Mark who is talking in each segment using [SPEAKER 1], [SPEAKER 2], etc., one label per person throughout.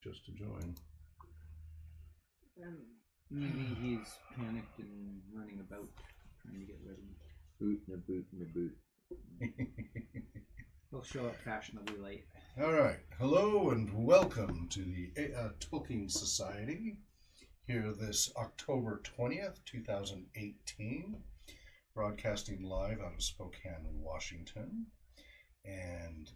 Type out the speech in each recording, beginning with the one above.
[SPEAKER 1] just to join.
[SPEAKER 2] Maybe he's panicked and running about, trying to get ready.
[SPEAKER 3] Boot and a boot and a boot.
[SPEAKER 2] He'll show up fashionably late.
[SPEAKER 1] All right. Hello and welcome to the Tolkien Society. Here this October 20th, 2018. Broadcasting live out of Spokane, Washington. And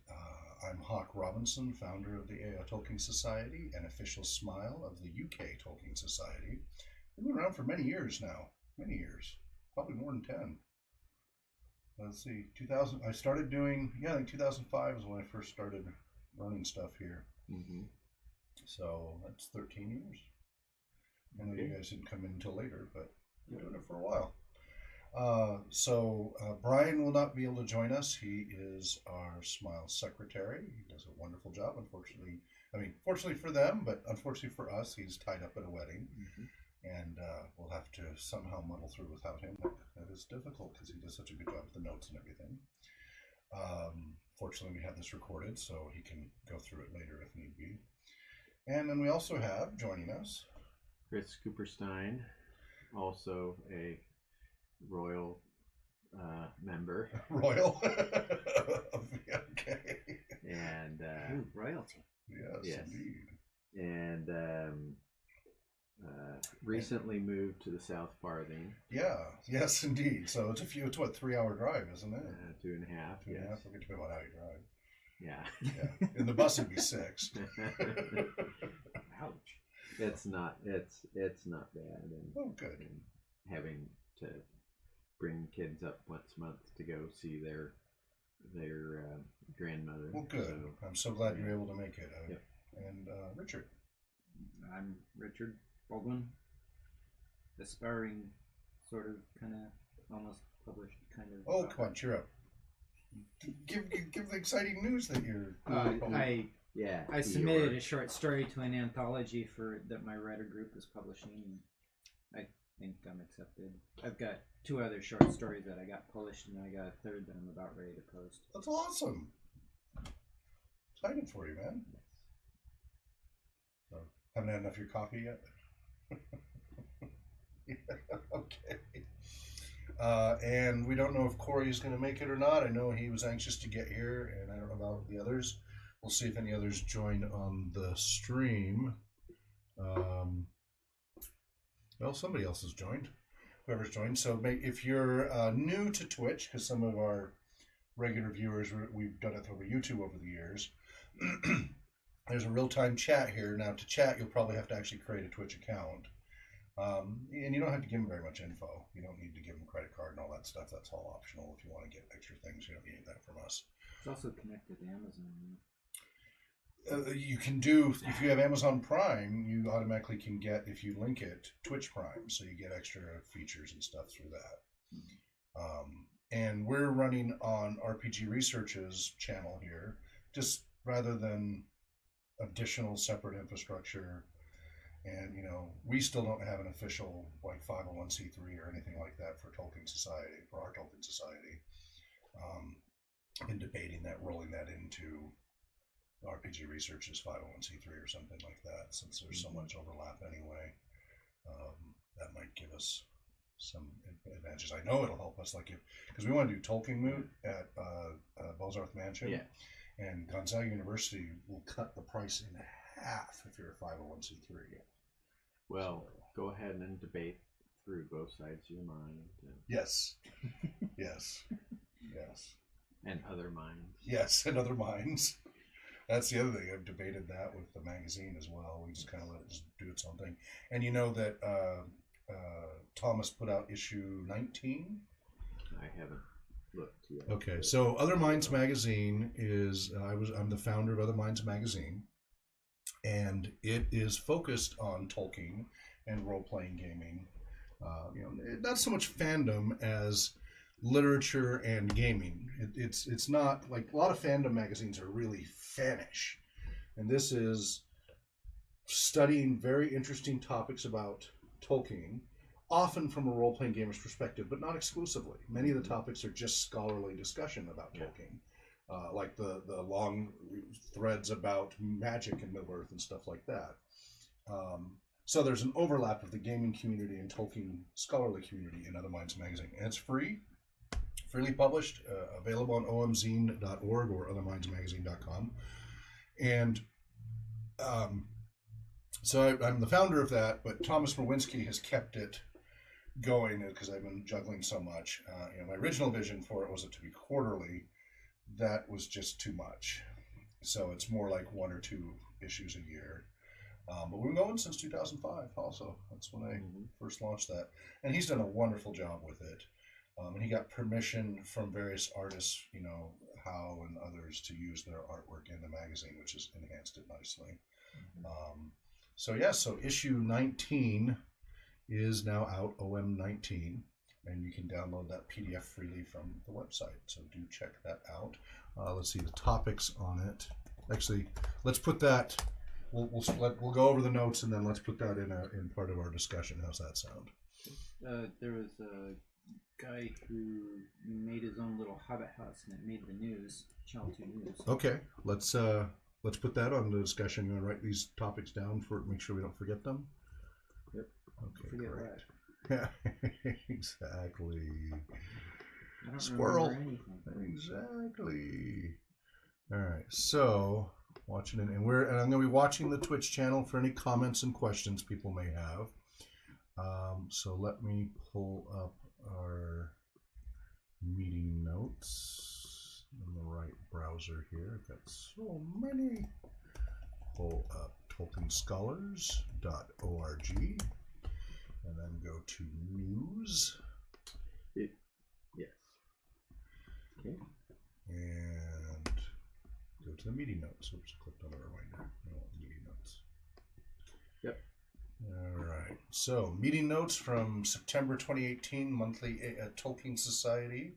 [SPEAKER 1] I'm Hawk Robinson, founder of the Tolkien Society and official smile of the UK Tolkien Society. We've been around for many years now. Many years. Probably more than 10. Let's see, 2000. I started doing, I think 2005 is when I first started running stuff here.
[SPEAKER 3] Mm-hmm.
[SPEAKER 1] So that's 13 years. I know you guys didn't come in until later, but we're doing it for a while. So Brian will not be able to join us. He is our Smile secretary. He does a wonderful job. Unfortunately, fortunately for them, but unfortunately for us, he's tied up at a wedding.
[SPEAKER 3] Mm-hmm.
[SPEAKER 1] And we'll have to somehow muddle through without him. That is difficult because he does such a good job with the notes and everything. Fortunately, we have this recorded, so he can go through it later if need be. And then we also have, joining us,
[SPEAKER 3] Chris Cooperstein, also a royal member.
[SPEAKER 1] Royal? Okay.
[SPEAKER 3] And
[SPEAKER 2] royalty.
[SPEAKER 1] Yes, indeed.
[SPEAKER 3] And recently moved to the South Farthing.
[SPEAKER 1] Yeah, yes, indeed. So it's what, 3-hour drive, isn't it?
[SPEAKER 3] 2.5.
[SPEAKER 1] 2.5.
[SPEAKER 3] Yes.
[SPEAKER 1] We'll get to about how you drive.
[SPEAKER 3] Yeah.
[SPEAKER 1] Yeah. In the bus, it'd be 6.
[SPEAKER 2] Ouch.
[SPEAKER 3] It's not bad. And,
[SPEAKER 1] good.
[SPEAKER 3] And having to bring kids up once a month to go see their grandmother.
[SPEAKER 1] Well, good. So, I'm so glad you're able to make it.
[SPEAKER 3] Yep.
[SPEAKER 1] And Richard.
[SPEAKER 2] I'm Richard Baldwin, aspiring, sort of, kind of, almost published, kind of.
[SPEAKER 1] Oh, come on, cheer up. Give the exciting news that you're.
[SPEAKER 2] I
[SPEAKER 3] Yeah.
[SPEAKER 2] submitted a short story to an anthology that my writer group is publishing, and I think I'm accepted. I've got 2 other short stories that I got published, and I got a third that I'm about ready to post.
[SPEAKER 1] That's awesome. Excited for you, man. So, haven't had enough of your coffee yet? Yeah, okay. And we don't know if Corey's going to make it or not. I know he was anxious to get here, and I don't know about the others. We'll see if any others join on the stream. Well, somebody else has joined. Whoever's joined. So if you're new to Twitch, because some of our regular viewers, we've done it over YouTube over the years, there's a real-time chat here. Now, to chat, you'll probably have to actually create a Twitch account. And you don't have to give them very much info. You don't need to give them a credit card and all that stuff. That's all optional. If you want to get extra things, you don't need that from us.
[SPEAKER 2] It's also connected to Amazon.
[SPEAKER 1] You can do, if you have Amazon Prime, you automatically can get, if you link it, Twitch Prime. So you get extra features and stuff through that. And we're running on RPG Research's channel here, just rather than additional separate infrastructure. And, we still don't have an official, 501c3 or anything like that for Tolkien Society, for our Tolkien Society. Been debating that, rolling that into RPG Research's 501c3 or something like that, since there's so much overlap anyway. That might give us some advantages. I know it'll help us, because we want to do Tolkien Moot at Bozarth Mansion.
[SPEAKER 3] Yeah.
[SPEAKER 1] And Gonzaga University will cut the price in half if you're a 501c3.
[SPEAKER 3] Well, go ahead and debate through both sides of your mind.
[SPEAKER 1] Yes. Yes. Yes.
[SPEAKER 3] And other minds.
[SPEAKER 1] Yes, and other minds. That's the other thing. I've debated that with the magazine as well. We just kind of let it just do its own thing. And you know that Thomas put out issue 19?
[SPEAKER 3] I haven't looked yet.
[SPEAKER 1] Okay, so Other Minds Magazine is, I'm the founder of Other Minds Magazine. And it is focused on Tolkien and role-playing gaming. Not so much fandom as literature and gaming. It's not like a lot of fandom magazines are really fanish, and this is studying very interesting topics about Tolkien, often from a role-playing gamer's perspective, but not exclusively. Many of the topics are just scholarly discussion about Tolkien. like the long threads about magic in Middle Earth and stuff like that. So there's an overlap of the gaming community and Tolkien scholarly community in Other Minds magazine, and it's freely published, available on omzine.org or othermindsmagazine.com. And so I'm the founder of that, but Thomas Mowinski has kept it going because I've been juggling so much. My original vision for it was it to be quarterly. That was just too much. So it's more like 1 or 2 issues a year. But we've been going since 2005 also. That's when I first launched that. And he's done a wonderful job with it. And he got permission from various artists, Howe and others, to use their artwork in the magazine, which has enhanced it nicely. So issue 19 is now out, OM19, and you can download that PDF freely from the website. So do check that out. Let's see the topics on it. Actually, let's put that. We'll go over the notes and then let's put that in part of our discussion. How's that sound?
[SPEAKER 2] There was a guy who made his own little Hobbit House, and it made the news, Channel 2 News.
[SPEAKER 1] Okay, let's put that on the discussion. You want to write these topics down make sure we don't forget them.
[SPEAKER 2] Yep.
[SPEAKER 1] Okay,
[SPEAKER 2] Forget
[SPEAKER 1] great.
[SPEAKER 2] what?
[SPEAKER 1] Yeah, exactly.
[SPEAKER 2] I don't
[SPEAKER 1] Squirrel.
[SPEAKER 2] remember anything.
[SPEAKER 1] Exactly. All right, so watching it, and I'm going to be watching the Twitch channel for any comments and questions people may have. So let me pull up our meeting notes in the right browser here. I've got so many. Pull up TolkienScholars.org and then go to news.
[SPEAKER 3] Yes. Okay.
[SPEAKER 1] And go to the meeting notes. Oops, clicked on the reminder. I want the meeting notes.
[SPEAKER 3] Yep.
[SPEAKER 1] All right. So, meeting notes from September 2018, monthly Tolkien Society.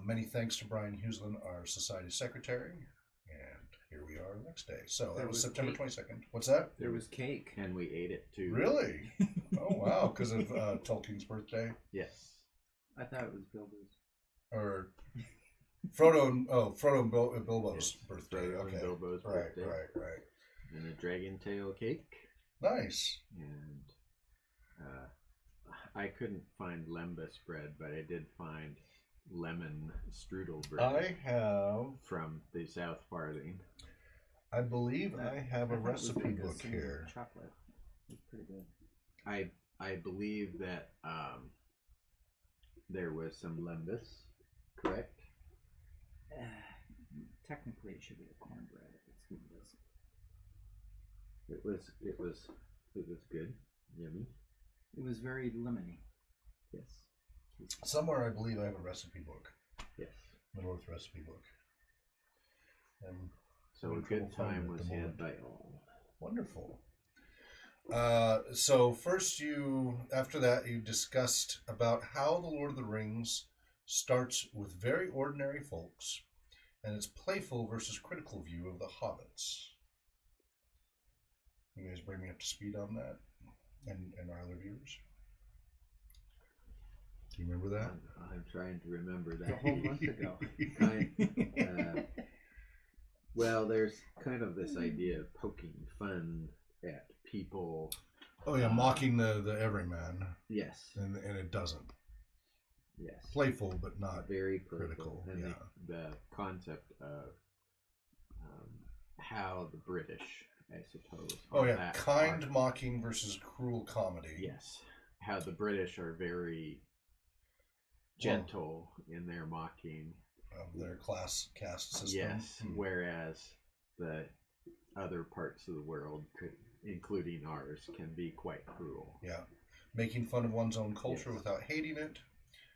[SPEAKER 1] Many thanks to Brian Huseland, our society secretary. And here we are the next day. So, that was September 22nd. What's that?
[SPEAKER 2] There was cake.
[SPEAKER 3] And we ate it too.
[SPEAKER 1] Really? Oh, wow. Because of Tolkien's birthday?
[SPEAKER 3] Yes.
[SPEAKER 2] I thought it was Bilbo's.
[SPEAKER 1] Or Frodo and Bilbo's birthday.
[SPEAKER 3] Frodo and Bilbo's birthday.
[SPEAKER 1] Right.
[SPEAKER 3] And a dragon tail cake.
[SPEAKER 1] Nice.
[SPEAKER 3] And I couldn't find lembas bread, but I did find lemon strudel bread.
[SPEAKER 1] I have.
[SPEAKER 3] From the South Farthing.
[SPEAKER 1] I believe I have a recipe book
[SPEAKER 2] Some
[SPEAKER 1] here.
[SPEAKER 2] Chocolate. It's pretty good.
[SPEAKER 3] I believe that there was some lembas, correct?
[SPEAKER 2] Technically, it should be a cornbread if it's lembas.
[SPEAKER 3] It was good, yummy.
[SPEAKER 2] It was very lemony.
[SPEAKER 3] Yes.
[SPEAKER 1] Somewhere I believe I have a recipe book.
[SPEAKER 3] Yes.
[SPEAKER 1] Middle Earth recipe book.
[SPEAKER 3] So a good time was had by all.
[SPEAKER 1] Wonderful. So first after that you discussed about how the Lord of the Rings starts with very ordinary folks and its playful versus critical view of the hobbits. You guys bring me up to speed on that and our other viewers? Do you remember that?
[SPEAKER 3] I'm trying to remember that.
[SPEAKER 2] A whole month ago.
[SPEAKER 3] Well, there's kind of this idea of poking fun at people.
[SPEAKER 1] Oh yeah, mocking the everyman.
[SPEAKER 3] Yes.
[SPEAKER 1] And it doesn't.
[SPEAKER 3] Yes.
[SPEAKER 1] Playful, but not
[SPEAKER 3] very
[SPEAKER 1] critical.
[SPEAKER 3] And
[SPEAKER 1] yeah.
[SPEAKER 3] the concept of how the British, I suppose.
[SPEAKER 1] Oh yeah, kind mocking versus cruel comedy.
[SPEAKER 3] Yes. How the British are very gentle in their mocking
[SPEAKER 1] of their caste system.
[SPEAKER 3] Yes, whereas the other parts of the world, including ours, can be quite cruel.
[SPEAKER 1] Yeah, making fun of one's own culture without hating it.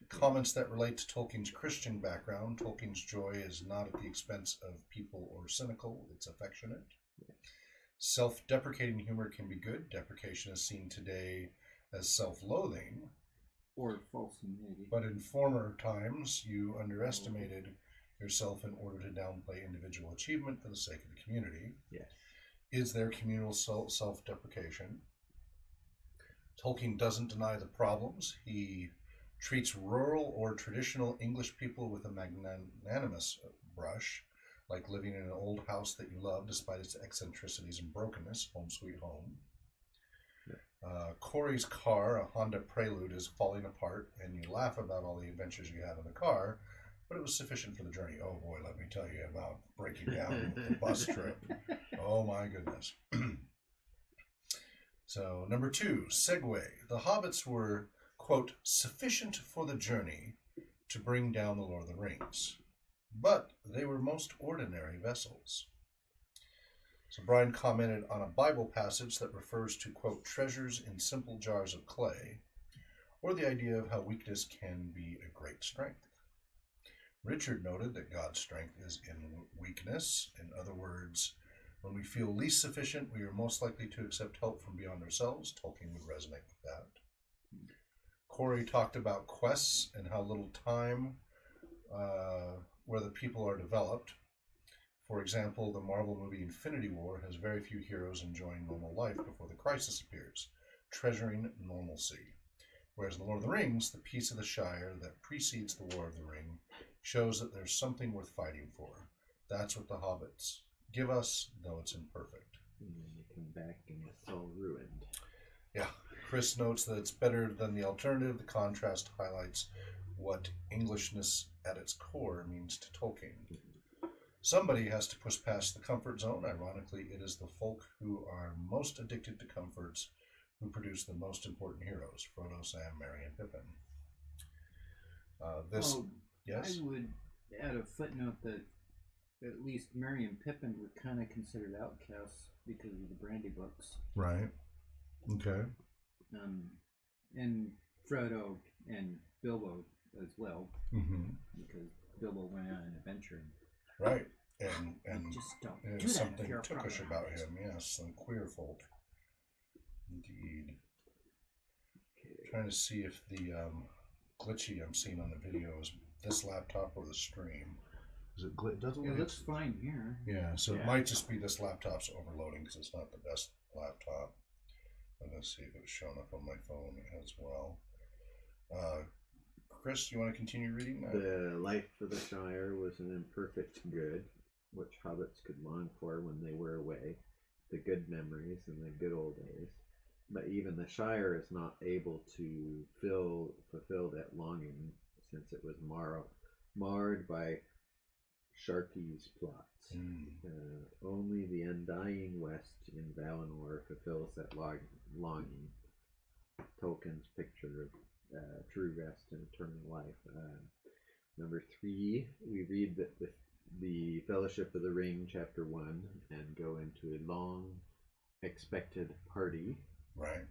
[SPEAKER 1] Comments that relate to Tolkien's Christian background. Tolkien's joy is not at the expense of people or cynical, it's affectionate.
[SPEAKER 3] Yes.
[SPEAKER 1] Self-deprecating humor can be good. Deprecation is seen today as self-loathing.
[SPEAKER 2] Or false humility.
[SPEAKER 1] But in former times, you underestimated yourself in order to downplay individual achievement for the sake of the community.
[SPEAKER 3] Yes.
[SPEAKER 1] Is there communal self-deprecation? Tolkien doesn't deny the problems. He treats rural or traditional English people with a magnanimous brush, like living in an old house that you love despite its eccentricities and brokenness, Home Sweet Home. Corey's car, a Honda Prelude, is falling apart, and you laugh about all the adventures you have in the car, but it was sufficient for the journey. Oh boy, let me tell you about breaking down the bus trip. Oh my goodness. So, number 2, segue. The hobbits were, quote, sufficient for the journey to bring down the Lord of the Rings, but they were most ordinary vessels. So Brian commented on a Bible passage that refers to, quote, treasures in simple jars of clay, or the idea of how weakness can be a great strength. Richard noted that God's strength is in weakness. In other words, when we feel least sufficient, we are most likely to accept help from beyond ourselves. Tolkien would resonate with that. Corey talked about quests and how little time where the people are developed. For example, the Marvel movie Infinity War has very few heroes enjoying normal life before the crisis appears, treasuring normalcy. Whereas in The Lord of the Rings, the Peace of the Shire that precedes the War of the Ring shows that there's something worth fighting for. That's what the hobbits give us, though it's imperfect.
[SPEAKER 3] And then they come back and it's all ruined.
[SPEAKER 1] Yeah. Chris notes that it's better than the alternative. The contrast highlights what Englishness at its core means to Tolkien. Somebody has to push past the comfort zone. Ironically, it is the folk who are most addicted to comforts who produce the most important heroes: Frodo, Sam, Merry, and Pippin. Yes?
[SPEAKER 2] I would add a footnote that at least Merry and Pippin were kind of considered outcasts because of the Brandy books.
[SPEAKER 1] Right. Okay.
[SPEAKER 2] And Frodo and Bilbo as well, because Bilbo went on an adventure.
[SPEAKER 1] Right. And
[SPEAKER 2] just don't
[SPEAKER 1] there's
[SPEAKER 2] do that
[SPEAKER 1] something
[SPEAKER 2] if you're a
[SPEAKER 1] Tookish
[SPEAKER 2] proper
[SPEAKER 1] about
[SPEAKER 2] hobbit.
[SPEAKER 1] him, yes, some queer folk. Indeed. Trying to see if the glitchy I'm seeing on the video is this laptop or the stream. Is it doesn't
[SPEAKER 2] It
[SPEAKER 1] look
[SPEAKER 2] looks fine here.
[SPEAKER 1] Yeah, so it
[SPEAKER 3] Yeah.
[SPEAKER 1] might just be this laptop's overloading because it's not the best laptop. I'm going to see if it's showing up on my phone as well. Chris, you want to continue reading that?
[SPEAKER 3] The life for the Shire was an imperfect good, which hobbits could long for when they were away, the good memories and the good old days. But even the Shire is not able to fulfill that longing, since it was marred by Sharkey's plots. Only the undying West in Valinor fulfills that longing. Tolkien's picture of true rest and eternal life. Number 3, we read that the Fellowship of the Ring, Chapter 1, and go into a long expected party.
[SPEAKER 1] Right.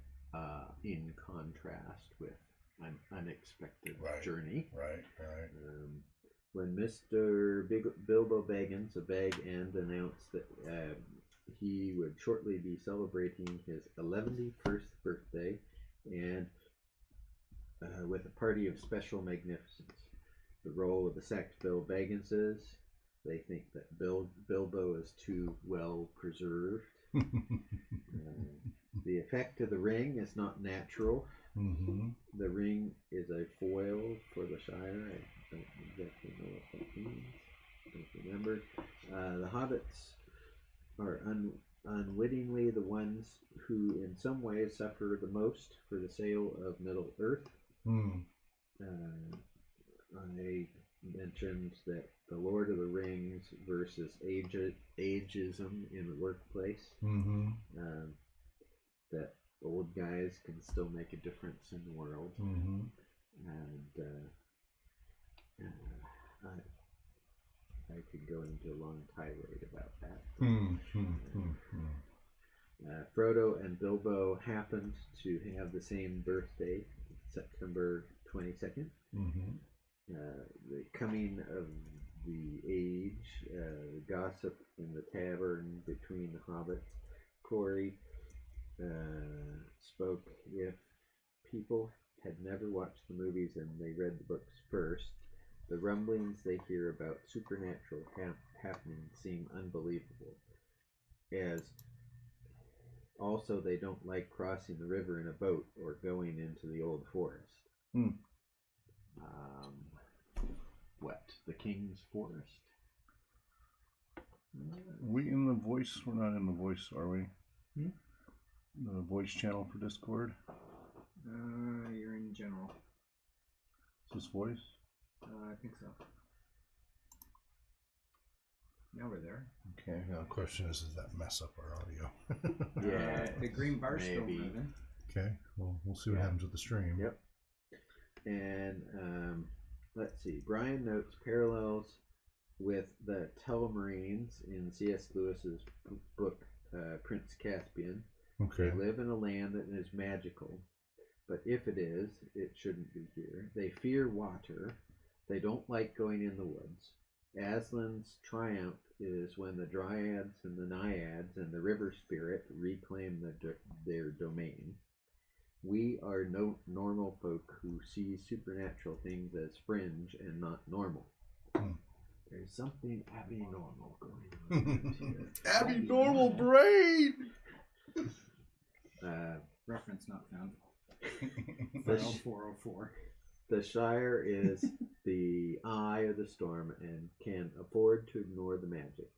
[SPEAKER 3] In contrast with an unexpected
[SPEAKER 1] Right.
[SPEAKER 3] journey.
[SPEAKER 1] Right.
[SPEAKER 3] When Mr. Bilbo Baggins, a Bag End, announced that he would shortly be celebrating his 11st birthday, and with a party of special magnificence. The role of the Sackville Bagginses, they think that Bilbo is too well preserved. The effect of the ring is not natural. The ring is a foil for the Shire. I don't exactly know what that means. I don't remember. The hobbits are unwittingly the ones who in some ways suffer the most for the sale of Middle Earth. I mentioned that the Lord of the Rings versus ageism in the workplace. That old guys can still make a difference in the world. And I could go into a long tirade about that. Frodo and Bilbo happened to have the same birthday, September 22nd. The coming of the age, the gossip in the tavern between the hobbits. Corey spoke, if people had never watched the movies and they read the books first, the rumblings they hear about supernatural happenings seem unbelievable. As also they don't like crossing the river in a boat or going into the old forest. What? The King's Forest?
[SPEAKER 1] We in the voice? We're not in the voice, are we?
[SPEAKER 2] Hmm?
[SPEAKER 1] The voice channel for Discord.
[SPEAKER 2] You're in general.
[SPEAKER 1] Is this voice?
[SPEAKER 2] I think so. Now we're there.
[SPEAKER 1] Okay. Now the question is, does that mess up our audio?
[SPEAKER 3] Yeah,
[SPEAKER 2] The green bar's still
[SPEAKER 3] maybe.
[SPEAKER 2] moving.
[SPEAKER 1] Okay. Well, we'll see what
[SPEAKER 3] Yeah.
[SPEAKER 1] happens with the stream.
[SPEAKER 3] Yep. And let's see. Brian notes parallels with the Telmarines in C.S. Lewis's book Prince Caspian.
[SPEAKER 1] Okay.
[SPEAKER 3] They live in a land that is magical, but if it is, it shouldn't be here. They fear water. They don't like going in the woods. Aslan's triumph is when the dryads and the naiads and the river spirit reclaim their domain. We are no normal folk who see supernatural things as fringe and not normal. There's something abnormal going on here.
[SPEAKER 1] Abnormal brain!
[SPEAKER 2] Reference not found.
[SPEAKER 3] The,
[SPEAKER 2] 404.
[SPEAKER 3] the Shire is the eye of the storm and can afford to ignore the magic.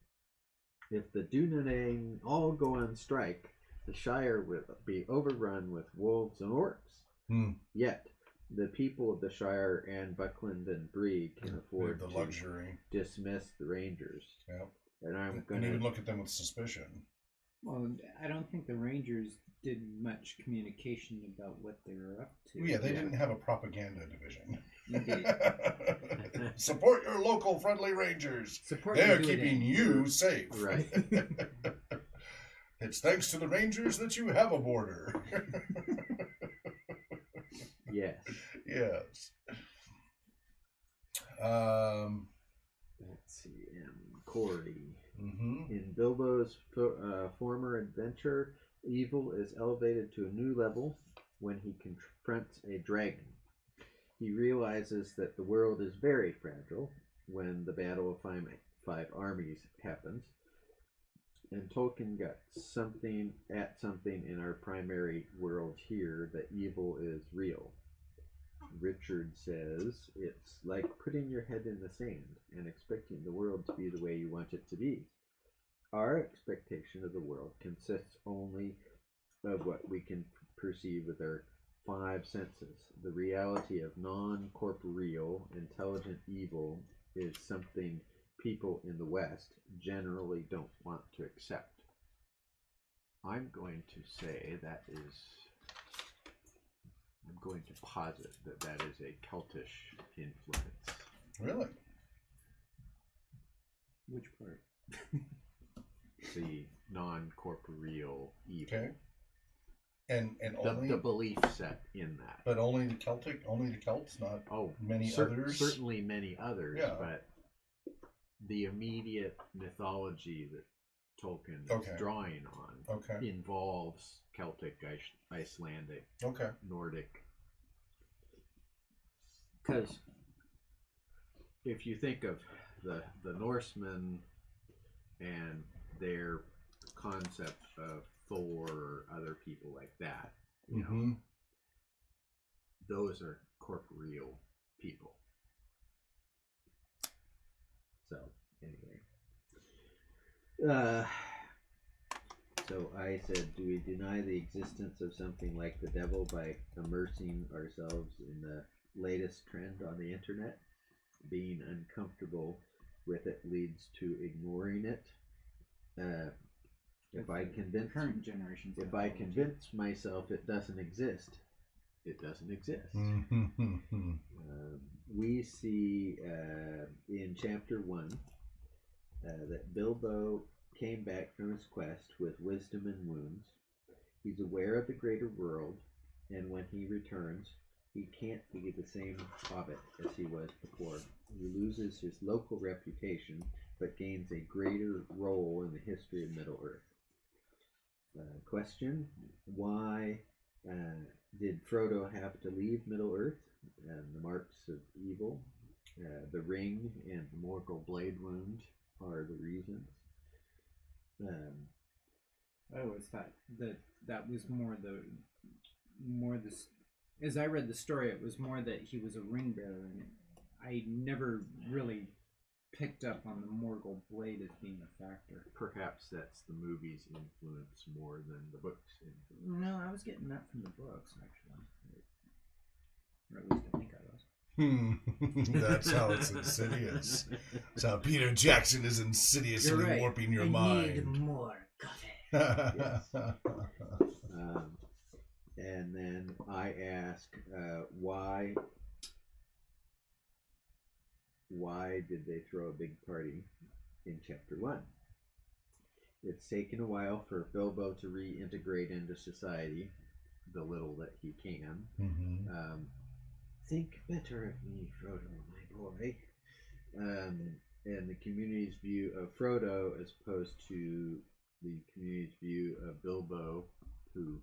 [SPEAKER 3] If the Dunedain all go on strike, the Shire will be overrun with wolves and orcs. Yet, the people of the Shire and Buckland and Bree can afford
[SPEAKER 1] the
[SPEAKER 3] to
[SPEAKER 1] luxury.
[SPEAKER 3] dismiss the Rangers.
[SPEAKER 1] Yep.
[SPEAKER 3] And I'm
[SPEAKER 1] And
[SPEAKER 3] going
[SPEAKER 1] even
[SPEAKER 3] to
[SPEAKER 1] look at them with suspicion.
[SPEAKER 2] Well, I don't think the Rangers did much communication about what they were up to.
[SPEAKER 1] Yeah, they didn't have a propaganda division.
[SPEAKER 2] Indeed.
[SPEAKER 1] Support your local friendly rangers.
[SPEAKER 2] Support
[SPEAKER 1] They're
[SPEAKER 2] you do it
[SPEAKER 1] keeping
[SPEAKER 2] in.
[SPEAKER 1] you safe.
[SPEAKER 3] Right.
[SPEAKER 1] It's thanks to the rangers that you have a border.
[SPEAKER 3] Yes.
[SPEAKER 1] Yes.
[SPEAKER 3] Let's see. Cordy.
[SPEAKER 1] Mm-hmm.
[SPEAKER 3] In Bilbo's former adventure, evil is elevated to a new level when he confronts a dragon. He realizes that the world is very fragile when the Battle of Five Armies happens. And Tolkien got something in our primary world here that evil is real. Richard says it's like putting your head in the sand and expecting the world to be the way you want it to be. Our expectation of the world consists only of what we can perceive with our five senses. The reality of non-corporeal, intelligent evil is something people in the West generally don't want to accept. I'm going to posit that is a Celtish influence.
[SPEAKER 1] Really?
[SPEAKER 2] Which part?
[SPEAKER 3] The non-corporeal evil.
[SPEAKER 1] Okay. And only
[SPEAKER 3] The belief set in that.
[SPEAKER 1] but only the Celts, not many others.
[SPEAKER 3] Certainly many others,
[SPEAKER 1] Yeah.
[SPEAKER 3] but the immediate mythology that Tolkien is drawing on involves Celtic, Icelandic, Nordic. Because if you think of the Norsemen and their concept of Thor or other people like that, you know, those are corporeal people. So anyway, so I said, do we deny the existence of something like the devil by immersing ourselves in the latest trend on the internet? Being uncomfortable with it leads to ignoring it. If I convince
[SPEAKER 2] current generations,
[SPEAKER 3] if I convince myself it doesn't exist, it doesn't exist. We see in chapter 1 that Bilbo came back from his quest with wisdom and wounds. He's aware of the greater world, and when he returns, he can't be the same hobbit as he was before. He loses his local reputation, but gains a greater role in the history of Middle-earth. Question: why did Frodo have to leave Middle-earth? The marks of evil, the ring, and the Morgul blade wound are the reasons.
[SPEAKER 2] I always thought that was more this. As I read the story, it was more that he was a ring bearer, and I never really picked up on the Morgul blade as being a factor.
[SPEAKER 3] Perhaps that's the movie's influence more than the book's influence.
[SPEAKER 2] No, I was getting that from the books, actually. Or at least I think I was.
[SPEAKER 1] That's how it's insidious. That's how Peter Jackson is insidiously
[SPEAKER 2] You're right.
[SPEAKER 1] warping your
[SPEAKER 2] I
[SPEAKER 1] mind.
[SPEAKER 2] need more coffee.
[SPEAKER 3] Yes. And then I ask, why did they throw a big party in Chapter 1? It's taken a while for Bilbo to reintegrate into society, the little that he can.
[SPEAKER 1] Mm-hmm.
[SPEAKER 3] Think better of me, Frodo, my boy. And the community's view of Frodo as opposed to the community's view of Bilbo, who,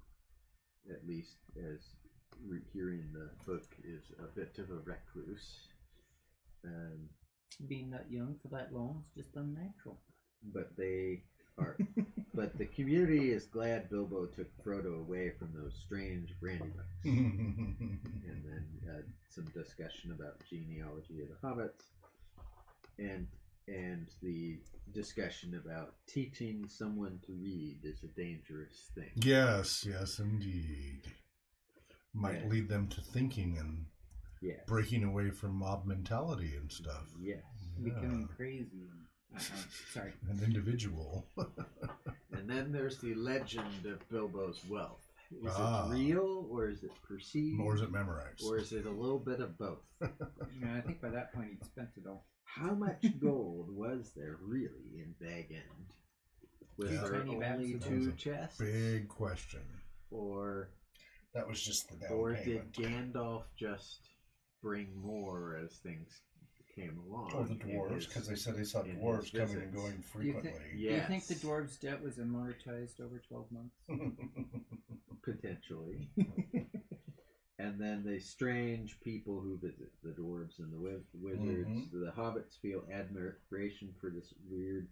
[SPEAKER 3] at least as we're hearing the book, is a bit of a recluse.
[SPEAKER 2] Being that young for that long is just unnatural.
[SPEAKER 3] But they are. But the community is glad Bilbo took Frodo away from those strange brandy bugs. And then some discussion about genealogy of the hobbits, and the discussion about teaching someone to read is a dangerous thing.
[SPEAKER 1] Yes, indeed. Might lead them to thinking and breaking away from mob mentality and stuff.
[SPEAKER 3] Yes.
[SPEAKER 2] Becoming crazy. Sorry.
[SPEAKER 1] An individual.
[SPEAKER 3] And then there's the legend of Bilbo's wealth. Is it real, or is it perceived?
[SPEAKER 1] Or is it memorized?
[SPEAKER 3] Or is it a little bit of both?
[SPEAKER 2] I think by that point he'd spent it all.
[SPEAKER 3] How much gold was there really in Bag End? Was there only 2 chests?
[SPEAKER 1] Big question.
[SPEAKER 3] Or
[SPEAKER 1] that was just the down
[SPEAKER 3] did
[SPEAKER 1] payment.
[SPEAKER 3] Gandalf just bring more as things came along?
[SPEAKER 1] Or the dwarves, because they said they saw dwarves coming and going frequently.
[SPEAKER 2] Do you think the dwarves' debt was amortized over 12 months?
[SPEAKER 3] Potentially. And then the strange people who visit, the dwarves and the wizards. Mm-hmm. The hobbits feel admiration for this weird,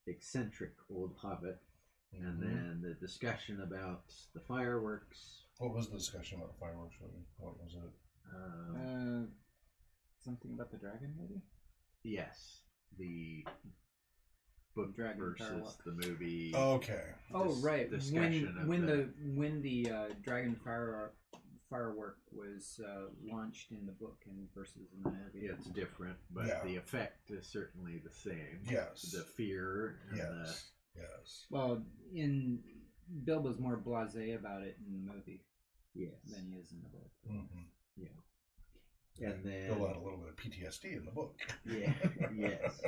[SPEAKER 3] eccentric old hobbit. Mm-hmm. And then the discussion about the fireworks.
[SPEAKER 1] What was the discussion about the fireworks? What was it?
[SPEAKER 2] Something about the dragon, maybe?
[SPEAKER 3] Yes. The book
[SPEAKER 2] Dragon
[SPEAKER 3] versus the movie.
[SPEAKER 1] Okay.
[SPEAKER 2] Right.
[SPEAKER 3] Discussion
[SPEAKER 2] when the dragon firework was launched in the book and versus in the movie.
[SPEAKER 3] It's different, but the effect is certainly the same.
[SPEAKER 1] Yes.
[SPEAKER 3] The fear. And
[SPEAKER 1] yes.
[SPEAKER 2] Well, Bilbo's more blasé about it in the movie. Yes. Than he is in the book.
[SPEAKER 1] Mm-hmm.
[SPEAKER 3] Yeah. And then
[SPEAKER 1] Bill had a little bit of PTSD in the book.
[SPEAKER 3] Yeah. Yes.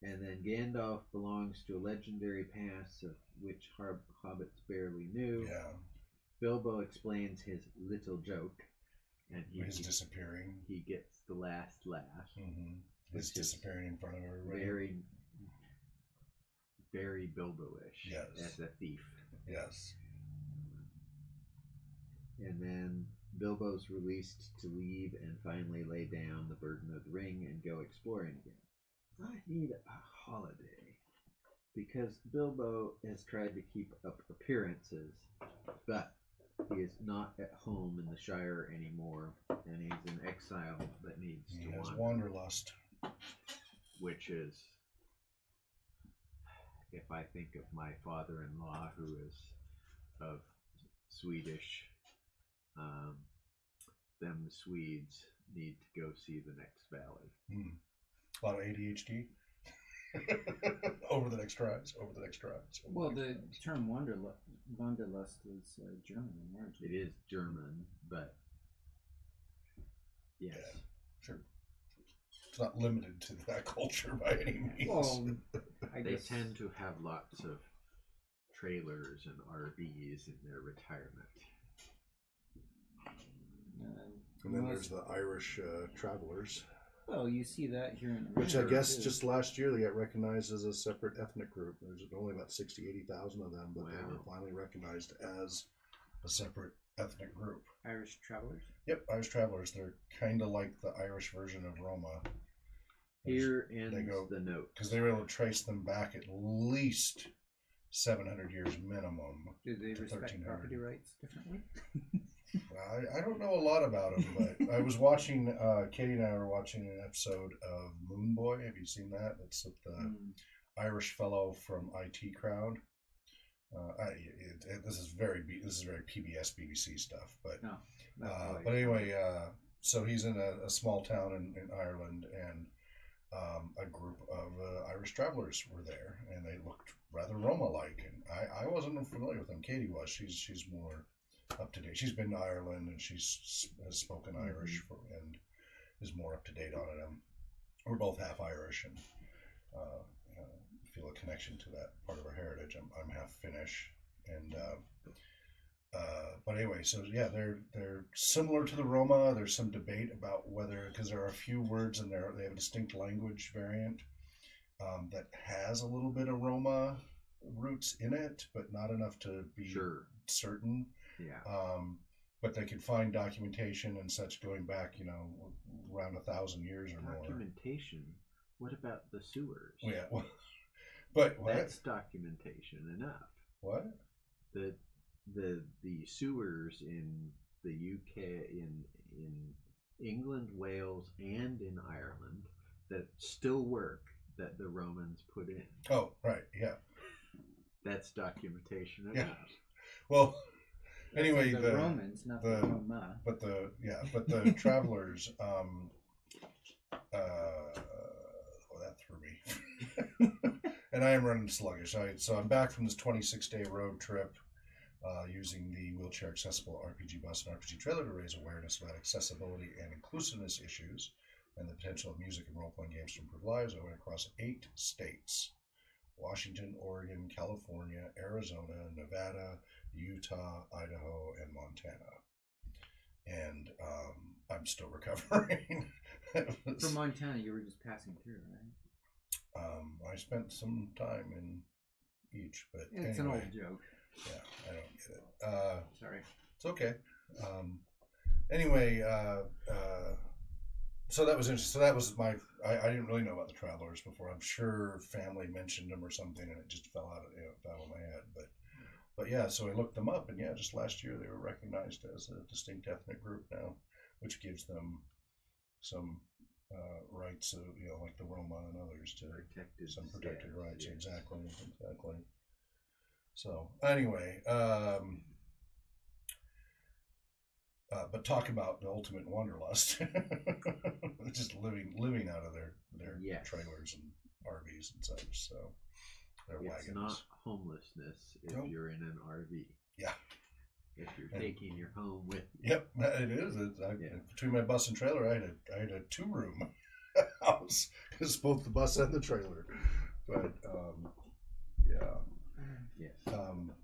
[SPEAKER 3] And then Gandalf belongs to a legendary past of which hobbits barely knew.
[SPEAKER 1] Yeah.
[SPEAKER 3] Bilbo explains his little joke, and
[SPEAKER 1] he's disappearing.
[SPEAKER 3] He gets the last laugh.
[SPEAKER 1] Mm-hmm. He's disappearing in front of everybody.
[SPEAKER 3] Very, very Bilbo-ish.
[SPEAKER 1] Yes.
[SPEAKER 3] As a thief.
[SPEAKER 1] Yes.
[SPEAKER 3] And then Bilbo's released to leave and finally lay down the burden of the ring and go exploring again. I need a holiday, because Bilbo has tried to keep up appearances, but he is not at home in the Shire anymore, and he's an exile that needs to wander.
[SPEAKER 1] Wanderlust.
[SPEAKER 3] Which is, if I think of my father-in-law, who is of Swedish, them Swedes need to go see the next valley.
[SPEAKER 1] A lot of ADHD. Over the next tribes.
[SPEAKER 2] Well, the term wanderlust is German in origin.
[SPEAKER 3] It is German, but yes.
[SPEAKER 1] Yeah, sure. It's not limited to that culture by any means.
[SPEAKER 2] Well,
[SPEAKER 3] they tend to have lots of trailers and RVs in their retirement.
[SPEAKER 1] And then there's the Irish travelers.
[SPEAKER 2] Well, you see that here in
[SPEAKER 1] America. Which I guess just last year they got recognized as a separate ethnic group. There's only about 80,000 of them, but they were finally recognized as a separate ethnic group.
[SPEAKER 2] Irish travelers?
[SPEAKER 1] Yep, Irish travelers. They're kind of like the Irish version of Roma.
[SPEAKER 3] Here ends the note.
[SPEAKER 1] Because they were able to trace them back at least 700 years minimum.
[SPEAKER 2] Do they respect property rights differently?
[SPEAKER 1] I don't know a lot about him, but I was watching. Katie and I were watching an episode of Moon Boy. Have you seen that? It's with the Irish fellow from IT Crowd. This is very PBS BBC stuff, but
[SPEAKER 2] No,
[SPEAKER 1] but anyway, so he's in a small town in Ireland, and a group of Irish travelers were there, and they looked rather Roma-like, and I wasn't familiar with them. Katie was. She's more up to date. She's been to Ireland, and has spoken Irish and is more up to date on it. We're both half Irish, and feel a connection to that part of our heritage. I'm half Finnish, and but anyway, so yeah, they're similar to the Roma. There's some debate about whether, because there are a few words in there, they have a distinct language variant that has a little bit of Roma roots in it, but not enough to be certain.
[SPEAKER 3] Yeah.
[SPEAKER 1] But they can find documentation and such going back, around 1,000 years or more.
[SPEAKER 3] Documentation? What about the sewers?
[SPEAKER 1] Yeah. Well, but what?
[SPEAKER 3] That's documentation enough.
[SPEAKER 1] What?
[SPEAKER 3] The sewers in the UK, in England, Wales, and in Ireland that still work, that the Romans put in.
[SPEAKER 1] Oh, right, yeah.
[SPEAKER 3] That's documentation enough.
[SPEAKER 1] Yeah. Well, anyway,
[SPEAKER 2] the Romans, not the Roma.
[SPEAKER 1] But the travelers, that threw me. And I am running sluggish. So I'm back from this 26-day road trip, using the wheelchair accessible RPG bus and RPG trailer to raise awareness about accessibility and inclusiveness issues and the potential of music and role-playing games to improve lives. I went across 8 states: Washington, Oregon, California, Arizona, Nevada, Utah, Idaho, and Montana. And I'm still recovering.
[SPEAKER 2] From Montana, you were just passing through, right?
[SPEAKER 1] I spent some time in each, but
[SPEAKER 2] it's
[SPEAKER 1] anyway,
[SPEAKER 2] an old joke.
[SPEAKER 1] Yeah, I don't get it.
[SPEAKER 2] Sorry.
[SPEAKER 1] It's okay. Anyway, so that was interesting. So that was I didn't really know about the travelers before. I'm sure family mentioned them or something, and it just fell out of my head. But yeah, so I looked them up, and yeah, just last year they were recognized as a distinct ethnic group now, which gives them some rights, like the Roma and others, to some protected rights. Yes. Exactly. So anyway, but talk about the ultimate wanderlust, just living out of their trailers and RVs and such. So their wagons.
[SPEAKER 3] It's not homelessness if you're in an RV.
[SPEAKER 1] Yeah.
[SPEAKER 3] If you're taking your home with you.
[SPEAKER 1] Yep, it is. Between my bus and trailer, I had a 2-room house. It's both the bus and the trailer. But yeah.
[SPEAKER 3] Yes.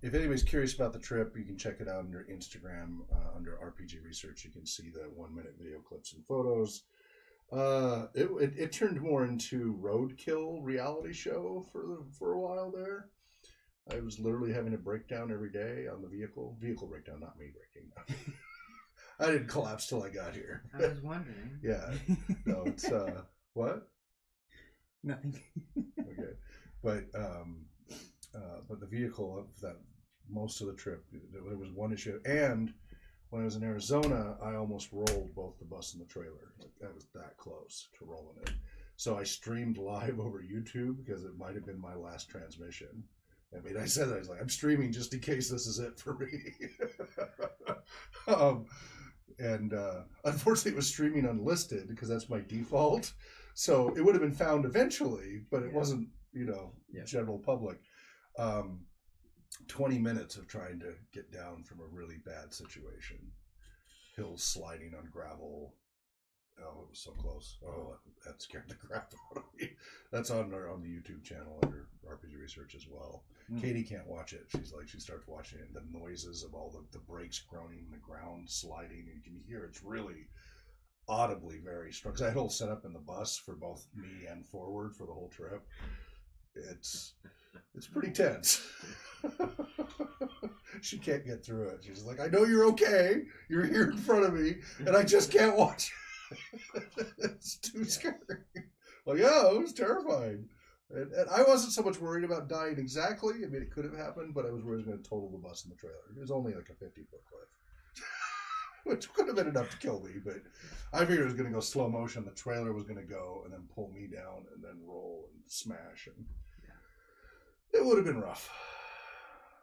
[SPEAKER 1] If anybody's curious about the trip, you can check it out under Instagram, under RPG Research. You can see the 1-minute video clips and photos. It turned more into roadkill reality show for a while there. I was literally having a breakdown every day on the vehicle breakdown, not me breaking down. I didn't collapse till I got here.
[SPEAKER 2] I was wondering.
[SPEAKER 1] Yeah. No, it's what?
[SPEAKER 2] Nothing.
[SPEAKER 1] Okay. But the vehicle of that most of the trip, there was one issue. And when I was in Arizona, I almost rolled both the bus and the trailer. That was that close to rolling it. So I streamed live over YouTube because it might have been my last transmission. I mean, I said that. I was like, I'm streaming just in case this is it for me. And unfortunately, it was streaming unlisted because that's my default. So it would have been found eventually, but it wasn't, general public. 20 minutes of trying to get down from a really bad situation. Hills sliding on gravel. Oh, it was so close. Oh, that scared the crap out of me. That's on the YouTube channel under RPG Research as well. Katie can't watch it. She starts watching it, and the noises of all the brakes groaning, the ground sliding, and you can hear it's really audibly very strong. Because I had a whole setup in the bus for both me and forward for the whole trip. It's pretty tense. She can't get through it. She's like, I know you're okay. You're here in front of me, and I just can't watch it. It's too scary. Well, yeah, it was terrifying. And I wasn't so much worried about dying exactly. I mean, it could have happened, but I was worried it was going to total the bus and the trailer. It was only like a 50-foot cliff. which could have been enough to kill me, but I figured it was going to go slow motion. The trailer was going to go and then pull me down and then roll and smash, and it would have been rough.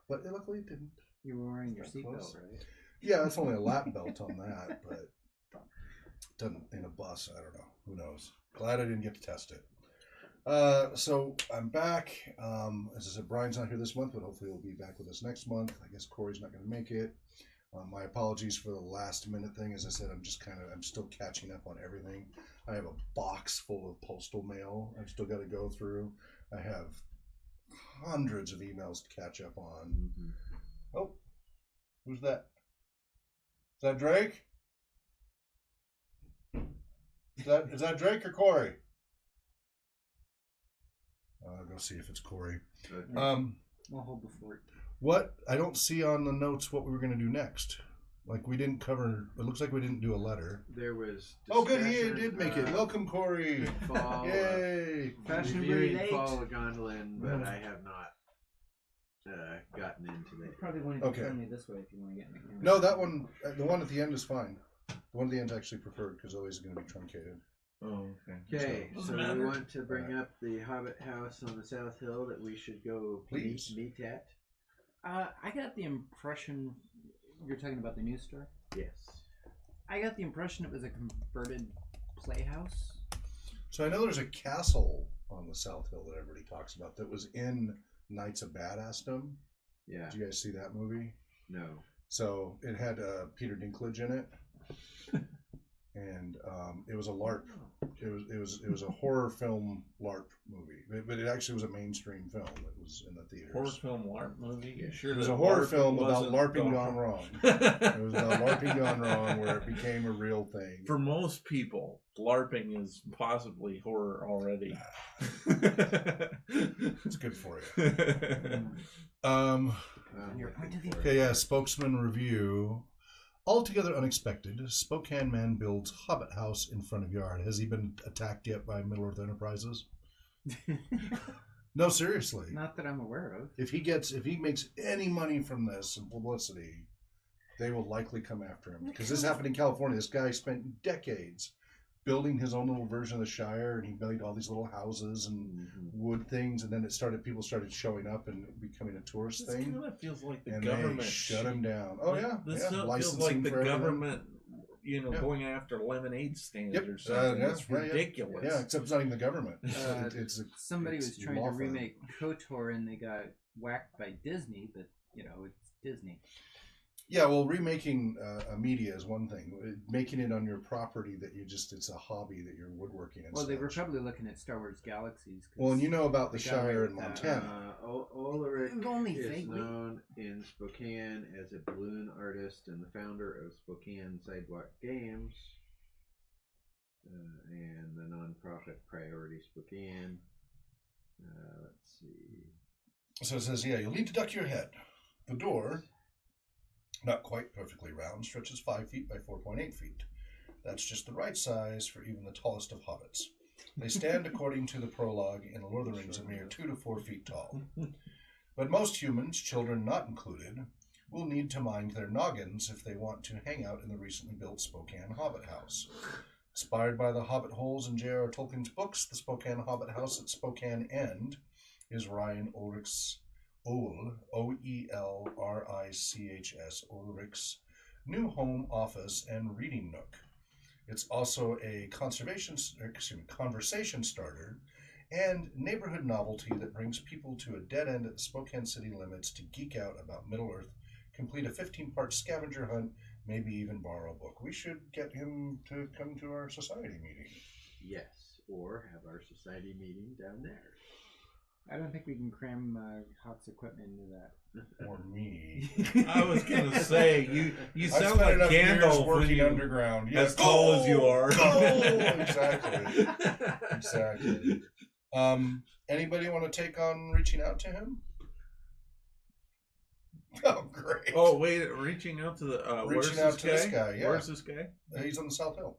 [SPEAKER 1] But luckily it didn't.
[SPEAKER 2] You were wearing your
[SPEAKER 1] That
[SPEAKER 2] seatbelt,
[SPEAKER 1] close.
[SPEAKER 2] right?
[SPEAKER 1] Yeah, it's only a lap belt on that, but doesn't in a bus. I don't know. Who knows? Glad I didn't get to test it. So I'm back. As I said, Brian's not here this month, but hopefully he'll be back with us next month. I guess Corey's not going to make it. My apologies for the last minute thing. As I said, I'm still catching up on everything. I have a box full of postal mail I've still got to go through. I have hundreds of emails to catch up on.
[SPEAKER 3] Mm-hmm.
[SPEAKER 1] Oh, who's that? Is that Drake? Is that Drake or Corey? I'll go see if it's Corey.
[SPEAKER 2] We'll hold the fort.
[SPEAKER 1] What I don't see on the notes what we were going to do next. Like we didn't cover. It looks like we didn't do a letter.
[SPEAKER 3] There was.
[SPEAKER 1] Oh, good, he did make it. Welcome, Corey.
[SPEAKER 3] Fall,
[SPEAKER 1] Yay!
[SPEAKER 2] Fashionably
[SPEAKER 3] reviewing
[SPEAKER 2] late.
[SPEAKER 3] Fall of Gondolin, but I have not gotten into
[SPEAKER 2] You
[SPEAKER 3] that.
[SPEAKER 2] probably want to
[SPEAKER 1] Okay.
[SPEAKER 2] turn me this way if you want to get in the camera.
[SPEAKER 1] No, that one. The one at the end is fine. The one at the end is actually preferred because always going to be truncated.
[SPEAKER 4] Oh, okay.
[SPEAKER 3] Okay,
[SPEAKER 4] So-
[SPEAKER 3] so
[SPEAKER 4] Doesn't
[SPEAKER 3] we
[SPEAKER 4] matter.
[SPEAKER 3] want to bring up the Hobbit House on the South Hill that we should go
[SPEAKER 1] Please.
[SPEAKER 3] meet at.
[SPEAKER 2] I got the impression you're talking about the news store.
[SPEAKER 3] Yes.
[SPEAKER 2] I got the impression it was a converted playhouse.
[SPEAKER 1] So I know there's a castle on the South Hill that everybody talks about that was in Knights of Badassdom.
[SPEAKER 3] Yeah.
[SPEAKER 1] Did you guys see that movie?
[SPEAKER 3] No.
[SPEAKER 1] So it had Peter Dinklage in it, and it was a LARP. It was a horror film LARP movie, but it actually was a mainstream film. It was in the theaters.
[SPEAKER 4] Horror film LARP movie? You sure
[SPEAKER 1] It was
[SPEAKER 4] that
[SPEAKER 1] a horror
[SPEAKER 4] LARPing
[SPEAKER 1] film about
[SPEAKER 4] wasn't
[SPEAKER 1] LARPing
[SPEAKER 4] the-
[SPEAKER 1] gone wrong. It was about LARPing gone wrong, where it became a real thing.
[SPEAKER 4] For most people, LARPing is possibly horror already.
[SPEAKER 1] It's good for you.
[SPEAKER 2] Your point of view.
[SPEAKER 1] Okay, yeah, spokesman review. Altogether unexpected, Spokane man builds Hobbit House in front of yard. Has he been attacked yet by Middle Earth Enterprises? No, seriously.
[SPEAKER 2] Not that I'm aware of.
[SPEAKER 1] If he makes any money from this and publicity, they will likely come after him. Because this happened in California. This guy spent decades building his own little version of the Shire, and he built all these little houses and wood things, and then people started showing up and becoming a tourist
[SPEAKER 4] This
[SPEAKER 1] thing.
[SPEAKER 4] kind of feels like the
[SPEAKER 1] And
[SPEAKER 4] government
[SPEAKER 1] they shut him down. Oh yeah,
[SPEAKER 4] This
[SPEAKER 1] yeah.
[SPEAKER 4] feels
[SPEAKER 1] Licensing
[SPEAKER 4] like the
[SPEAKER 1] for everything.
[SPEAKER 4] government,
[SPEAKER 1] Yeah.
[SPEAKER 4] going after lemonade stands
[SPEAKER 1] Yep.
[SPEAKER 4] or something.
[SPEAKER 1] Yeah,
[SPEAKER 4] It's
[SPEAKER 1] yeah.
[SPEAKER 4] ridiculous.
[SPEAKER 1] Yeah, except it's not even the government. It's
[SPEAKER 2] Somebody
[SPEAKER 1] it's
[SPEAKER 2] was trying to
[SPEAKER 1] law firm.
[SPEAKER 2] remake KOTOR and they got whacked by Disney, but it's Disney.
[SPEAKER 1] Yeah, well, remaking a media is one thing. Making it on your property that it's a hobby that you're woodworking and
[SPEAKER 2] Well, they were
[SPEAKER 1] such.
[SPEAKER 2] probably looking at Star Wars Galaxies. 'cause
[SPEAKER 1] Well, and you know about the
[SPEAKER 2] they got away
[SPEAKER 1] Shire
[SPEAKER 2] with
[SPEAKER 1] in
[SPEAKER 2] that.
[SPEAKER 1] Montana.
[SPEAKER 3] Ulrich
[SPEAKER 2] Only
[SPEAKER 3] is
[SPEAKER 2] vaguely.
[SPEAKER 3] known in Spokane as a balloon artist and the founder of Spokane Sidewalk Games and the nonprofit Priority Spokane. Let's see.
[SPEAKER 1] So it says, yeah, you'll need to duck your head. The door, not quite perfectly round, stretches 5 feet by 4.8 feet. That's just the right size for even the tallest of hobbits. They stand, according to the prologue, in Lord of the Rings, a mere 2 to 4 feet tall. But most humans, children not included, will need to mind their noggins if they want to hang out in the recently built Spokane Hobbit House. Inspired by the Hobbit holes in j.r.r. Tolkien's books, the Spokane Hobbit House at Spokane End is Ryan Ulrich's Oelrichs Ulrich's new home, office, and reading nook. It's also a conversation starter and neighborhood novelty that brings people to a dead end at the Spokane city limits to geek out about Middle-earth, complete a 15-part scavenger hunt, maybe even borrow a book. We should get him to come to our society meeting.
[SPEAKER 3] Yes, or have our society meeting down there.
[SPEAKER 2] I don't think we can cram Hawk's equipment into that.
[SPEAKER 1] Or me.
[SPEAKER 4] I was gonna say you
[SPEAKER 1] I've
[SPEAKER 4] sound
[SPEAKER 1] spent
[SPEAKER 4] like
[SPEAKER 1] enough years
[SPEAKER 4] Gandalf when
[SPEAKER 1] working
[SPEAKER 4] you,
[SPEAKER 1] underground. Yeah,
[SPEAKER 4] as tall as you are.
[SPEAKER 1] Exactly. Exactly. Anybody want to take on reaching out to him? Oh, great.
[SPEAKER 4] Oh wait, reaching out to the where's
[SPEAKER 1] Reaching out
[SPEAKER 4] this
[SPEAKER 1] to
[SPEAKER 4] guy?
[SPEAKER 1] this guy, yeah.
[SPEAKER 4] Where's this guy?
[SPEAKER 1] He's on the South Hill.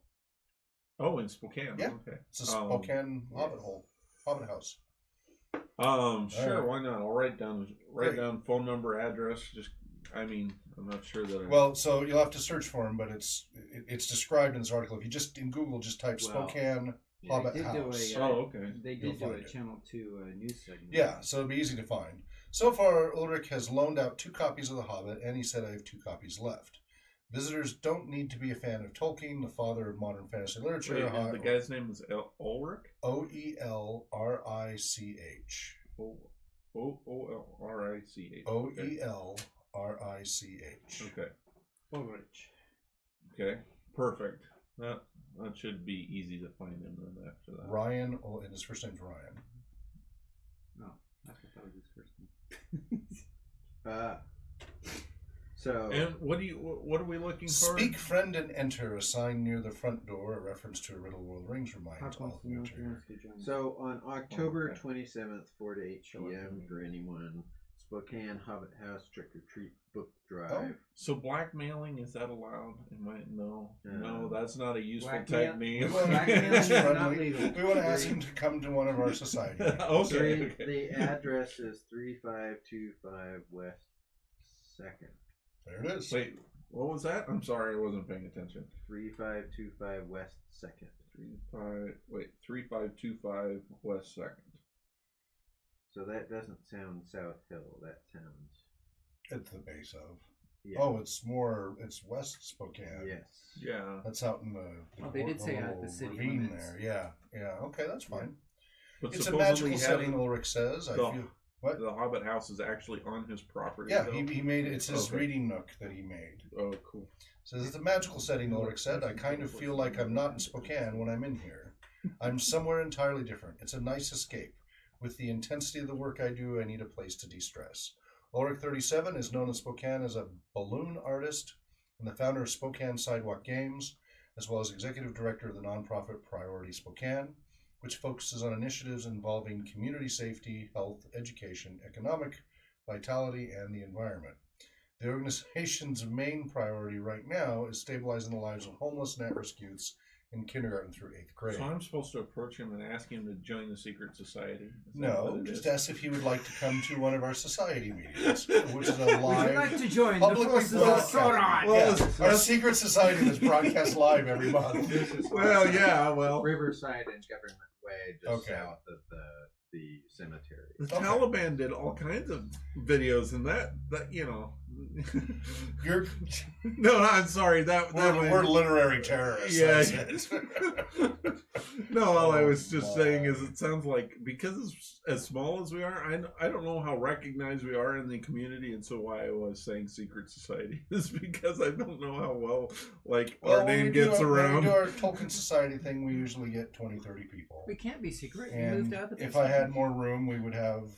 [SPEAKER 4] Oh, in Spokane.
[SPEAKER 1] Yeah.
[SPEAKER 4] Okay.
[SPEAKER 1] It's a Spokane Hobbit House.
[SPEAKER 4] Sure,
[SPEAKER 1] right.
[SPEAKER 4] why not? I'll write down
[SPEAKER 1] Great.
[SPEAKER 4] down phone number, address. Just I mean, I'm not sure that.
[SPEAKER 1] Well, so you'll have to search for him, but it's described in this article. If you just in Google just type Spokane Hobbit House.
[SPEAKER 4] Okay.
[SPEAKER 2] They
[SPEAKER 1] You'll
[SPEAKER 2] did do
[SPEAKER 1] find
[SPEAKER 2] a
[SPEAKER 1] it.
[SPEAKER 2] Channel 2 news segment.
[SPEAKER 1] Yeah, so it'll be easy to find. So far, Ulrich has loaned out 2 copies of The Hobbit, and he said I have 2 copies left. Visitors don't need to be a fan of Tolkien, the father of modern fantasy literature.
[SPEAKER 4] Wait, the guy's name is Ulrich?
[SPEAKER 1] Oelrich.
[SPEAKER 4] Oelrich.
[SPEAKER 1] Oelrich.
[SPEAKER 4] Okay.
[SPEAKER 2] Ulrich.
[SPEAKER 4] Okay. Perfect. That should be easy to find him then after that.
[SPEAKER 1] Ryan, and his first name's Ryan.
[SPEAKER 2] No, I thought that was his first name.
[SPEAKER 3] So.
[SPEAKER 4] And what are we looking for?
[SPEAKER 1] Speak, friend, and enter. A sign near the front door, a reference to a Riddle World Rings reminds all who enter.
[SPEAKER 3] So on October
[SPEAKER 4] okay.
[SPEAKER 3] 27th, 4 to 8 p.m. for anyone, Spokane Hobbit House Trick or Treat Book Drive.
[SPEAKER 4] So blackmailing, is that allowed? No, that's not a useful
[SPEAKER 2] Blackmail-
[SPEAKER 4] technique.
[SPEAKER 2] Blackmail is not legal.
[SPEAKER 1] We want to ask him to come to one of our society meetings.
[SPEAKER 4] Okay.
[SPEAKER 3] The address is 3525 West 2nd.
[SPEAKER 1] There it is.
[SPEAKER 4] Wait, what was that? I'm sorry, I wasn't paying attention.
[SPEAKER 3] 3525 West 2nd.
[SPEAKER 4] 3525 West 2nd.
[SPEAKER 3] So that doesn't sound South Hill. That sounds.
[SPEAKER 1] At the base of.
[SPEAKER 3] Yeah.
[SPEAKER 1] Oh, it's West Spokane.
[SPEAKER 3] Yes.
[SPEAKER 4] Yeah.
[SPEAKER 1] That's out in the
[SPEAKER 2] they did say at
[SPEAKER 1] little
[SPEAKER 2] the city
[SPEAKER 1] ravine
[SPEAKER 2] limits.
[SPEAKER 1] there. Yeah. Okay, that's fine.
[SPEAKER 4] But
[SPEAKER 1] It's a
[SPEAKER 4] supposedly
[SPEAKER 1] magical setting, Ulrich says. I feel. What?
[SPEAKER 4] The Hobbit House is actually on his property.
[SPEAKER 1] Yeah,
[SPEAKER 4] though?
[SPEAKER 1] he made it. It's his reading nook that he made.
[SPEAKER 4] Oh, cool.
[SPEAKER 1] Says it's a magical setting, Ulrich said. I kind of feel like I'm not in Spokane when I'm in here. I'm somewhere entirely different. It's a nice escape. With the intensity of the work I do, I need a place to de-stress. Ulrich, 37, is known in Spokane as a balloon artist and the founder of Spokane Sidewalk Games, as well as executive director of the nonprofit Priority Spokane, which focuses on initiatives involving community safety, health, education, economic vitality, and the environment. The organization's main priority right now is stabilizing the lives of homeless and at-risk youths in kindergarten through 8th grade.
[SPEAKER 4] So I'm supposed to approach him and ask him to join the secret society? Is that
[SPEAKER 1] No,
[SPEAKER 4] what it
[SPEAKER 1] just
[SPEAKER 4] is?
[SPEAKER 1] ask if he would like to come to one of our society meetings, which is a
[SPEAKER 2] Would you
[SPEAKER 1] live,
[SPEAKER 2] like to join the
[SPEAKER 1] publicly
[SPEAKER 2] forces of
[SPEAKER 1] broadcast.
[SPEAKER 2] Sauron?
[SPEAKER 4] Well,
[SPEAKER 1] Yeah, our secret society that's broadcast live every month.
[SPEAKER 4] Well, yeah, well.
[SPEAKER 3] Riverside and Government Way, just
[SPEAKER 1] Okay.
[SPEAKER 3] south of the cemetery.
[SPEAKER 4] The
[SPEAKER 1] Okay.
[SPEAKER 4] Taliban did all kinds of videos, and that you know.
[SPEAKER 1] You're,
[SPEAKER 4] No, I'm sorry. That
[SPEAKER 1] we're literary terrorists.
[SPEAKER 4] Yeah.
[SPEAKER 1] That's it.
[SPEAKER 4] No, all I was just
[SPEAKER 1] Oh,
[SPEAKER 4] saying
[SPEAKER 1] my.
[SPEAKER 4] is it sounds like because as small as we are, I don't know how recognized we are in the community, and so why I was saying secret society is because I don't know how well our
[SPEAKER 1] when
[SPEAKER 4] name
[SPEAKER 1] we do
[SPEAKER 4] gets
[SPEAKER 1] our- When
[SPEAKER 4] around.
[SPEAKER 1] we do our Tolkien Society thing, we usually get 20, 30 people.
[SPEAKER 2] We can't be secret. We
[SPEAKER 1] And
[SPEAKER 2] moved out the
[SPEAKER 1] if I had more room, we would have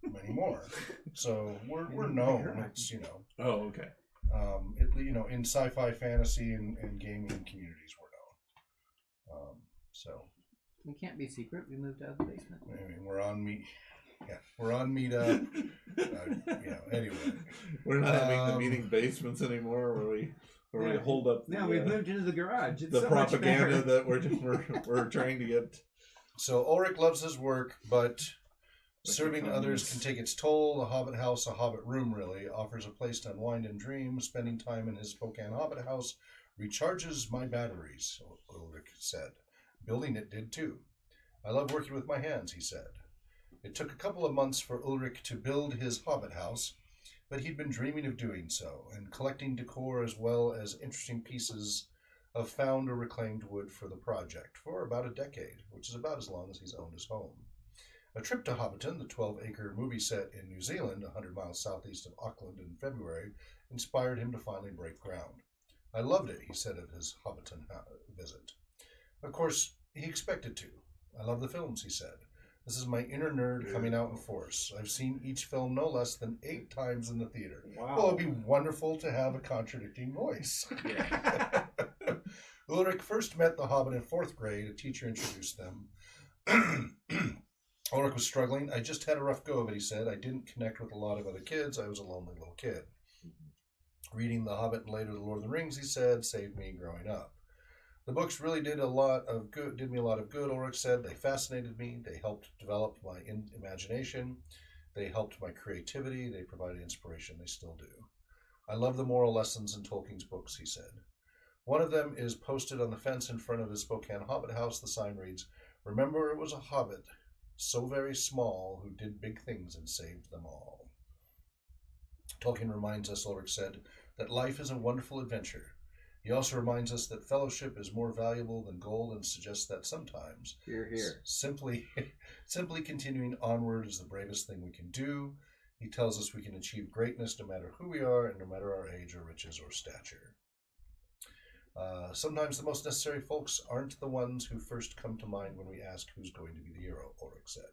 [SPEAKER 1] many more. So we're known. It's,
[SPEAKER 4] Oh, okay.
[SPEAKER 1] in sci-fi, fantasy, and gaming communities, we're known. So
[SPEAKER 2] We can't be secret. We moved out of the basement.
[SPEAKER 1] I mean, we're on Meetup. Anyway,
[SPEAKER 4] We're not having the
[SPEAKER 1] Um,
[SPEAKER 4] meeting basements anymore, where we
[SPEAKER 2] Yeah.
[SPEAKER 4] hold up
[SPEAKER 2] No, we've moved into the garage. It's
[SPEAKER 4] the
[SPEAKER 2] so much
[SPEAKER 4] propaganda
[SPEAKER 2] better.
[SPEAKER 4] that we're trying to get.
[SPEAKER 1] So Ulrich loves his work, but
[SPEAKER 4] Like
[SPEAKER 1] serving
[SPEAKER 4] the
[SPEAKER 1] others
[SPEAKER 4] communists.
[SPEAKER 1] can take its toll. The Hobbit House, a Hobbit room really, offers a place to unwind and dream. Spending time in his Spokane Hobbit House recharges my batteries, Ulrich said. Building it did too. I love working with my hands, he said. It took a couple of months for Ulrich to build his Hobbit House, but he'd been dreaming of doing so, and collecting decor as well as interesting pieces of found or reclaimed wood for the project for about a decade, which is about as long as he's owned his home. A trip to Hobbiton, the 12-acre movie set in New Zealand, 100 miles southeast of Auckland in February, inspired him to finally break ground. I loved it, he said of his Hobbiton visit. Of course, he expected to. I love the films, he said. This is my inner nerd coming out in force. I've seen each film no less than 8 times in the theater.
[SPEAKER 4] Wow.
[SPEAKER 1] Well, it'd be wonderful to have a contradicting voice. Ulrich first met the Hobbit in 4th grade. A teacher introduced them. Ulrich was struggling. I just had a rough go of it, he said. I didn't connect with a lot of other kids. I was a lonely little kid. Reading The Hobbit and later The Lord of the Rings, he said, saved me growing up. The books really did me a lot of good, Ulrich said. They fascinated me. They helped develop my imagination. They helped my creativity. They provided inspiration. They still do. I love the moral lessons in Tolkien's books, he said. One of them is posted on the fence in front of his Spokane Hobbit House. The sign reads, "Remember it was a hobbit, so very small, who did big things and saved them all." Tolkien reminds us, Ulrich said, that life is a wonderful adventure. He also reminds us that fellowship is more valuable than gold and suggests that sometimes
[SPEAKER 3] Here, here.
[SPEAKER 1] simply continuing onward is the bravest thing we can do. He tells us we can achieve greatness no matter who we are and no matter our age or riches or stature. Sometimes the most necessary folks aren't the ones who first come to mind when we ask who's going to be the hero, Ulrich said.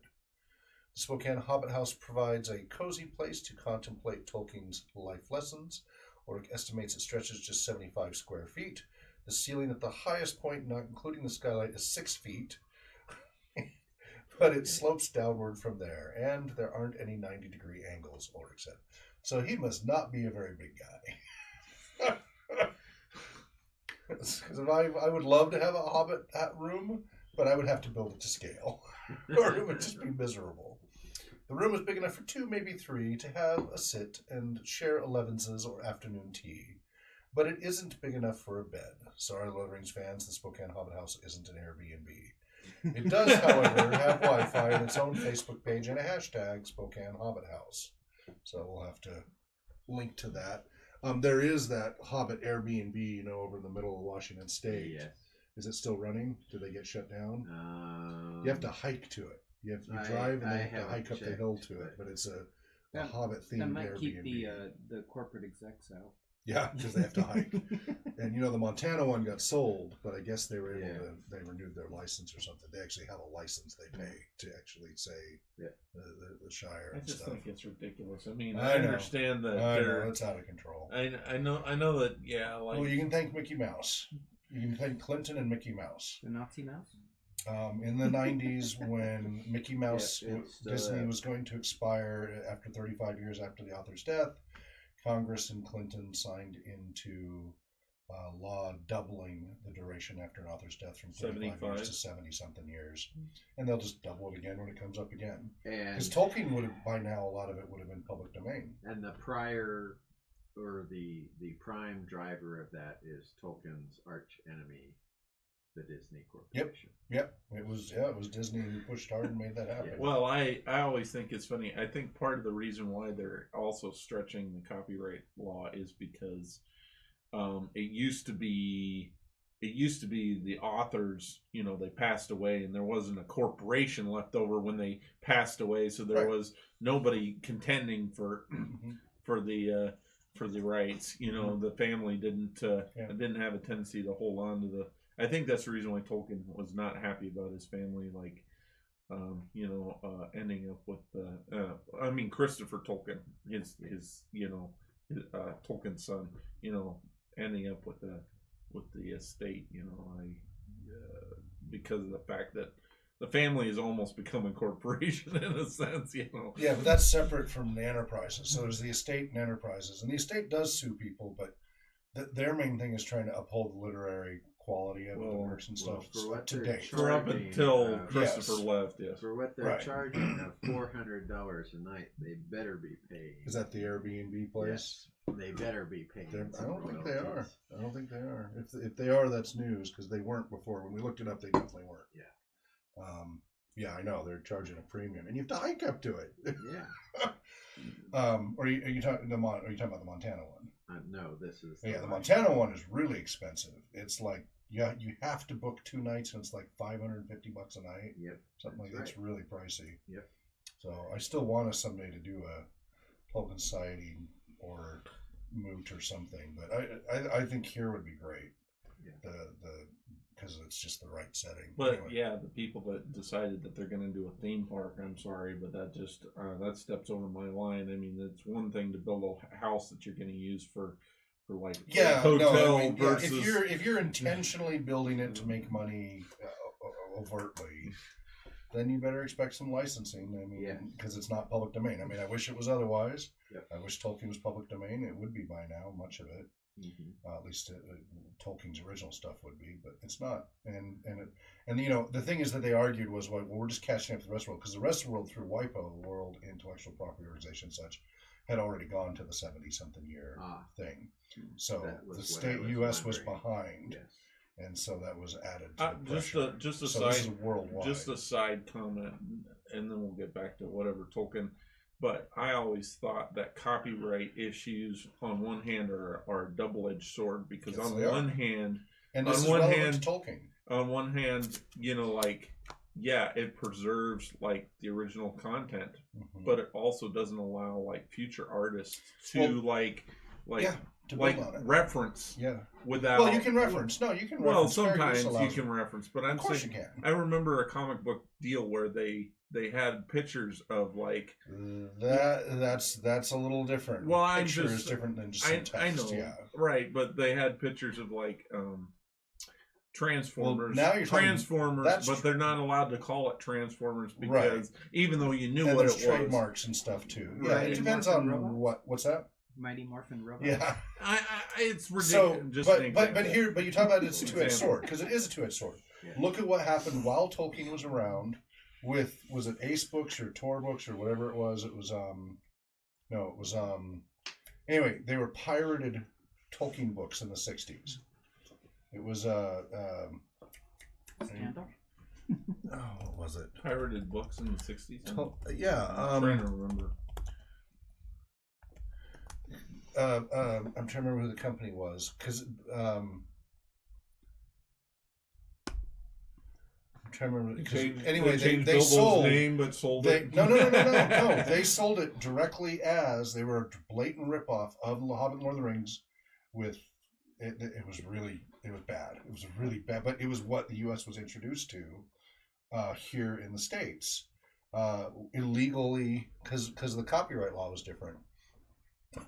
[SPEAKER 1] The Spokane Hobbit House provides a cozy place to contemplate Tolkien's life lessons. Ulrich estimates it stretches just 75 square feet. The ceiling at the highest point, not including the skylight, is 6 feet. But it slopes downward from there, and there aren't any 90-degree angles, Ulrich said. So he must not be a very big guy. Because I would love to have a Hobbit room, but I would have to build it to scale, or it would just be miserable. The room is big enough for 2, maybe 3, to have a sit and share 11s or afternoon tea. But it isn't big enough for a bed. Sorry, Lord of the Rings fans, the Spokane Hobbit House isn't an Airbnb. It does, however, have Wi-Fi and its own Facebook page and a hashtag Spokane Hobbit House. So we'll have to link to that. There is that Hobbit Airbnb, over in the middle of Washington State.
[SPEAKER 3] Yes.
[SPEAKER 1] Is it still running? Did they get shut down? You have to hike to it. You drive and then you have to hike up the hill to it. But it's a Hobbit themed Airbnb.
[SPEAKER 2] That might keep the corporate execs out.
[SPEAKER 1] Yeah, because they have to hike. And the Montana one got sold, but I guess they were able to. They renewed their license or something. They actually have a license they pay to actually say the Shire.
[SPEAKER 4] I just think it's ridiculous. I mean,
[SPEAKER 1] I
[SPEAKER 4] understand that
[SPEAKER 1] I know it's out of control.
[SPEAKER 4] I know that. Yeah, like.
[SPEAKER 1] Well, you can thank Mickey Mouse. You can thank Clinton and Mickey Mouse.
[SPEAKER 2] The Nazi mouse.
[SPEAKER 1] In the 90s, when Mickey Mouse Disney was going to expire after 35 years after the author's death, Congress and Clinton signed into law doubling the duration after an author's death from 35 years to 70-something years. And they'll just double it again when it comes up again. Because Tolkien would have, by now, a lot of it would have been public domain.
[SPEAKER 3] And the prior, or the prime driver of that is Tolkien's arch enemy, the Disney Corporation.
[SPEAKER 1] Yep. It was Disney who pushed hard and made that happen.
[SPEAKER 4] Well, I always think it's funny. I think part of the reason why they're also stretching the copyright law is because it used to be the authors, they passed away and there wasn't a corporation left over when they passed away, so there was nobody contending for the rights. The family didn't have a tendency to hold on to the. I think that's the reason why Tolkien was not happy about his family, ending up with Christopher Tolkien, his Tolkien's son, ending up with the estate, because of the fact that the family has almost become a corporation in a sense,
[SPEAKER 1] Yeah, but that's separate from the enterprises. So there's the estate and enterprises, and the estate does sue people, but their main thing is trying to uphold the literary quality of the works and stuff to date.
[SPEAKER 4] For up until Christopher left, yes.
[SPEAKER 3] For what they're charging of $400 a night, they better be paid.
[SPEAKER 1] Is that the Airbnb place?
[SPEAKER 3] Yes, they better be paid.
[SPEAKER 1] I don't think they are. I don't think they are. If they are, that's news, because they weren't before. When we looked it up, they definitely weren't. Yeah, I know. They're charging a premium, and you have to hike up to it.
[SPEAKER 3] Yeah.
[SPEAKER 1] Are you talking about the Montana one?
[SPEAKER 3] No, this is.
[SPEAKER 1] The Montana one is really expensive. It's like you have to book 2 nights, and it's like $550 a night.
[SPEAKER 3] Yep.
[SPEAKER 1] Something like that. It's really pricey.
[SPEAKER 3] Yep.
[SPEAKER 1] So I still want us someday to do a Tolkien Society or moot or something, but I think here would be great. Yeah. Because it's just the right setting.
[SPEAKER 4] But anyway. The people that decided that they're going to do a theme park, I'm sorry, but that just that steps over my line. I mean, it's one thing to build a house that you're going to use for like hotel versus.
[SPEAKER 1] If you're intentionally building it to make money overtly, then you better expect some licensing. I mean, because it's not public domain. I mean, I wish it was otherwise.
[SPEAKER 3] Yep.
[SPEAKER 1] I wish Tolkien was public domain. It would be by now, much of it.
[SPEAKER 3] Mm-hmm.
[SPEAKER 1] At least Tolkien's original stuff would be, but it's not. And the thing is that they argued was, well, we're just catching up to the rest of the world, because the rest of the world, through WIPO, the World Intellectual Property Organization, and such, had already gone to the 70-something year thing. So
[SPEAKER 3] That was
[SPEAKER 1] the
[SPEAKER 3] what
[SPEAKER 1] state
[SPEAKER 3] I was
[SPEAKER 1] U.S. was
[SPEAKER 3] wondering.
[SPEAKER 1] behind,
[SPEAKER 3] Yes.
[SPEAKER 1] and so that was added to the pressure.
[SPEAKER 4] Just a
[SPEAKER 1] so
[SPEAKER 4] side,
[SPEAKER 1] this is worldwide.
[SPEAKER 4] just a side comment, and then we'll get back to whatever Tolkien. But I always thought that copyright issues, on one hand, are a double-edged sword, because
[SPEAKER 1] Yes,
[SPEAKER 4] on
[SPEAKER 1] they are.
[SPEAKER 4] one hand,
[SPEAKER 1] And this
[SPEAKER 4] on
[SPEAKER 1] is
[SPEAKER 4] one
[SPEAKER 1] relevant
[SPEAKER 4] hand,
[SPEAKER 1] to Tolkien.
[SPEAKER 4] on one hand, you know, like, yeah, it preserves like the original content,
[SPEAKER 1] Mhm.
[SPEAKER 4] but it also doesn't allow like future artists to
[SPEAKER 1] yeah, to build
[SPEAKER 4] like
[SPEAKER 1] on it.
[SPEAKER 4] reference
[SPEAKER 1] Yeah.
[SPEAKER 4] without.
[SPEAKER 1] Well, you can reference. No, you can reference.
[SPEAKER 4] Well,
[SPEAKER 1] Fair use
[SPEAKER 4] sometimes you
[SPEAKER 1] allows
[SPEAKER 4] can
[SPEAKER 1] it.
[SPEAKER 4] reference, but I'm
[SPEAKER 1] Of course
[SPEAKER 4] saying
[SPEAKER 1] you can.
[SPEAKER 4] I remember a comic book deal where they had pictures of like
[SPEAKER 1] That's a little different.
[SPEAKER 4] Well, I'm
[SPEAKER 1] Picture
[SPEAKER 4] just
[SPEAKER 1] is different than just some text.
[SPEAKER 4] I know,
[SPEAKER 1] Yeah.
[SPEAKER 4] right? But they had pictures of like Transformers,
[SPEAKER 1] Well, now you're talking-
[SPEAKER 4] Transformers,
[SPEAKER 1] that's
[SPEAKER 4] but
[SPEAKER 1] tr-
[SPEAKER 4] they're not allowed to call it Transformers because
[SPEAKER 1] Right.
[SPEAKER 4] even though you knew
[SPEAKER 1] And
[SPEAKER 4] what it
[SPEAKER 1] there's
[SPEAKER 4] was,
[SPEAKER 1] trademarks and stuff too. Yeah,
[SPEAKER 4] Right.
[SPEAKER 1] it depends
[SPEAKER 2] Morphin'
[SPEAKER 1] on
[SPEAKER 2] robots?
[SPEAKER 1] what's that?
[SPEAKER 2] Mighty Morphin Robots.
[SPEAKER 1] Yeah.
[SPEAKER 4] it's ridiculous.
[SPEAKER 1] So,
[SPEAKER 4] just
[SPEAKER 1] but
[SPEAKER 4] an
[SPEAKER 1] but
[SPEAKER 4] example.
[SPEAKER 1] here, but you talk about it's a two-edged
[SPEAKER 4] Example.
[SPEAKER 1] sword because it is a two-edged sword.
[SPEAKER 3] Yeah.
[SPEAKER 1] Look at what happened while Tolkien was around with was it Ace Books or Tor Books or whatever it was. It was no, it was anyway, they were pirated Tolkien books in the 60s. It was
[SPEAKER 2] Scandal?
[SPEAKER 1] oh, what was it?
[SPEAKER 4] Pirated books in the 60s.
[SPEAKER 1] Yeah,
[SPEAKER 4] I'm trying to remember.
[SPEAKER 1] I'm trying to remember who the company was because I'm trying to remember. 'Cause anyway, they
[SPEAKER 4] Bilbo's
[SPEAKER 1] sold
[SPEAKER 4] name, but sold
[SPEAKER 1] they
[SPEAKER 4] it.
[SPEAKER 1] no. They sold it directly as they were a blatant ripoff of The Hobbit and Lord of the Rings. With it was bad. It was really bad, but it was what the U.S. was introduced to here in the States illegally because the copyright law was different.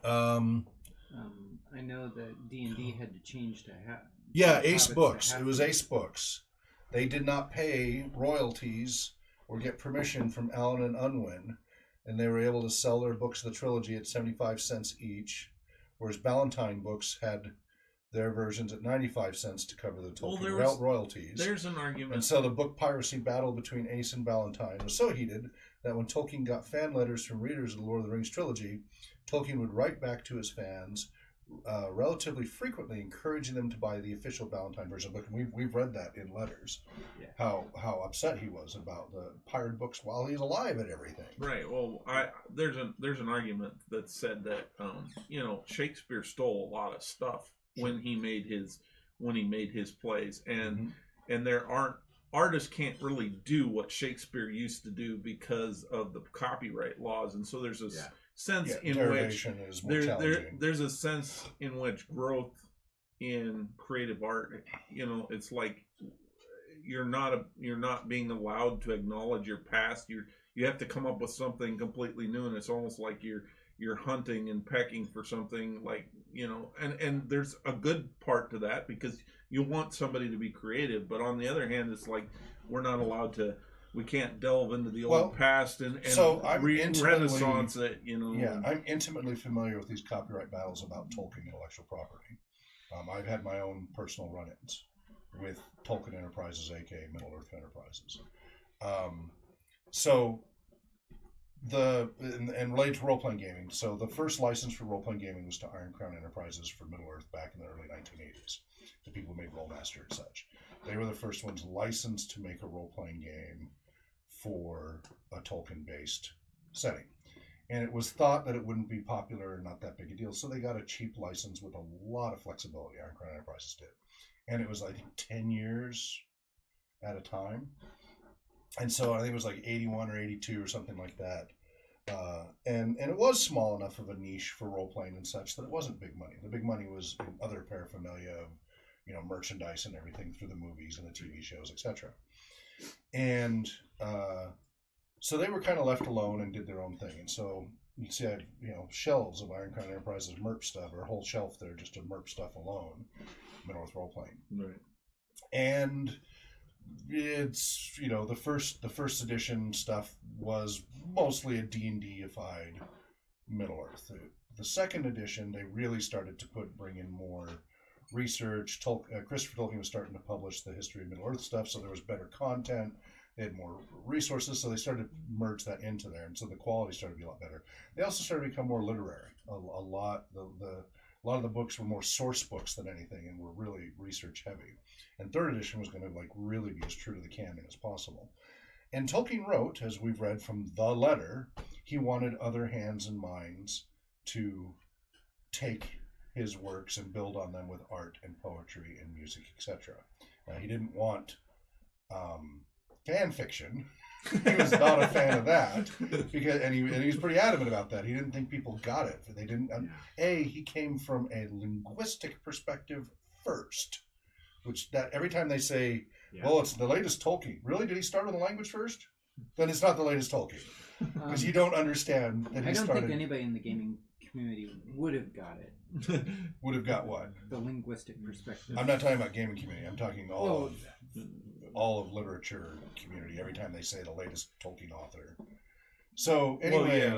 [SPEAKER 2] I know that D&D had to change to
[SPEAKER 1] Yeah,
[SPEAKER 2] Hobbits
[SPEAKER 1] Ace
[SPEAKER 2] to
[SPEAKER 1] Books.
[SPEAKER 2] have
[SPEAKER 1] It was
[SPEAKER 2] to-
[SPEAKER 1] Ace Books. They did not pay royalties or get permission from Allen and Unwin, and they were able to sell their books of the trilogy at 75 cents each, whereas Ballantine Books had their versions at 95 cents to cover the Tolkien royalties.
[SPEAKER 4] There's an argument.
[SPEAKER 1] And so the book piracy battle between Ace and Ballantine was so heated that when Tolkien got fan letters from readers of the Lord of the Rings trilogy, Tolkien would write back to his fans relatively frequently, encouraging them to buy the official Ballantine version. Look, we've read that in letters.
[SPEAKER 3] Yeah.
[SPEAKER 1] How upset he was about the pirate books while he's alive and everything.
[SPEAKER 4] Right. Well, there's an argument that said that Shakespeare stole a lot of stuff when he made his plays, and there aren't artists can't really do what Shakespeare used to do because of the copyright laws, and so there's a sense in which
[SPEAKER 1] derivation is more challenging.
[SPEAKER 4] there's a sense in which growth in creative art, it's like you're not being allowed to acknowledge your past. You have to come up with something completely new, and it's almost like you're hunting and pecking for something, like, and there's a good part to that because you want somebody to be creative, but on the other hand, it's like we can't delve into the old past and
[SPEAKER 1] so I'm
[SPEAKER 4] renaissance it,
[SPEAKER 1] Yeah, I'm intimately familiar with these copyright battles about Tolkien intellectual property. I've had my own personal run-ins with Tolkien Enterprises, aka Middle Earth Enterprises. And related to role-playing gaming, so the first license for role-playing gaming was to Iron Crown Enterprises for Middle Earth back in the early 1980s. The people who made Rollmaster and such. They were the first ones licensed to make a role-playing game for a Tolkien-based setting. And it was thought that it wouldn't be popular and not that big a deal, so they got a cheap license with a lot of flexibility. Iron Crown Enterprises did. And it was, I think, 10 years at a time. And so I think it was like 81 or 82 or something like that. And it was small enough of a niche for role-playing and such that it wasn't big money. The big money was in other paraphernalia of, merchandise and everything through the movies and the TV shows, etc. And so they were kind of left alone and did their own thing. And so you see, I have, shelves of Iron Crown Enterprises MERP stuff, or a whole shelf there just of MERP stuff alone, Middle Earth role-playing.
[SPEAKER 4] Right.
[SPEAKER 1] And it's the first edition stuff was mostly a D&D-ified Middle Earth. The second edition, they really started to bring in more research. Christopher Tolkien was starting to publish the history of Middle Earth stuff, so there was better content. They had more resources, so they started to merge that into there, and so the quality started to be a lot better. They also started to become more literary. A lot of the books were more source books than anything, and were really research heavy. And third edition was going to like really be as true to the canon as possible. And Tolkien wrote, as we've read from the letter, he wanted other hands and minds to take his works and build on them with art and poetry and music, etc. He didn't want fan fiction. He was not a fan of that, and he was pretty adamant about that. He didn't think people got it. They didn't. He came from a linguistic perspective first, which that every time they say, "Well, it's the latest Tolkien," really? Did he start with the language first? Then it's not the latest Tolkien, because you don't understand that he
[SPEAKER 2] I don't
[SPEAKER 1] started.
[SPEAKER 2] think anybody in the gaming community would have got it.
[SPEAKER 1] Would have got what?
[SPEAKER 2] The linguistic perspective.
[SPEAKER 1] I'm not talking about gaming community. I'm talking all of literature community. Every time they say the latest Tolkien author. So anyway,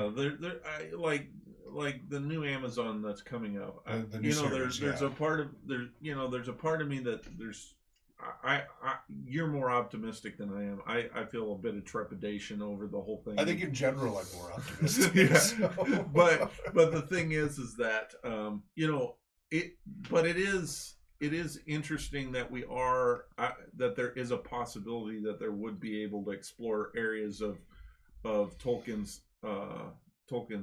[SPEAKER 4] like the new Amazon that's coming up.
[SPEAKER 1] The new series,
[SPEAKER 4] there's a part of there's a part of me that you're more optimistic than I am. I feel a bit of trepidation over the whole thing.
[SPEAKER 1] I think in general I'm more optimistic.
[SPEAKER 4] Yeah.
[SPEAKER 1] So.
[SPEAKER 4] But the thing is that it is interesting that that there is a possibility that there would be able to explore areas of Tolkien's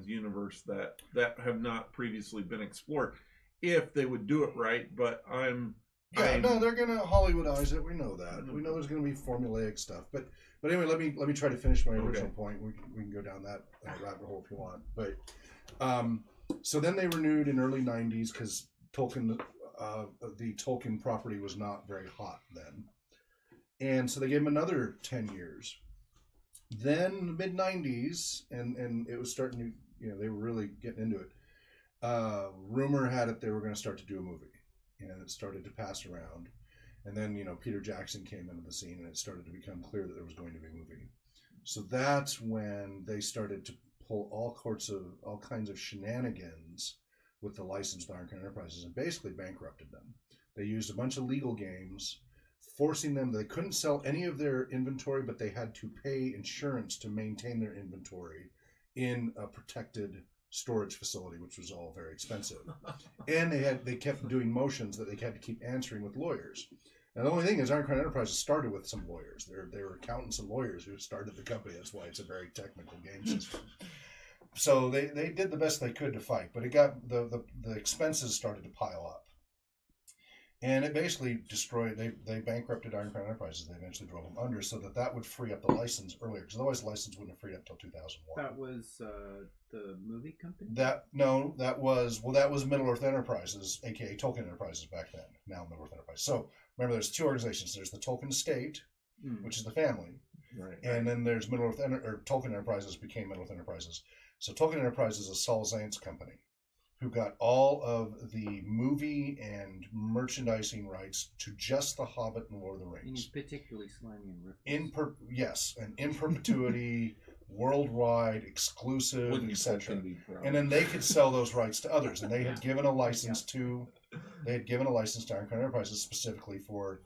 [SPEAKER 4] universe that have not previously been explored if they would do it right. But
[SPEAKER 1] no, they're gonna Hollywoodize it. We know that. We know there's gonna be formulaic stuff. But anyway, let me try to finish my original point. We can go down that rabbit hole if you want. But so then they renewed in early '90s because Tolkien. The Tolkien property was not very hot then. And so they gave him another 10 years. Then mid-90s, and it was starting to, they were really getting into it. Rumor had it they were going to start to do a movie. And it started to pass around. And then, Peter Jackson came into the scene, and it started to become clear that there was going to be a movie. So that's when they started to pull all kinds of shenanigans with the licensed Ironclad Enterprises and basically bankrupted them. They used a bunch of legal games, forcing them, they couldn't sell any of their inventory, but they had to pay insurance to maintain their inventory in a protected storage facility, which was all very expensive. And they kept doing motions that they had to keep answering with lawyers. Now the only thing is Ironclad Enterprises started with some lawyers. They were accountants and lawyers who started the company. That's why it's a very technical game system. So they did the best they could to fight, but it got the expenses started to pile up, and it basically destroyed. They bankrupted Ironclad Enterprises. They eventually drove them under, so that would free up the license earlier, because otherwise the license wouldn't have freed up until 2001.
[SPEAKER 2] That was the movie company.
[SPEAKER 1] That was Middle Earth Enterprises, aka Tolkien Enterprises back then. Now Middle Earth Enterprises. So remember, there's two organizations. There's the Tolkien Estate, which is the family,
[SPEAKER 4] right,
[SPEAKER 1] and then there's Middle Earth Tolkien Enterprises became Middle Earth Enterprises. So Tolkien Enterprises is a Saul Zaentz company who got all of the movie and merchandising rights to just The Hobbit and Lord of the Rings.
[SPEAKER 2] And he's particularly slimy and ruthless.
[SPEAKER 1] Yes, and in perpetuity, worldwide, exclusive, etc. And then they could sell those rights to others, and they had given a license to Ironclad Enterprises specifically for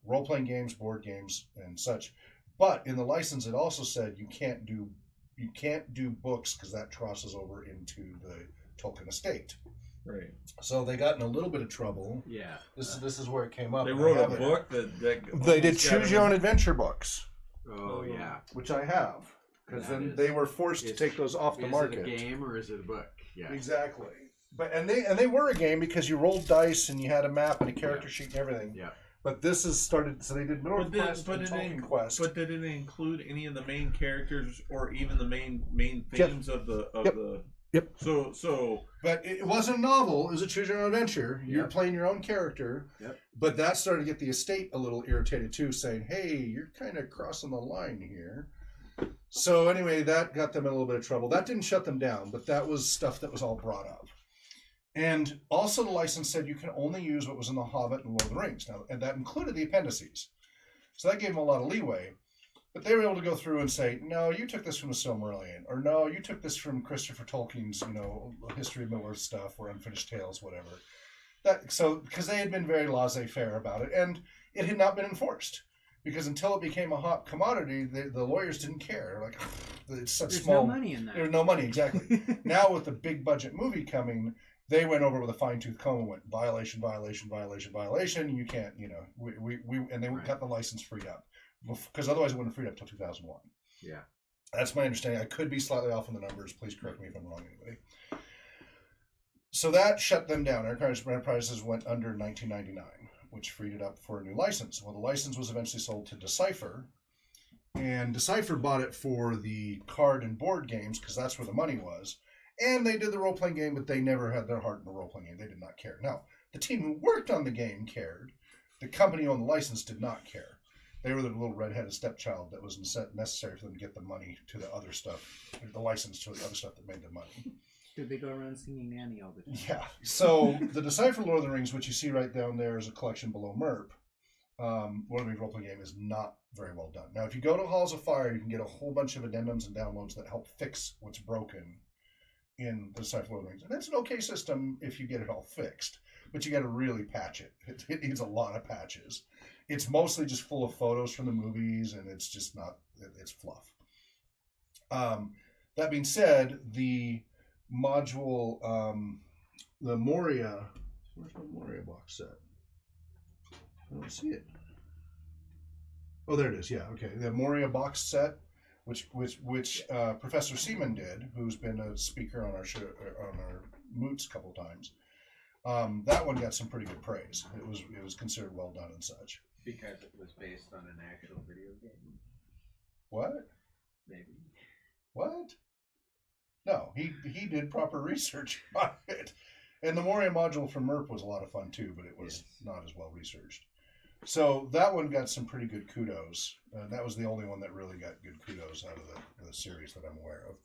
[SPEAKER 1] role-playing games, board games, and such. But in the license, it also said you can't do books because that crosses over into the Tolkien estate.
[SPEAKER 4] Right.
[SPEAKER 1] So they got in a little bit of trouble.
[SPEAKER 2] Yeah.
[SPEAKER 1] This is where it came up.
[SPEAKER 4] They wrote a book that
[SPEAKER 1] they did choose your own adventure books.
[SPEAKER 3] Oh yeah.
[SPEAKER 1] Which I have, because then they were forced to take those off the market.
[SPEAKER 3] Is it a game or is it a book? Yeah.
[SPEAKER 1] Exactly. But they were a game because you rolled dice and you had a map and a character sheet and everything.
[SPEAKER 3] Yeah.
[SPEAKER 1] But this is started, so they did Middle Earth Quest and Tolkien Quest.
[SPEAKER 4] But did it include any of the main characters or even the main themes of the?
[SPEAKER 1] Yep.
[SPEAKER 4] So.
[SPEAKER 1] But it wasn't a novel. It was a choose your own adventure. You're playing your own character.
[SPEAKER 3] Yep.
[SPEAKER 1] But that started to get the estate a little irritated too, saying, "Hey, you're kind of crossing the line here." So anyway, that got them in a little bit of trouble. That didn't shut them down, but that was stuff that was all brought up. And also the license said you can only use what was in The Hobbit and Lord of the Rings. Now, and that included the appendices. So that gave them a lot of leeway. But they were able to go through and say, no, you took this from the Silmarillion. Or no, you took this from Christopher Tolkien's, History of Middle-earth stuff or Unfinished Tales, whatever. Because they had been very laissez-faire about it. And it had not been enforced. because until it became a hot commodity, the lawyers didn't care. Like, it's such
[SPEAKER 2] There's
[SPEAKER 1] small.
[SPEAKER 2] no money in that.
[SPEAKER 1] There's no money, exactly. Now with the big budget movie coming, they went over with a fine tooth comb and went violation, violation, violation, violation. You can't, and they got the license freed up, because otherwise it wouldn't have freed up until 2001.
[SPEAKER 3] Yeah.
[SPEAKER 1] That's my understanding. I could be slightly off on the numbers. Please correct me if I'm wrong, anybody. So that shut them down. Enterprises went under in 1999, which freed it up for a new license. Well, the license was eventually sold to Decipher, and Decipher bought it for the card and board games because that's where the money was. And they did the role-playing game, but they never had their heart in the role-playing game. They did not care. Now, the team who worked on the game cared. The company on the license did not care. They were the little red-headed stepchild that was necessary for them to get the money to the other stuff, the license to the other stuff that made the money.
[SPEAKER 2] Did they go around singing Nanny all the time?
[SPEAKER 1] Yeah. So the Decipher Lord of the Rings, which you see right down there, is a collection below MERP. Lord of the Rings role-playing game is not very well done. Now, if you go to Halls of Fire, you can get a whole bunch of addendums and downloads that help fix what's broken in the Decipher Lord of the Rings. And it's an okay system if you get it all fixed, but you got to really patch it. It needs a lot of patches. It's mostly just full of photos from the movies, and it's just not, it's fluff. That being said, the module, the Moria, where's my Moria box set? I don't see it. Oh, there it is. Yeah, okay. The Moria box set, which Professor Seaman did, who's been a speaker on our show, on our moots a couple of times. That one got some pretty good praise. It was considered well done and such.
[SPEAKER 3] Because it was based on an actual video game.
[SPEAKER 1] What?
[SPEAKER 3] Maybe.
[SPEAKER 1] What? No, he did proper research on it. And the Moria module from MERP was a lot of fun too, but it was not as well researched. So that one got some pretty good kudos. That was the only one that really got good kudos out of the series that I'm aware of.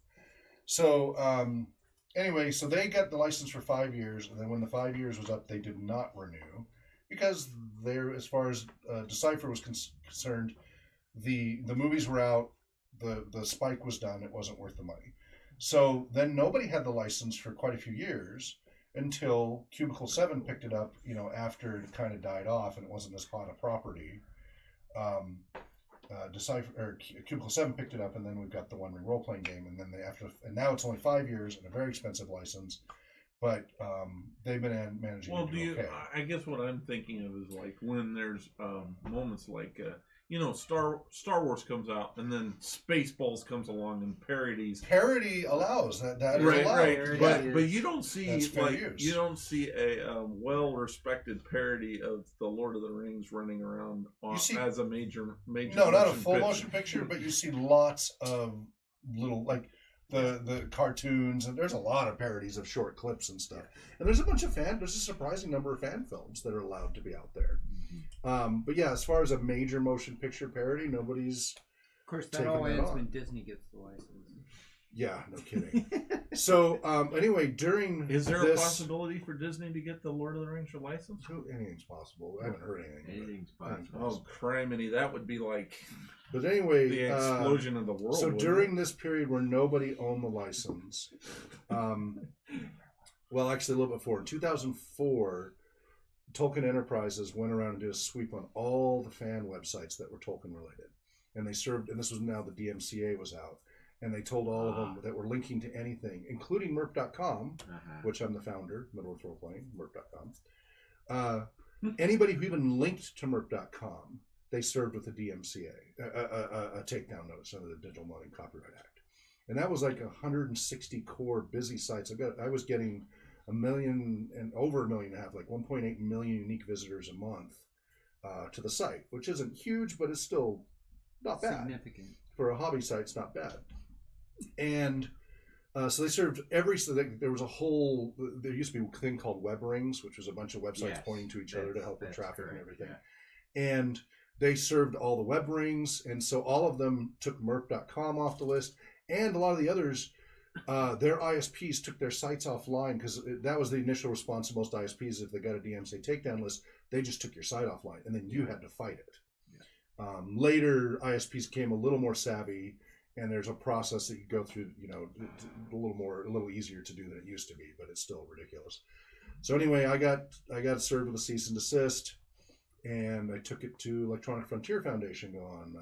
[SPEAKER 1] So anyway, so they got the license for 5 years, and then when the 5 years was up, they did not renew because as far as Decipher was concerned, the movies were out, the spike was done, it wasn't worth the money. So then nobody had the license for quite a few years until Cubicle 7 picked it up, after it kind of died off and it wasn't as hot a property. Cubicle 7 picked it up, and then we've got the One Ring role-playing game, and then and now it's only 5 years and a very expensive license, but they've been managing to do okay.
[SPEAKER 4] I guess what I'm thinking of is like when there's moments like Star Wars comes out, and then Spaceballs comes along and parodies.
[SPEAKER 1] Parody allows that. That is
[SPEAKER 4] right,
[SPEAKER 1] allowed.
[SPEAKER 4] right. But you don't see
[SPEAKER 1] you
[SPEAKER 4] don't see a well-respected parody of the Lord of the Rings running around as a major. No,
[SPEAKER 1] not a full motion picture, but you see lots of little the cartoons, and there's a lot of parodies of short clips and stuff. And there's a surprising number of fan films that are allowed to be out there. But yeah, as far as a major motion picture parody, nobody's.
[SPEAKER 2] Of course, that all ends when Disney gets the license.
[SPEAKER 1] Yeah, no kidding. So anyway,
[SPEAKER 4] is there a possibility for Disney to get the Lord of the Rings license?
[SPEAKER 1] Anything's possible. I haven't heard anything.
[SPEAKER 3] Anything's possible.
[SPEAKER 4] Oh, criminy, that would be like.
[SPEAKER 1] But anyway,
[SPEAKER 4] the explosion of the world.
[SPEAKER 1] So during this period where nobody owned the license, well, actually a little bit before, in 2004. Tolkien Enterprises went around and did a sweep on all the fan websites that were Tolkien related, and they served. And this was now the DMCA was out, and they told all of them that were linking to anything, including MERP.com, which I'm the founder, Middle Earth Roleplaying, MERP.com. Anybody who even linked to MERP.com, they served with the DMCA, a takedown notice under the Digital Millennium Copyright Act, and that was like 160 core busy sites. I was getting 1 million and over 1.5 million, like 1.8 million unique visitors a month to the site, which isn't huge, but it's still not bad.
[SPEAKER 2] Significant.
[SPEAKER 1] For a hobby site, it's not bad. And so they served there was there used to be a thing called web rings, which was a bunch of websites pointing to each other to help with traffic and everything. Yeah. And they served all the web rings, and so all of them took MERP.com off the list, and a lot of the others. Their ISPs took their sites offline because that was the initial response to most ISPs. If they got a DMCA takedown list, they just took your site offline, and then you had to fight it. Yeah. Later, ISPs became a little more savvy, and there's a process that you go through, a little easier to do than it used to be, but it's still ridiculous. So anyway, I got served with a cease and desist, And I took it to Electronic Frontier Foundation going,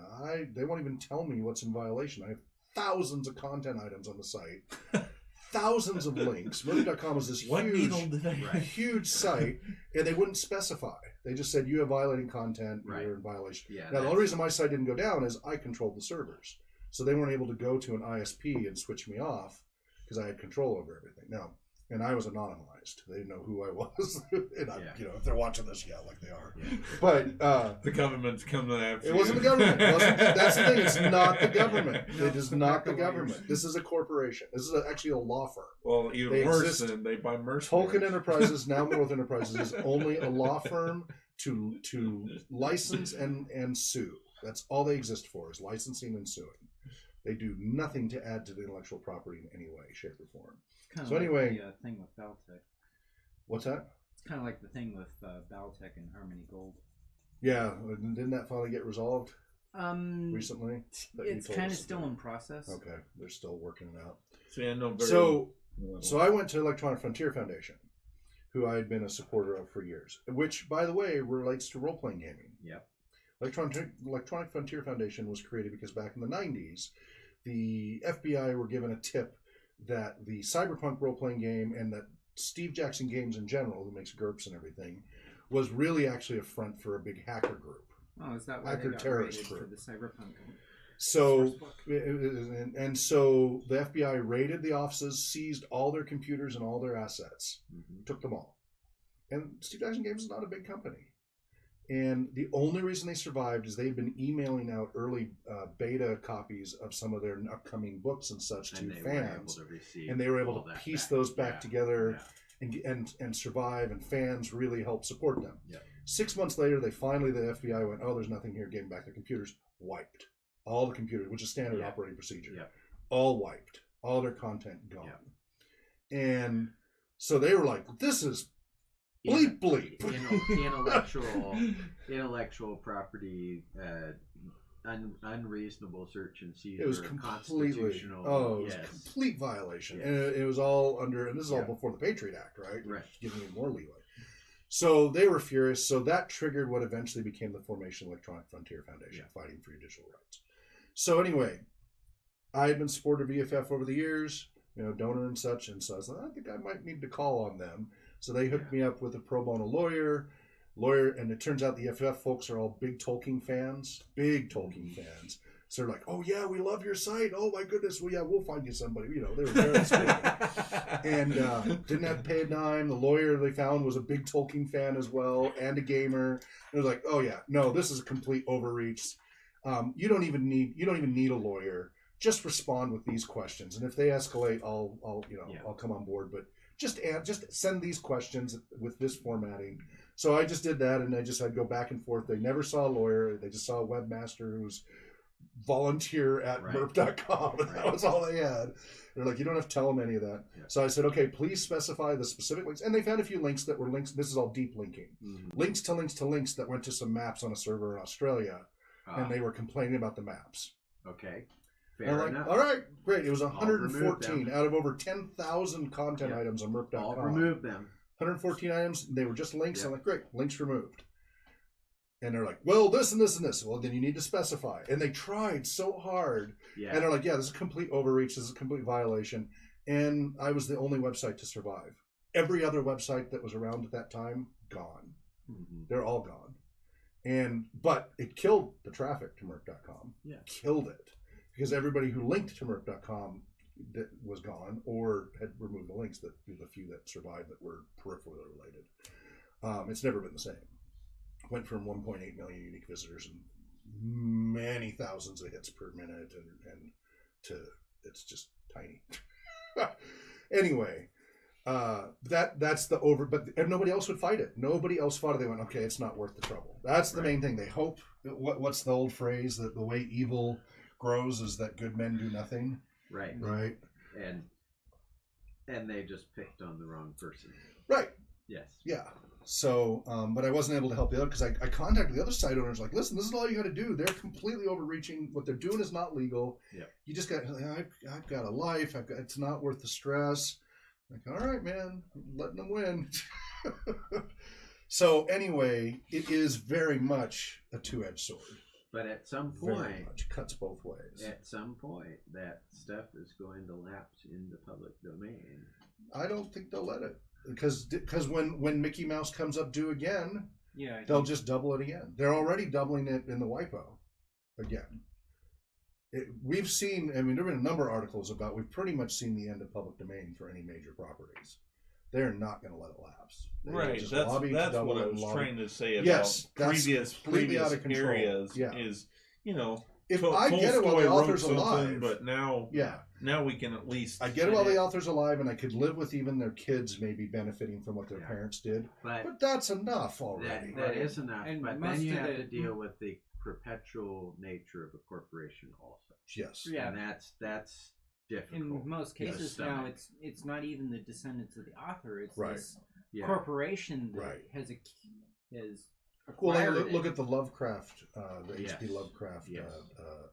[SPEAKER 1] they won't even tell me what's in violation. I have thousands of content items on the site, thousands of links. Murph.com is this huge site, and they wouldn't specify. They just said, you have violating content, you're in violation.
[SPEAKER 3] Yeah,
[SPEAKER 1] now, the only reason my site didn't go down is I controlled the servers. So they weren't able to go to an ISP and switch me off because I had control over everything. Now, and I was anonymized. They didn't know who I was. And if they're watching this, like they are. Yeah. But
[SPEAKER 4] the government's coming after you.
[SPEAKER 1] It wasn't the government. That's the thing. It's not the government. It is not the government. This is a corporation. This is actually a law firm.
[SPEAKER 4] Well, even worse than they buy mercenaries.
[SPEAKER 1] Tolkien Enterprises, now North Enterprises, is only a law firm to license and sue. That's all they exist for, is licensing and suing. They do nothing to add to the intellectual property in any way, shape, or form.
[SPEAKER 2] Kind of
[SPEAKER 1] so
[SPEAKER 2] like
[SPEAKER 1] anyway,
[SPEAKER 2] the thing with Baltech.
[SPEAKER 1] What's that?
[SPEAKER 2] It's kind of like the thing with Baltech and Harmony Gold.
[SPEAKER 1] Yeah, didn't that finally get resolved recently?
[SPEAKER 2] It's kind of still in process.
[SPEAKER 1] Okay, they're still working it out.
[SPEAKER 4] So
[SPEAKER 1] I went to Electronic Frontier Foundation, who I had been a supporter of for years, which, by the way, relates to role-playing gaming.
[SPEAKER 2] Yep.
[SPEAKER 1] Electronic Frontier Foundation was created because back in the 90s, the FBI were given a tip that the cyberpunk role-playing game and that Steve Jackson Games in general, who makes GURPS and everything, was really actually a front for a big hacker group.
[SPEAKER 2] Oh, is that why
[SPEAKER 1] hacker
[SPEAKER 2] they got
[SPEAKER 1] terrorist
[SPEAKER 2] raided
[SPEAKER 1] group
[SPEAKER 2] for the cyberpunk?
[SPEAKER 1] So, and so the FBI raided the offices, seized all their computers and all their assets, took them all. And Steve Jackson Games is not a big company. And the only reason they survived is they've been emailing out early beta copies of some of their upcoming books and such to fans. And they were able to piece those back together and survive, and fans really helped support them.
[SPEAKER 3] Yeah.
[SPEAKER 1] 6 months later, the FBI went, oh, there's nothing here, gave them back their computers, wiped. All the computers, which is standard operating procedure. Yeah. All wiped. All their content gone. Yeah. And so they were like, this is bleep.
[SPEAKER 3] Intellectual property, unreasonable search and seizure.
[SPEAKER 1] It was constitutional. Complete violation. Yeah. And it was all under, and this is all before the Patriot Act, right?
[SPEAKER 3] Right.
[SPEAKER 1] Giving it more leeway. So they were furious. So that triggered what eventually became the formation of Electronic Frontier Foundation, fighting for your digital rights. So anyway, I had been supporter of EFF over the years, donor and such. And so I was like, I think I might need to call on them. So they hooked me up with a pro bono lawyer, and it turns out the EFF folks are all big Tolkien fans. So they're like, oh yeah, we love your site. Oh my goodness, well yeah, we'll find you somebody. They were very supportive. And didn't have to pay a dime. The lawyer they found was a big Tolkien fan as well, and a gamer. And it was like, oh yeah, no, this is a complete overreach. You don't even need a lawyer. Just respond with these questions, and if they escalate, I'll come on board. But just send these questions with this formatting. So I just did that, and I'd go back and forth. They never saw a lawyer. They just saw a webmaster who's volunteer at Murph.com, and that was all they had. They're like, you don't have to tell them any of that. Yeah. So I said, okay, please specify the specific links. And they found a few links that were links. This is all deep linking. Links to links that went to some maps on a server in Australia, and they were complaining about the maps.
[SPEAKER 3] Okay.
[SPEAKER 1] Fair enough. All right, great. It was 114 out of over 10,000 content items on Murph.com.
[SPEAKER 3] I'll remove them.
[SPEAKER 1] 114 items. They were just links. I'm like, great, links removed. And they're like, well, this and this and this. Well, then you need to specify. And they tried so hard. Yeah. And they're like, yeah, this is a complete overreach. This is a complete violation. And I was the only website to survive. Every other website that was around at that time, gone. They're all gone. But it killed the traffic to Murph.com. Yeah. Killed it. Because everybody who linked to Murph.com that was gone or had removed the links, the few that survived that were peripherally related. It's never been the same. Went from 1.8 million unique visitors and many thousands of hits per minute and to it's just tiny. Anyway, that's the over, and nobody else would fight it. Nobody else fought it. They went, okay, it's not worth the trouble. That's the main thing. They hope. What's the old phrase that the way evil grows is that good men do nothing. Right.
[SPEAKER 3] And they just picked on the wrong person.
[SPEAKER 1] Right.
[SPEAKER 3] Yes.
[SPEAKER 1] Yeah. So, but I wasn't able to help the other because I contacted the other site owners. Like, listen, this is all you got to do. They're completely overreaching. What they're doing is not legal. Yeah. You just got. I've got a life. It's not worth the stress. Like, all right, man, I'm letting them win. So anyway, it is very much a two-edged sword.
[SPEAKER 3] But at some
[SPEAKER 1] Very
[SPEAKER 3] point,
[SPEAKER 1] much cuts both ways.
[SPEAKER 3] at some point, that stuff is going to lapse into public domain.
[SPEAKER 1] I don't think they'll let it because when Mickey Mouse comes up due again,
[SPEAKER 2] Yeah,
[SPEAKER 1] they'll just double it again. They're already doubling it in the WIPO again. We've seen. I mean, there have been a number of articles about. We've pretty much seen the end of public domain for any major properties. They're not going to let it lapse. They
[SPEAKER 4] Right.
[SPEAKER 1] just
[SPEAKER 4] That's
[SPEAKER 1] lobby to
[SPEAKER 4] what
[SPEAKER 1] double
[SPEAKER 4] I
[SPEAKER 1] it,
[SPEAKER 4] was
[SPEAKER 1] lobby.
[SPEAKER 4] trying to say about
[SPEAKER 1] Yes, that's
[SPEAKER 4] previous
[SPEAKER 1] completely out of control.
[SPEAKER 4] areas.
[SPEAKER 1] Yeah.
[SPEAKER 4] Is
[SPEAKER 1] If I get it while the
[SPEAKER 4] Tolstoy wrote
[SPEAKER 1] author's
[SPEAKER 4] something,
[SPEAKER 1] alive,
[SPEAKER 4] but now
[SPEAKER 1] yeah,
[SPEAKER 4] we can at least.
[SPEAKER 1] I get it while the author's alive, and I could live with even their kids maybe benefiting from what their
[SPEAKER 3] Yeah.
[SPEAKER 1] parents did.
[SPEAKER 3] But
[SPEAKER 1] But that's enough already.
[SPEAKER 3] that is enough.
[SPEAKER 2] And
[SPEAKER 3] but
[SPEAKER 2] most
[SPEAKER 3] then you
[SPEAKER 2] of
[SPEAKER 3] have
[SPEAKER 2] the-
[SPEAKER 3] to deal with the perpetual nature of a corporation also.
[SPEAKER 1] Yes.
[SPEAKER 2] Yeah.
[SPEAKER 3] And that's difficult.
[SPEAKER 2] in most
[SPEAKER 3] to
[SPEAKER 2] cases now,
[SPEAKER 3] stomach.
[SPEAKER 2] it's not even the descendants of the author. It's
[SPEAKER 1] Right.
[SPEAKER 2] this
[SPEAKER 3] Yeah.
[SPEAKER 2] corporation that
[SPEAKER 1] Right.
[SPEAKER 2] has
[SPEAKER 1] Well,
[SPEAKER 2] acquired
[SPEAKER 1] look
[SPEAKER 2] it.
[SPEAKER 1] at the Lovecraft, the
[SPEAKER 3] Yes.
[SPEAKER 1] H.P. Lovecraft
[SPEAKER 3] Yes.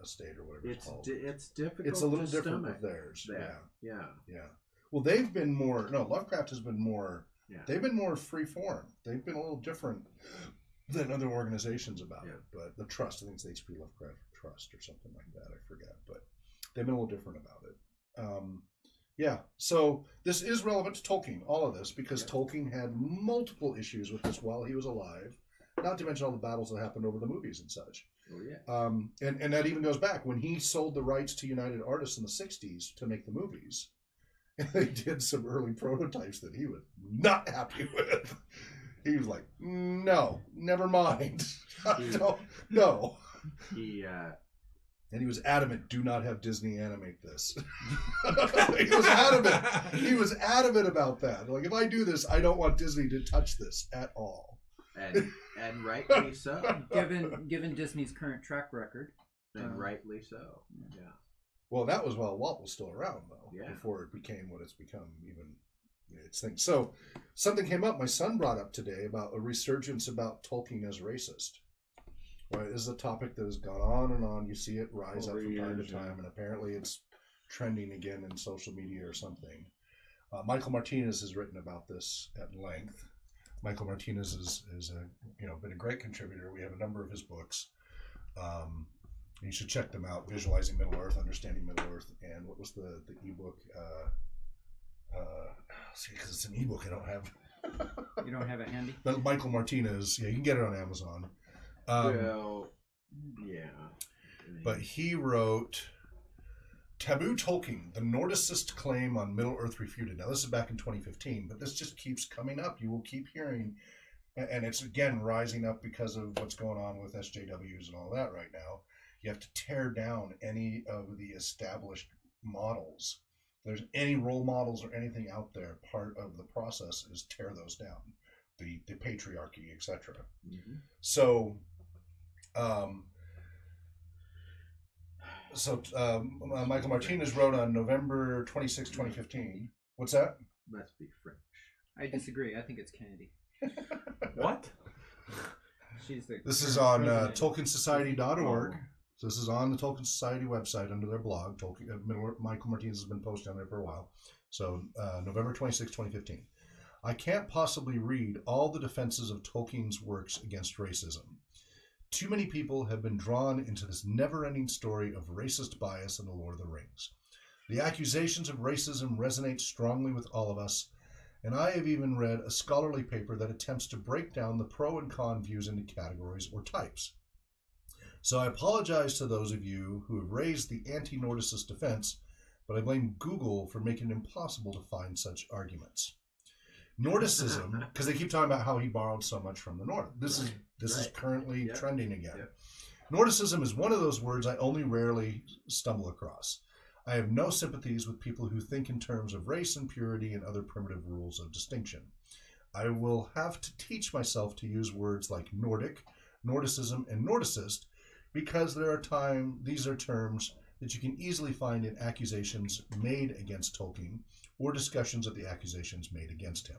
[SPEAKER 1] estate or whatever it's called.
[SPEAKER 3] It's difficult.
[SPEAKER 1] It's a little
[SPEAKER 3] to
[SPEAKER 1] different
[SPEAKER 3] stomach
[SPEAKER 1] with theirs.
[SPEAKER 3] that.
[SPEAKER 1] Yeah.
[SPEAKER 3] Yeah.
[SPEAKER 1] Yeah. Well, they've been more. No, Lovecraft has been more.
[SPEAKER 3] Yeah.
[SPEAKER 1] They've been more free form. They've been a little different than other organizations about
[SPEAKER 3] Yeah.
[SPEAKER 1] it. But the trust, I think it's the H.P. Lovecraft Trust or something like that. I forget, but they've been a little different about it. Yeah. So this is relevant to Tolkien. All of this because
[SPEAKER 3] Yeah.
[SPEAKER 1] Tolkien had multiple issues with this while he was alive. Not to mention all the battles that happened over the movies and such.
[SPEAKER 3] Oh yeah.
[SPEAKER 1] And that even goes back when he sold the rights to United Artists in the 60s to make the movies. And they did some early prototypes that he was not happy with. He was like, no, never mind. No.
[SPEAKER 3] He
[SPEAKER 1] And he was adamant, do not have Disney animate this. He was adamant. He was adamant about that. Like, if I do this, I don't want Disney to touch this at all.
[SPEAKER 3] and rightly so.
[SPEAKER 2] given Disney's current track record.
[SPEAKER 3] And rightly so. Yeah.
[SPEAKER 1] Well, that was while Walt was still around, though,
[SPEAKER 3] Yeah.
[SPEAKER 1] before it became what it's become, even its thing. So, something came up. My son brought up today about a resurgence about Tolkien as racist. Right, this is a topic that has gone on and on. You see it rise
[SPEAKER 4] Over
[SPEAKER 1] up from time to
[SPEAKER 4] years,
[SPEAKER 1] time,
[SPEAKER 4] yeah.
[SPEAKER 1] and apparently it's trending again in social media or something. Michael Martinez has written about this at length. Michael Martinez is been a great contributor. We have a number of his books. You should check them out: Visualizing Middle Earth, Understanding Middle Earth, and what was the ebook? See, because it's an ebook, I don't have.
[SPEAKER 2] You don't have it handy?
[SPEAKER 1] But Michael Martinez, yeah, you can get it on Amazon.
[SPEAKER 3] Well, yeah.
[SPEAKER 1] But he wrote Taboo Tolkien, the Nordicist Claim on Middle Earth Refuted. Now, this is back in 2015, but this just keeps coming up. You will keep hearing, and it's again rising up because of what's going on with SJWs and all that right now. You have to tear down any of the established models. If there's any role models or anything out there, part of the process is tear those down. The patriarchy, etc.
[SPEAKER 3] Mm-hmm.
[SPEAKER 1] So Michael Martinez wrote on November 26, 2015. What's that?
[SPEAKER 3] Must be French.
[SPEAKER 2] I disagree. I think it's Kennedy.
[SPEAKER 4] What?
[SPEAKER 2] She's the.
[SPEAKER 1] This is
[SPEAKER 2] current
[SPEAKER 1] on
[SPEAKER 2] president.
[SPEAKER 1] TolkienSociety.org. So this is on the Tolkien Society website under their blog. Michael Martinez has been posting on there for a while. So November 26, 2015. I can't possibly read all the defenses of Tolkien's works against racism. Too many people have been drawn into this never-ending story of racist bias in The Lord of the Rings. The accusations of racism resonate strongly with all of us, and I have even read a scholarly paper that attempts to break down the pro and con views into categories or types. So I apologize to those of you who have raised the anti-Nordicist defense, but I blame Google for making it impossible to find such arguments. Nordicism, because they keep talking about how he borrowed so much from the North. This is currently
[SPEAKER 3] Yep.
[SPEAKER 1] trending again.
[SPEAKER 3] Yep.
[SPEAKER 1] Nordicism is one of those words I only rarely stumble across. I have no sympathies with people who think in terms of race and purity and other primitive rules of distinction. I will have to teach myself to use words like Nordic, Nordicism, and Nordicist because these are terms that you can easily find in accusations made against Tolkien or discussions of the accusations made against him.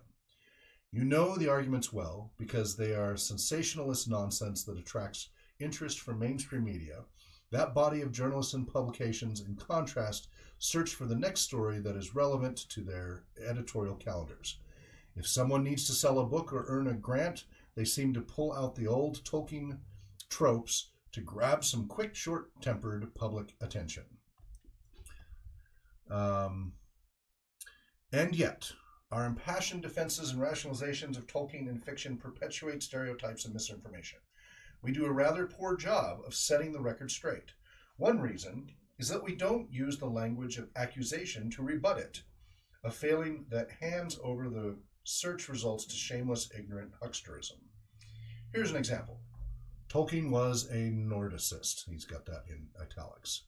[SPEAKER 1] You know the arguments well because they are sensationalist nonsense that attracts interest from mainstream media. That body of journalists and publications, in contrast, search for the next story that is relevant to their editorial calendars. If someone needs to sell a book or earn a grant, they seem to pull out the old Tolkien tropes to grab some quick, short-tempered public attention. And yet, our impassioned defenses and rationalizations of Tolkien in fiction perpetuate stereotypes and misinformation. We do a rather poor job of setting the record straight. One reason is that we don't use the language of accusation to rebut it, a failing that hands over the search results to shameless, ignorant hucksterism. Here's an example. Tolkien was a Nordicist. He's got that in italics.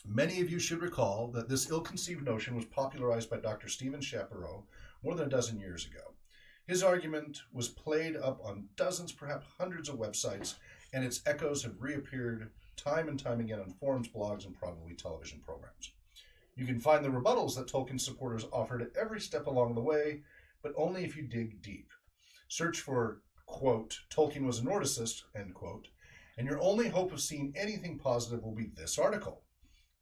[SPEAKER 1] Many of you should recall that this ill-conceived notion was popularized by Dr. Stephen Chapereau more than a dozen years ago. His argument was played up on dozens, perhaps hundreds of websites, and its echoes have reappeared time and time again on forums, blogs, and probably television programs. You can find the rebuttals that Tolkien supporters offered at every step along the way, but only if you dig deep. Search for, quote, Tolkien was a Nordicist, end quote, and your only hope of seeing anything positive will be this article.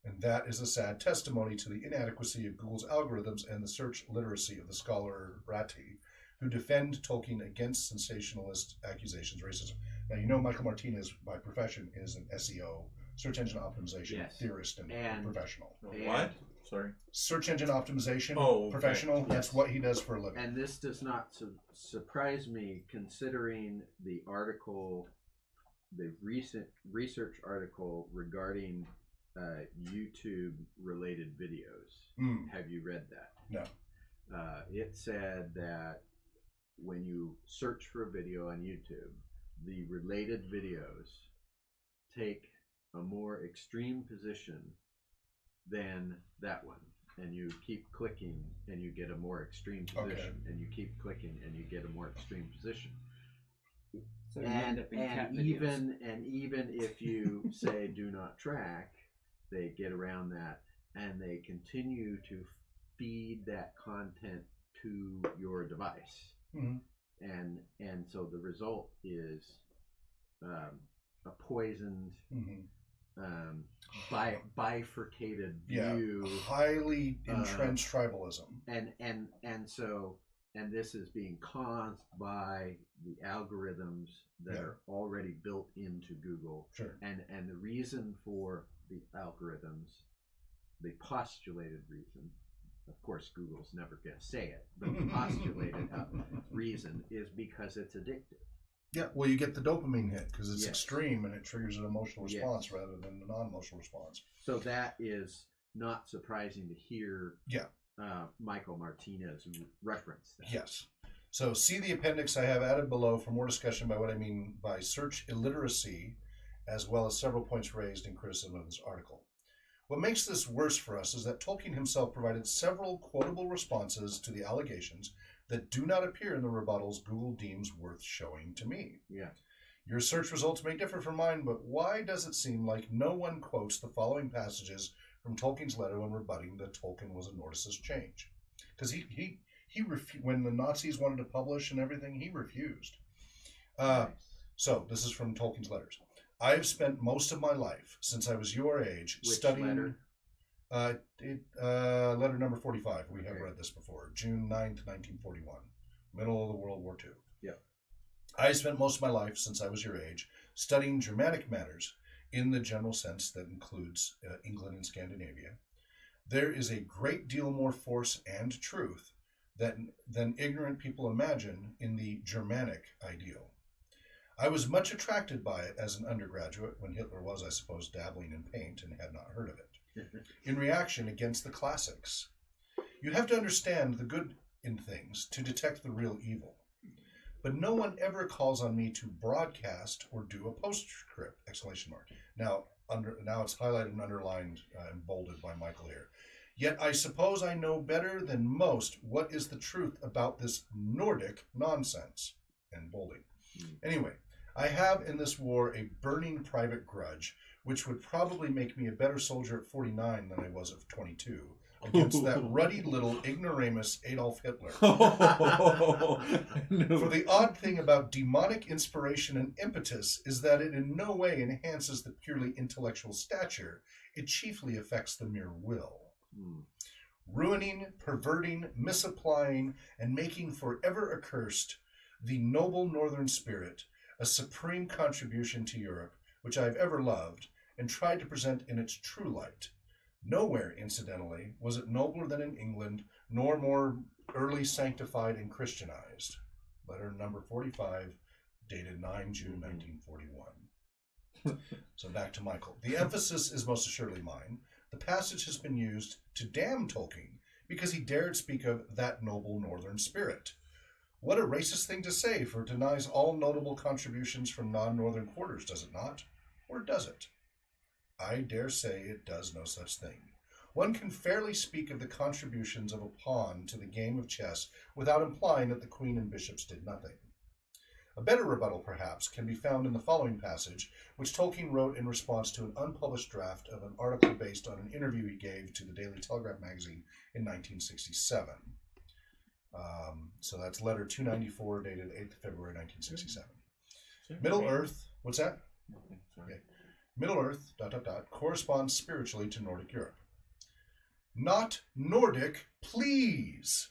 [SPEAKER 1] And that is a sad testimony to the inadequacy of Google's algorithms and the search literacy of the scholar Ratti, who defend Tolkien against sensationalist accusations of racism. Now, you know Michael Martinez, by profession, is an SEO, search engine optimization theorist and professional.
[SPEAKER 4] What? Sorry.
[SPEAKER 1] Search engine optimization professional.
[SPEAKER 3] Yes.
[SPEAKER 1] That's what he does for a living.
[SPEAKER 3] And this does not surprise me, considering the article, the recent research article regarding YouTube-related videos. Have you read that?
[SPEAKER 1] No.
[SPEAKER 3] It said that when you search for a video on YouTube, the related videos take a more extreme position than that one. And you keep clicking and you get a more extreme position. And you keep clicking and you get a more extreme position.
[SPEAKER 2] So and
[SPEAKER 3] even if you say do not track, they get around that and they continue to feed that content to your device. And so the result is a poisoned, bifurcated view,
[SPEAKER 1] highly entrenched tribalism,
[SPEAKER 3] and this is being caused by the algorithms that are already built into Google. And the reason for the algorithms, the postulated reason, of course Google's never going to say it, but the postulated reason is because it's addictive.
[SPEAKER 1] Yeah, well, you get the dopamine hit because it's extreme and it triggers an emotional response rather than a non-emotional response.
[SPEAKER 3] So that is not surprising to hear Michael Martinez reference that.
[SPEAKER 1] Yes. So see the appendix I have added below for more discussion by what I mean by search illiteracy, as well as several points raised in criticism of this article. What makes this worse for us is that Tolkien himself provided several quotable responses to the allegations that do not appear in the rebuttals Google deems worth showing to me. Your search results may differ from mine, but why does it seem like no one quotes the following passages from Tolkien's letter when rebutting that Tolkien was a Nordicist change? Because he when the Nazis wanted to publish and everything, he refused. So this is from Tolkien's letters. I have spent most of my life since I was your age studying. Letter number 45. We have read this before. June 9th, 1941. Middle of the World War II. I spent most of my life since I was your age studying Germanic matters in the general sense that includes England and Scandinavia. There is a great deal more force and truth than ignorant people imagine in the Germanic ideal. I was much attracted by it as an undergraduate when Hitler was, I suppose, dabbling in paint and had not heard of it, in reaction against the classics. You have to understand the good in things to detect the real evil. But no one ever calls on me to broadcast or do a postscript, ! Now it's highlighted and underlined and bolded by Michael here. Yet I suppose I know better than most what is the truth about this Nordic nonsense, and bolding. Anyway, I have in this war a burning private grudge, which would probably make me a better soldier at 49 than I was at 22, against that ruddy little ignoramus Adolf Hitler. For the odd thing about demonic inspiration and impetus is that it in no way enhances the purely intellectual stature. It chiefly affects the mere will. ruining, perverting, misapplying, and making forever accursed the noble northern spirit, a supreme contribution to Europe, which I have ever loved, and tried to present in its true light. Nowhere, incidentally, was it nobler than in England, nor more early sanctified and Christianized. Letter number 45, dated 9 June 1941. So back to Michael. The emphasis is most assuredly mine. The passage has been used to damn Tolkien because he dared speak of that noble northern spirit. What a racist thing to say, for it denies all notable contributions from non-northern quarters, does it not? Or does it? I dare say it does no such thing. One can fairly speak of the contributions of a pawn to the game of chess without implying that the queen and bishops did nothing. A better rebuttal, perhaps, can be found in the following passage, which Tolkien wrote in response to an unpublished draft of an article based on an interview he gave to the Daily Telegraph magazine in 1967. So that's letter 294, dated 8th February 1967. Middle Earth, what's that? Okay. Middle Earth, ... corresponds spiritually to Nordic Europe. Not Nordic, please!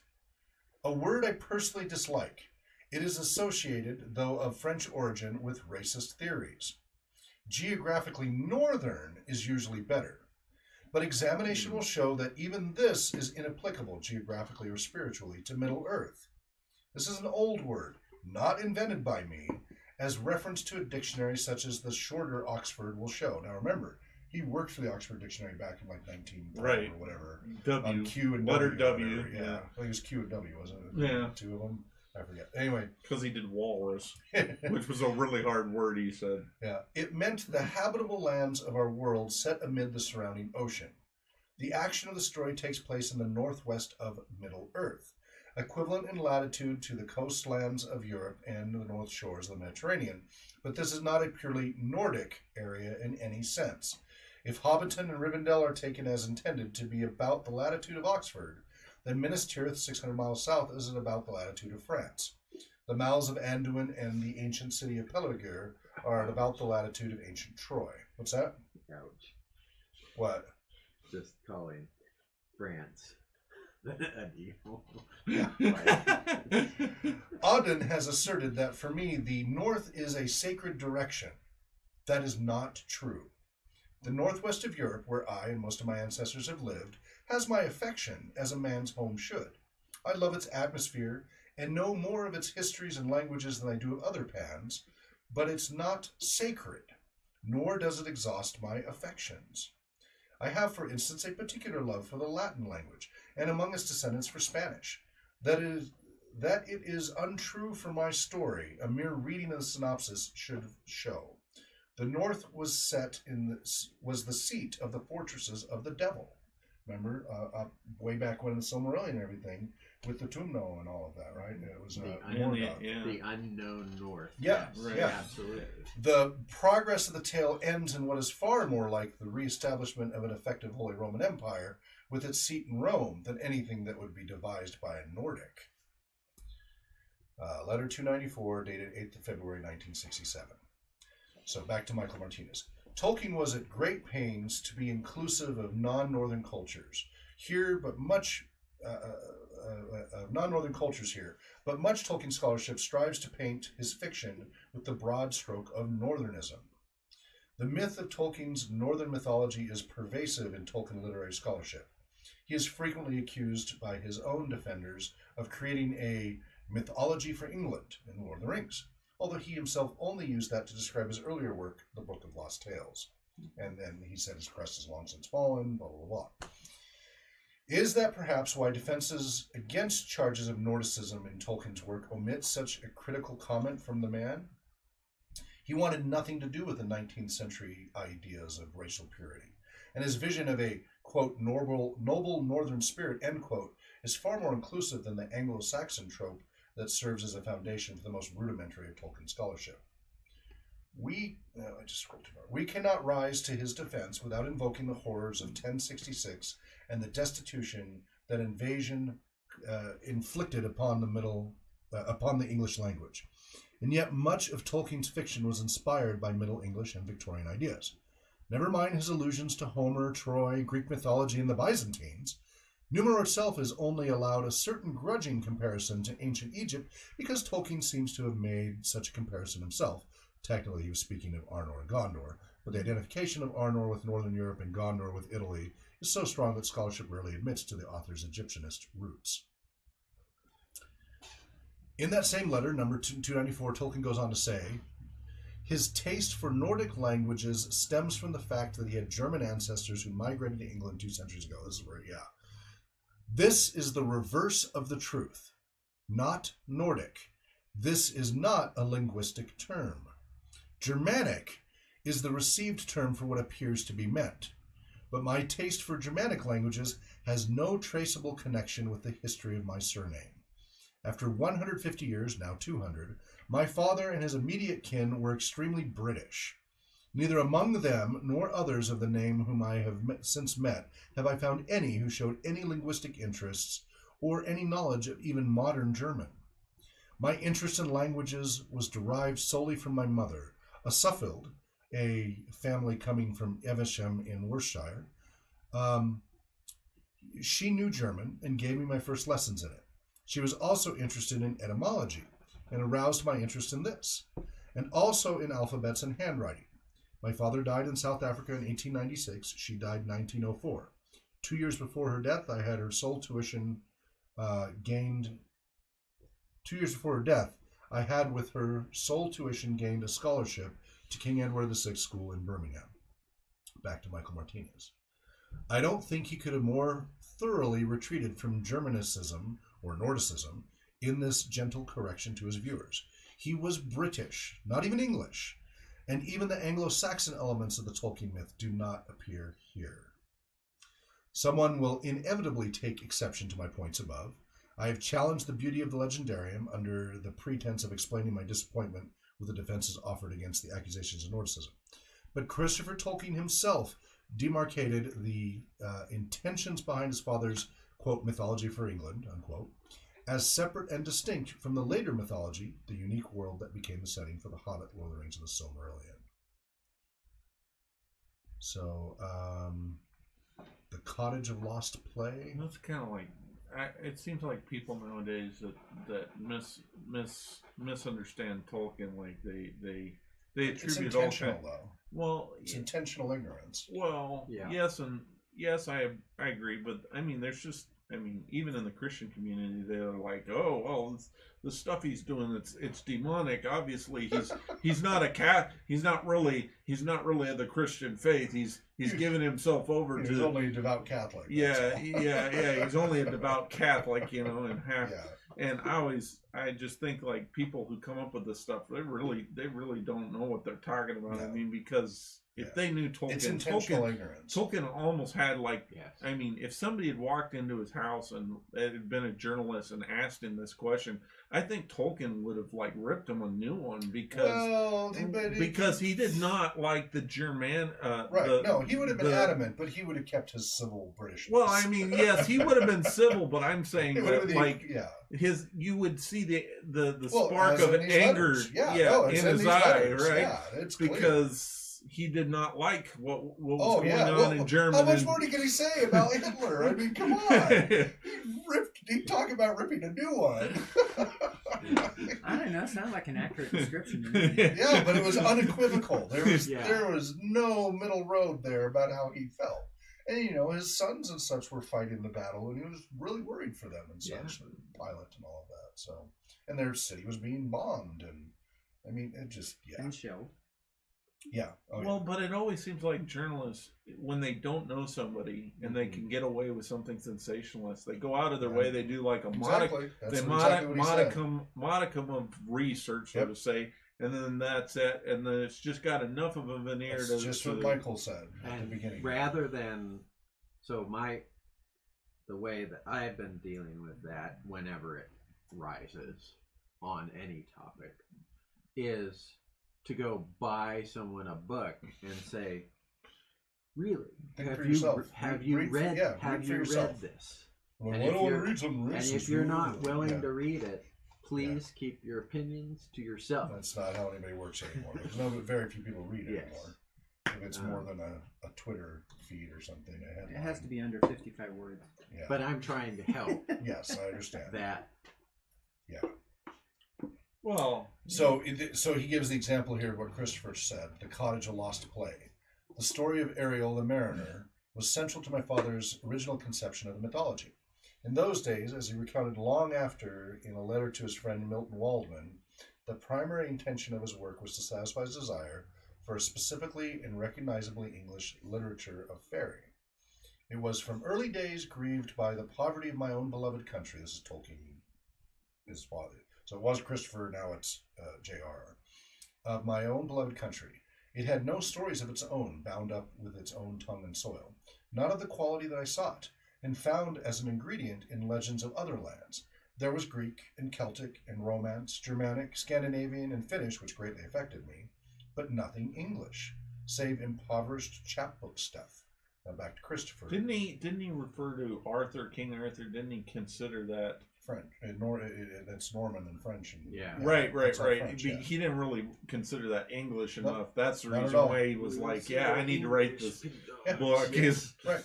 [SPEAKER 1] A word I personally dislike. It is associated, though of French origin, with racist theories. Geographically northern is usually better, but examination will show that even this is inapplicable geographically or spiritually to Middle Earth. This is an old word, not invented by me, as reference to a dictionary such as the shorter Oxford will show. Now remember, he worked for the Oxford Dictionary back in like 1912 or whatever.
[SPEAKER 4] W.
[SPEAKER 1] On Q and
[SPEAKER 4] Letter
[SPEAKER 1] W.
[SPEAKER 4] W.
[SPEAKER 1] Yeah. I think it was Q and W, wasn't it?
[SPEAKER 4] Yeah.
[SPEAKER 1] Two of them. I forget. Anyway.
[SPEAKER 4] Because he did walrus, which was a really hard word, he said.
[SPEAKER 1] Yeah. It meant the habitable lands of our world set amid the surrounding ocean. The action of the story takes place in the northwest of Middle Earth, equivalent in latitude to the coastlands of Europe and the north shores of the Mediterranean, but this is not a purely Nordic area in any sense. If Hobbiton and Rivendell are taken as intended to be about the latitude of Oxford, then Minas Tirith, 600 miles south, is at about the latitude of France. The mouths of Anduin and the ancient city of Peligir are at about the latitude of ancient Troy. What's that?
[SPEAKER 3] Ouch.
[SPEAKER 1] What?
[SPEAKER 3] Just calling France an evil.
[SPEAKER 1] Auden has asserted that for me, the north is a sacred direction. That is not true. The northwest of Europe, where I and most of my ancestors have lived, has my affection, as a man's home should. I love its atmosphere and know more of its histories and languages than I do of other pans, but it's not sacred, nor does it exhaust my affections. I have, for instance, a particular love for the Latin language, and among its descendants for Spanish. That it is untrue for my story, a mere reading of the synopsis should show. The north was the seat of the fortresses of the devil. Remember, way back when in the Silmarillion and everything, with the Tumno and all of that, right? It was
[SPEAKER 3] the unknown north.
[SPEAKER 1] Yeah,
[SPEAKER 3] yes, right,
[SPEAKER 1] yeah.
[SPEAKER 3] Absolutely.
[SPEAKER 1] The progress of the tale ends in what is far more like the reestablishment of an effective Holy Roman Empire with its seat in Rome than anything that would be devised by a Nordic. Letter 294, dated 8th of February, 1967. So back to Michael Martinez. Tolkien was at great pains to be inclusive of non-northern cultures here, but much non-northern cultures here. But much Tolkien scholarship strives to paint his fiction with the broad stroke of northernism. The myth of Tolkien's northern mythology is pervasive in Tolkien literary scholarship. He is frequently accused by his own defenders of creating a mythology for England in Lord of the Rings, although he himself only used that to describe his earlier work, The Book of Lost Tales. And then he said his crest has long since fallen, blah, blah, blah. Is that perhaps why defenses against charges of Nordicism in Tolkien's work omit such a critical comment from the man? He wanted nothing to do with the 19th century ideas of racial purity, and his vision of a, quote, noble northern spirit, end quote, is far more inclusive than the Anglo-Saxon trope that serves as a foundation for the most rudimentary of Tolkien scholarship. We cannot rise to his defense without invoking the horrors of 1066 and the destitution that invasion inflicted upon the English language. And yet much of Tolkien's fiction was inspired by Middle English and Victorian ideas. Never mind his allusions to Homer, Troy, Greek mythology, and the Byzantines. Numenor itself is only allowed a certain grudging comparison to ancient Egypt because Tolkien seems to have made such a comparison himself. Technically, he was speaking of Arnor and Gondor, but the identification of Arnor with Northern Europe and Gondor with Italy is so strong that scholarship rarely admits to the author's Egyptianist roots. In that same letter, number 294, Tolkien goes on to say, his taste for Nordic languages stems from the fact that he had German ancestors who migrated to England 2 centuries ago. This is where, This is the reverse of the truth. Not Nordic. This is not a linguistic term. Germanic is the received term for what appears to be meant. But my taste for Germanic languages has no traceable connection with the history of my surname. After 150 years, now 200, my father and his immediate kin were extremely British. Neither among them nor others of the name whom I have since met have I found any who showed any linguistic interests or any knowledge of even modern German. My interest in languages was derived solely from my mother, a Suffield, a family coming from Evesham in Worcestershire. She knew German and gave me my first lessons in it. She was also interested in etymology and aroused my interest in this, and also in alphabets and handwriting. My father died in South Africa in 1896. She died in 1904. 2 years before her death, I had her sole tuition gained. 2 years before her death, I had with her sole tuition gained a scholarship to King Edward VI School in Birmingham. Back to Michael Martinez. I don't think he could have more thoroughly retreated from Germanicism or Nordicism in this gentle correction to his viewers. He was British, not even English, and even the Anglo-Saxon elements of the Tolkien myth do not appear here. Someone will inevitably take exception to my points above. I have challenged the beauty of the legendarium under the pretense of explaining my disappointment with the defenses offered against the accusations of Nordicism. But Christopher Tolkien himself demarcated the intentions behind his father's, quote, mythology for England, unquote, as separate and distinct from the later mythology, the unique world that became the setting for The Hobbit, Lord of the Rings, and the Silmarillion. So, the Cottage of Lost Play.
[SPEAKER 4] That's kind of like, it seems like people nowadays that misunderstand Tolkien, like they attribute
[SPEAKER 1] it's intentional,
[SPEAKER 4] all
[SPEAKER 1] though.
[SPEAKER 4] Well,
[SPEAKER 1] it's intentional ignorance.
[SPEAKER 4] Well,
[SPEAKER 3] Yeah.
[SPEAKER 4] yes, I agree, but I mean, there's just, I mean, even in the Christian community, they're like, oh, well, the stuff he's doing, it's demonic. Obviously, he's not a cat. He's not really of the Christian faith. He's given himself over to.
[SPEAKER 1] He's only a devout Catholic.
[SPEAKER 4] Yeah. He's only a devout Catholic, and half.
[SPEAKER 1] Yeah.
[SPEAKER 4] And I just think like people who come up with this stuff, they really don't know what they're talking about.
[SPEAKER 1] No.
[SPEAKER 4] I mean, because if they knew Tolkien,
[SPEAKER 1] it's intentional ignorance.
[SPEAKER 4] Tolkien almost had like,
[SPEAKER 3] Yes.
[SPEAKER 4] I mean, if somebody had walked into his house and it had been a journalist and asked him this question, I think Tolkien would have like ripped him a new one because he did not like the German.
[SPEAKER 1] Right. No, he would have been adamant, but he would have kept his civil Britishness.
[SPEAKER 4] Well, I mean, yes, he would have been civil, but I'm saying that like you would see the spark of anger, in his eye, right?
[SPEAKER 1] Yeah, it's clear.
[SPEAKER 4] Because he did not like what was going on in Germany.
[SPEAKER 1] How much more can he say about Hitler? I mean, come on. He'd talk about ripping a new one.
[SPEAKER 2] I don't know. Sounds like an accurate description.
[SPEAKER 1] Yeah, but it was unequivocal. There was no middle road there about how he felt. And, his sons and such were fighting the battle, and he was really worried for them and such, the pilot and all of that. So, and their city was being bombed, and, I mean, it just,
[SPEAKER 2] And shelled.
[SPEAKER 1] Yeah.
[SPEAKER 4] Well, but it always seems like journalists, when they don't know somebody and they can get away with something sensationalist, they go out of their way. They do like a modicum of research, so to say, and then that's it. And then it's just got enough of a veneer
[SPEAKER 1] that's just what Michael said at the beginning.
[SPEAKER 3] Rather than, the way that I've been dealing with that whenever it rises on any topic is to go buy someone a book and say, really, have you read this?
[SPEAKER 1] Well,
[SPEAKER 3] and if you're not willing to read it, please keep your opinions to yourself.
[SPEAKER 1] That's not how anybody works anymore. There's very few people read anymore. If it's more than a Twitter feed or something,
[SPEAKER 2] It has to be under 55 words.
[SPEAKER 1] Yeah.
[SPEAKER 3] But I'm trying to help.
[SPEAKER 1] Yes, I understand
[SPEAKER 3] that.
[SPEAKER 1] Yeah.
[SPEAKER 4] Well,
[SPEAKER 1] So he gives the example here of what Christopher said: the cottage, a lost play. The story of Ariel the mariner was central to my father's original conception of the mythology. In those days, as he recounted long after in a letter to his friend Milton Waldman, the primary intention of his work was to satisfy his desire for a specifically and recognizably English literature of fairy. It was from early days grieved by the poverty of my own beloved country. This is Tolkien, his father. So it was Christopher, now it's j.r.r. Of my own beloved country. It had no stories of its own, bound up with its own tongue and soil, none of the quality that I sought, and found as an ingredient in legends of other lands. There was Greek and Celtic and Romance, Germanic, Scandinavian, and Finnish, which greatly affected me, but nothing English, save impoverished chapbook stuff. Now back to Christopher.
[SPEAKER 4] didn't he refer to Arthur, King Arthur? Didn't he consider that
[SPEAKER 1] French. That's Norman and French. And,
[SPEAKER 3] Yeah.
[SPEAKER 4] right?
[SPEAKER 1] French,
[SPEAKER 4] He didn't really consider that English
[SPEAKER 1] Nope.
[SPEAKER 4] enough. That's the
[SPEAKER 1] Not at
[SPEAKER 4] reason
[SPEAKER 1] all.
[SPEAKER 4] why he was like, "Yeah, I need to write this
[SPEAKER 1] Yeah.
[SPEAKER 4] book."
[SPEAKER 3] Yes.
[SPEAKER 1] Right.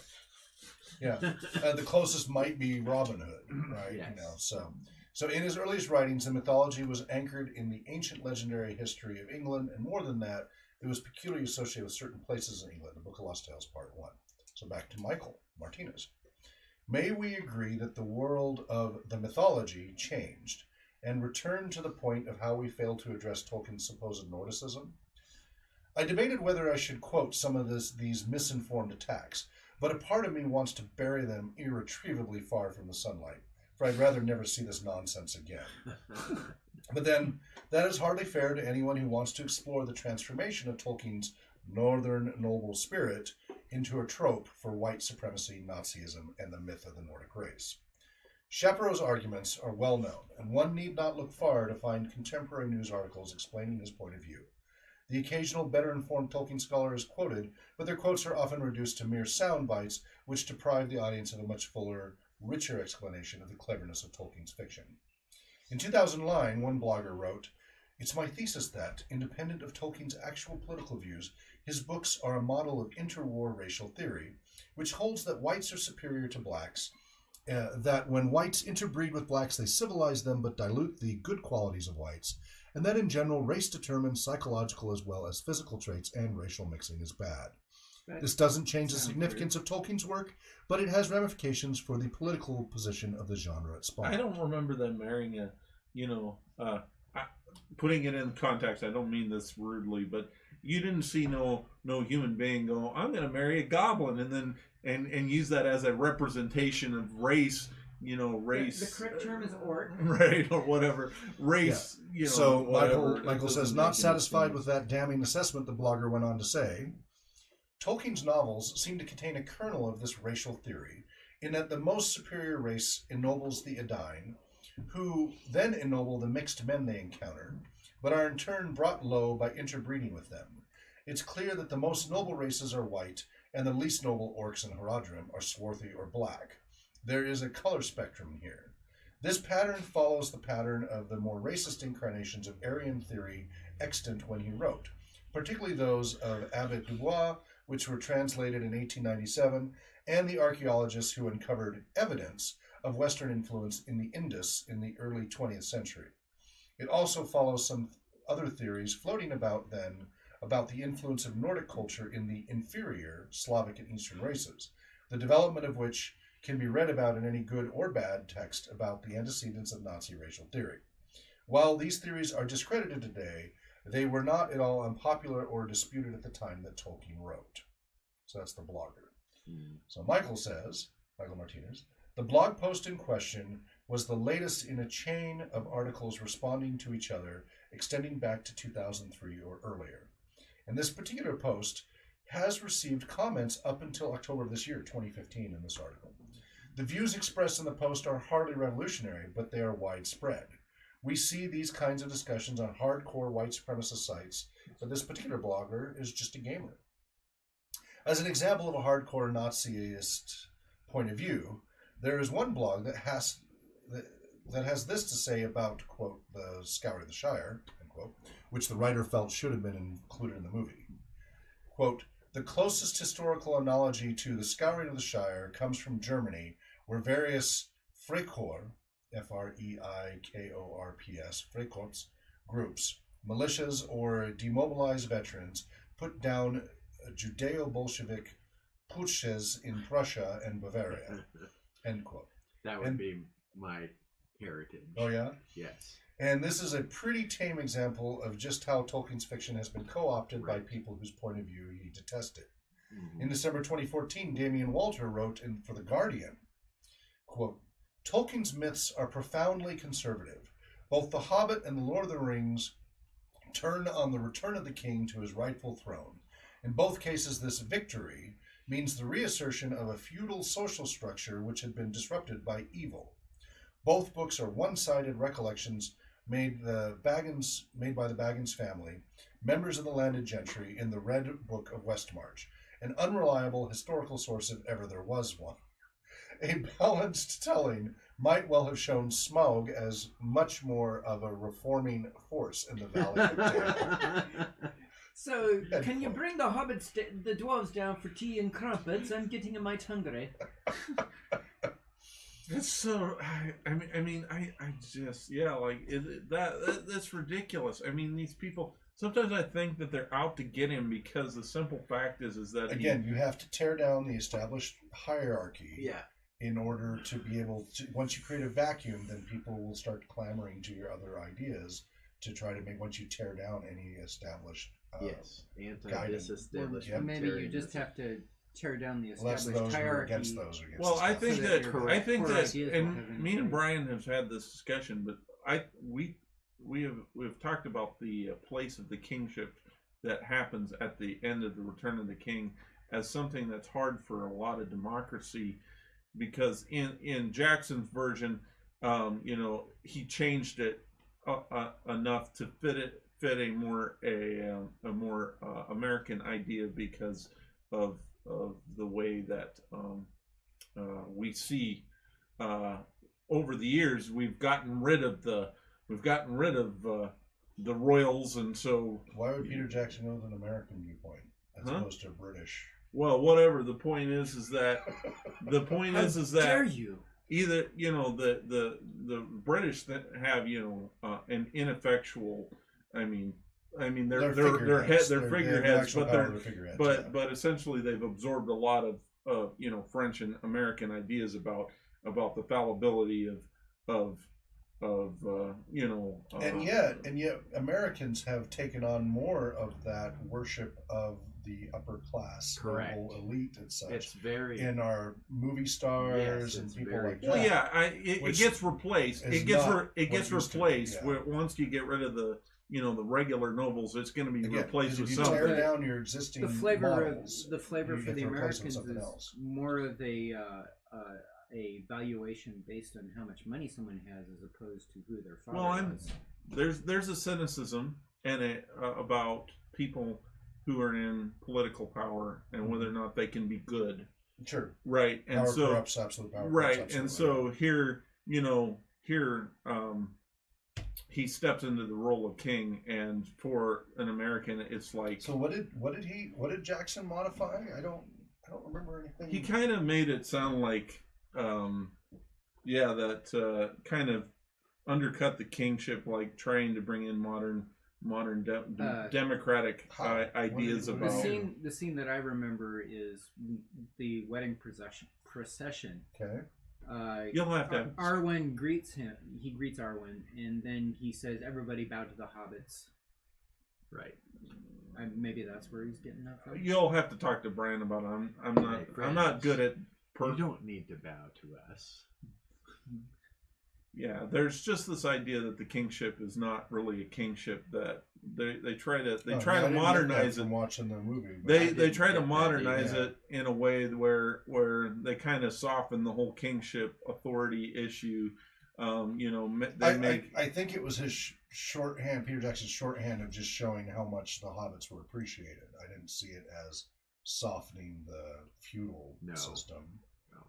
[SPEAKER 1] Yeah. The closest might be Robin Hood, right?
[SPEAKER 3] Yes.
[SPEAKER 1] You know, so in his earliest writings, the mythology was anchored in the ancient legendary history of England, and more than that, it was peculiarly associated with certain places in England. The Book of Lost Tales, Part 1. So back to Michael Martinez. May we agree that the world of the mythology changed and returned to the point of how we failed to address Tolkien's supposed Nordicism? I debated whether I should quote some of these misinformed attacks, but a part of me wants to bury them irretrievably far from the sunlight, for I'd rather never see this nonsense again. But then, that is hardly fair to anyone who wants to explore the transformation of Tolkien's northern noble spirit into a trope for white supremacy, Nazism, and the myth of the Nordic race. Shapiro's arguments are well known, and one need not look far to find contemporary news articles explaining his point of view. The occasional better-informed Tolkien scholar is quoted, but their quotes are often reduced to mere sound bites, which deprive the audience of a much fuller, richer explanation of the cleverness of Tolkien's fiction. In 2009, one blogger wrote, "It's my thesis that, independent of Tolkien's actual political views, his books are a model of interwar racial theory, which holds that whites are superior to blacks, that when whites interbreed with blacks, they civilize them but dilute the good qualities of whites, and that in general, race-determined psychological as well as physical traits and racial mixing is bad. This doesn't change the significance of Tolkien's work, but it has ramifications for the political position of the genre it spawned."
[SPEAKER 4] I don't remember them marrying a, putting it in context. I don't mean this rudely, but you didn't see no human being go, "I'm going to marry a goblin," and then and use that as a representation of race. Race.
[SPEAKER 2] The correct term is orc.
[SPEAKER 4] Right, or whatever. Race.
[SPEAKER 1] Yeah. So
[SPEAKER 4] whatever.
[SPEAKER 1] Michael says, not satisfied with that damning assessment, the blogger went on to say, Tolkien's novels seem to contain a kernel of this racial theory, in that the most superior race ennobles the Edain, who then ennoble the mixed men they encounter, but are in turn brought low by interbreeding with them. It's clear that the most noble races are white, and the least noble orcs and Haradrim are swarthy or black. There is a color spectrum here. This pattern follows the pattern of the more racist incarnations of Aryan theory extant when he wrote, particularly those of Abbot Dubois, which were translated in 1897, and the archaeologists who uncovered evidence of Western influence in the Indus in the early 20th century. It also follows some other theories floating about then about the influence of Nordic culture in the inferior Slavic and Eastern races, the development of which can be read about in any good or bad text about the antecedents of Nazi racial theory. While these theories are discredited today, they were not at all unpopular or disputed at the time that Tolkien wrote. So that's the blogger. So Michael Martinez, the blog post in question was the latest in a chain of articles responding to each other extending back to 2003 or earlier. And this particular post has received comments up until October of this year, 2015, in this article. The views expressed in the post are hardly revolutionary, but they are widespread. We see these kinds of discussions on hardcore white supremacist sites, but this particular blogger is just a gamer. As an example of a hardcore Naziist point of view, there is one blog that has this to say about, quote, the Scouring of the Shire, end quote, which the writer felt should have been included in the movie. Quote, the closest historical analogy to the scouring of the Shire comes from Germany, where various Freikorps, F-R-E-I-K-O-R-P-S, Freikorps groups, militias, or demobilized veterans put down Judeo-Bolshevik putsches in Prussia and Bavaria. End quote.
[SPEAKER 3] That would be my heritage.
[SPEAKER 1] Oh, yeah?
[SPEAKER 3] Yes.
[SPEAKER 1] And this is a pretty tame example of just how Tolkien's fiction has been co-opted by people whose point of view he detested. In December 2014, Damian Walter wrote for The Guardian, quote, Tolkien's myths are profoundly conservative. Both The Hobbit and The Lord of the Rings turn on the return of the king to his rightful throne. In both cases, this victory means the reassertion of a feudal social structure which had been disrupted by evil. Both books are one-sided recollections made by the Baggins family, members of the landed gentry, in the Red Book of Westmarch, an unreliable historical source if ever there was one. A balanced telling might well have shown Smaug as much more of a reforming force in the Valley of Dale.
[SPEAKER 2] So, can you bring the hobbits, the dwarves down for tea and crumpets? I'm getting a mite hungry.
[SPEAKER 4] It's so. I mean, I just like that's ridiculous. I mean, these people. Sometimes I think that they're out to get him because the simple fact is that
[SPEAKER 1] again, you have to tear down the established hierarchy.
[SPEAKER 3] Yeah.
[SPEAKER 1] In order to be able to, once you create a vacuum, then people will start clamoring to your other ideas to try to make. Once you tear down any established.
[SPEAKER 3] Yes. Anti-disestablishment.
[SPEAKER 2] Or maybe you just have to tear down the established
[SPEAKER 1] those
[SPEAKER 2] hierarchy.
[SPEAKER 1] Against those. Against
[SPEAKER 4] well, I think that
[SPEAKER 2] correct.
[SPEAKER 4] and me and Brian have had this discussion, but we've talked about the place of the kingship that happens at the end of the Return of the King as something that's hard for a lot of democracy, because in Jackson's version, he changed it enough to fit a more American idea because of the way that we see over the years we've gotten rid of the royals, and so
[SPEAKER 1] why would Peter Jackson go with an American viewpoint as opposed to British?
[SPEAKER 4] Well, whatever. The point is that
[SPEAKER 2] dare you?
[SPEAKER 4] Either the British that have an ineffectual. I mean they're figureheads, but essentially they've absorbed a lot of French and American ideas about the fallibility of
[SPEAKER 1] and yet Americans have taken on more of that worship of the upper class, noble elite, and such.
[SPEAKER 3] It's very
[SPEAKER 1] in our movie stars and people like that.
[SPEAKER 4] Well, yeah, it gets replaced. It gets replaced. Once you get rid of the the regular nobles, it's going to be replaced with something.
[SPEAKER 1] Tear down your existing models,
[SPEAKER 2] the flavor for the Americans is more of a valuation based on how much money someone has as opposed to who their father was.
[SPEAKER 4] There's a cynicism about people who are in political power and whether or not they can be good.
[SPEAKER 1] Sure.
[SPEAKER 4] Right. And
[SPEAKER 1] power
[SPEAKER 4] so
[SPEAKER 1] corrupts, absolute power.
[SPEAKER 4] Right. And so here he steps into the role of king, and for an American it's like.
[SPEAKER 1] So what did Jackson modify? I don't remember anything.
[SPEAKER 4] He kind of made it sound like that kind of undercut the kingship, like trying to bring in modern democratic ideas about
[SPEAKER 2] the scene that I remember is the wedding procession.
[SPEAKER 1] Okay.
[SPEAKER 4] You'll have to.
[SPEAKER 2] Arwen greets him. He greets Arwen, and then he says, "Everybody bow to the hobbits."
[SPEAKER 3] Right.
[SPEAKER 2] Maybe that's where he's getting that from.
[SPEAKER 4] You'll have to talk to Brian about it. I'm not good at.
[SPEAKER 3] You don't need to bow to us.
[SPEAKER 4] Yeah, there's just this idea that the kingship is not really a kingship. That they try to modernize it.
[SPEAKER 1] From watching the movie,
[SPEAKER 4] they try to modernize it in a way where they kind of soften the whole kingship authority issue.
[SPEAKER 1] I think it was his shorthand, Peter Jackson's shorthand of just showing how much the hobbits were appreciated. I didn't see it as softening the feudal system.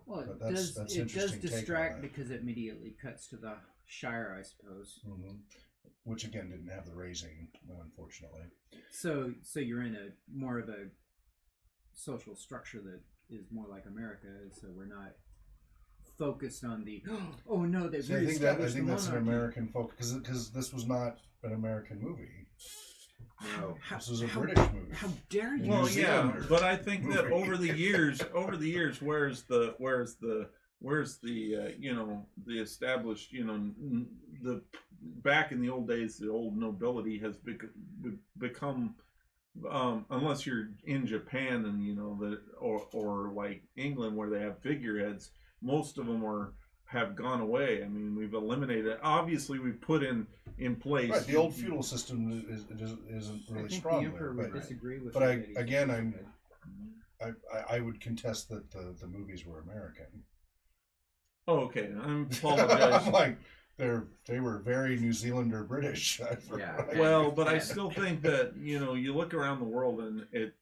[SPEAKER 2] Well, it does distract because it immediately cuts to the Shire, I suppose.
[SPEAKER 1] Mm-hmm. Which again didn't have the raising, unfortunately.
[SPEAKER 2] So you're in a more of a social structure that is more like America, so we're not focused on the oh no, they've
[SPEAKER 1] See, I think
[SPEAKER 2] reestablished the
[SPEAKER 1] that's an
[SPEAKER 2] monarchy.
[SPEAKER 1] American focus because this was not an American movie.
[SPEAKER 3] No.
[SPEAKER 1] This was a British movie.
[SPEAKER 2] How dare you?
[SPEAKER 4] Well,
[SPEAKER 1] New
[SPEAKER 4] yeah,
[SPEAKER 1] Zealander
[SPEAKER 4] but I think that
[SPEAKER 1] movie.
[SPEAKER 4] over the years, where's the you know, the established, you know, the back in the old days, the old nobility has become unless you're in Japan and you know that or like England where they have figureheads, most of them have gone away. I mean, we've eliminated. Obviously, we've put in place.
[SPEAKER 1] Right, the old feudal system isn't
[SPEAKER 2] I
[SPEAKER 1] really
[SPEAKER 2] think
[SPEAKER 1] strong
[SPEAKER 2] the Emperor
[SPEAKER 1] there,
[SPEAKER 2] would disagree with
[SPEAKER 1] but
[SPEAKER 2] you
[SPEAKER 1] I
[SPEAKER 2] that he's
[SPEAKER 1] again
[SPEAKER 2] good.
[SPEAKER 1] I would contest that the movies were American.
[SPEAKER 4] Oh, okay, I apologize.
[SPEAKER 1] I'm like they were very New Zealand or British.
[SPEAKER 3] Yeah.
[SPEAKER 4] Well, but I
[SPEAKER 3] Yeah.
[SPEAKER 4] still think that you know you look around the world and it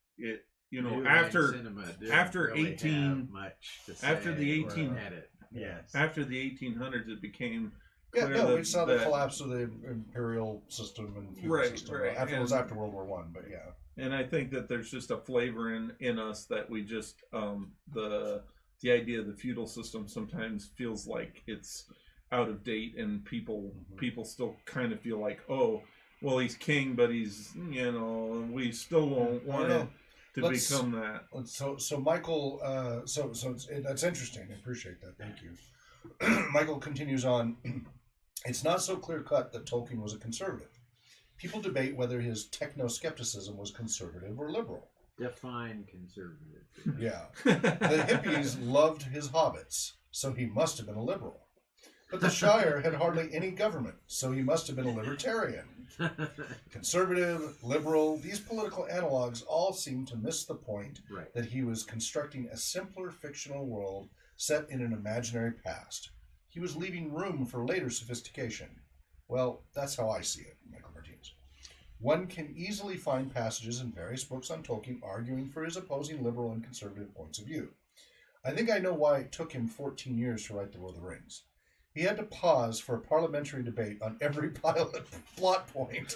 [SPEAKER 4] you know
[SPEAKER 3] New
[SPEAKER 4] after
[SPEAKER 3] line cinema didn't
[SPEAKER 4] after
[SPEAKER 3] really
[SPEAKER 4] 18
[SPEAKER 3] have much to
[SPEAKER 4] after the
[SPEAKER 3] say
[SPEAKER 4] 18
[SPEAKER 3] or edit. Yes.
[SPEAKER 4] after the 1800s it became
[SPEAKER 1] Yeah,
[SPEAKER 4] clear
[SPEAKER 1] no,
[SPEAKER 4] that,
[SPEAKER 1] we saw the
[SPEAKER 4] that-
[SPEAKER 1] collapse of the imperial system and feudal
[SPEAKER 4] Right,
[SPEAKER 1] system.
[SPEAKER 4] right,
[SPEAKER 1] After it was
[SPEAKER 4] and-
[SPEAKER 1] after World War One, but yeah.
[SPEAKER 4] and I think that there's just a flavor in us that we just the idea of the feudal system sometimes feels like it's out of date and people still kind of feel like, oh well, he's king, but he's, you know, we still don't want it to become that.
[SPEAKER 1] So Michael, that's interesting. I appreciate that. Thank you. Michael continues on. It's not so clear cut that Tolkien was a conservative. People debate whether his techno-skepticism was conservative or liberal.
[SPEAKER 3] Define conservative.
[SPEAKER 1] Yeah. The hippies loved his hobbits, so he must have been a liberal. But the Shire had hardly any government, so he must have been a libertarian. Conservative, liberal, these political analogues all seem to miss the point
[SPEAKER 3] Right.
[SPEAKER 1] that he was constructing a simpler fictional world set in an imaginary past. He was leaving room for later sophistication. Well, that's how I see it, Michael Martinez. One can easily find passages in various books on Tolkien arguing for his opposing liberal and conservative points of view. I think I know why it took him 14 years to write The Lord of the Rings. He had to pause for a parliamentary debate on every pilot plot point,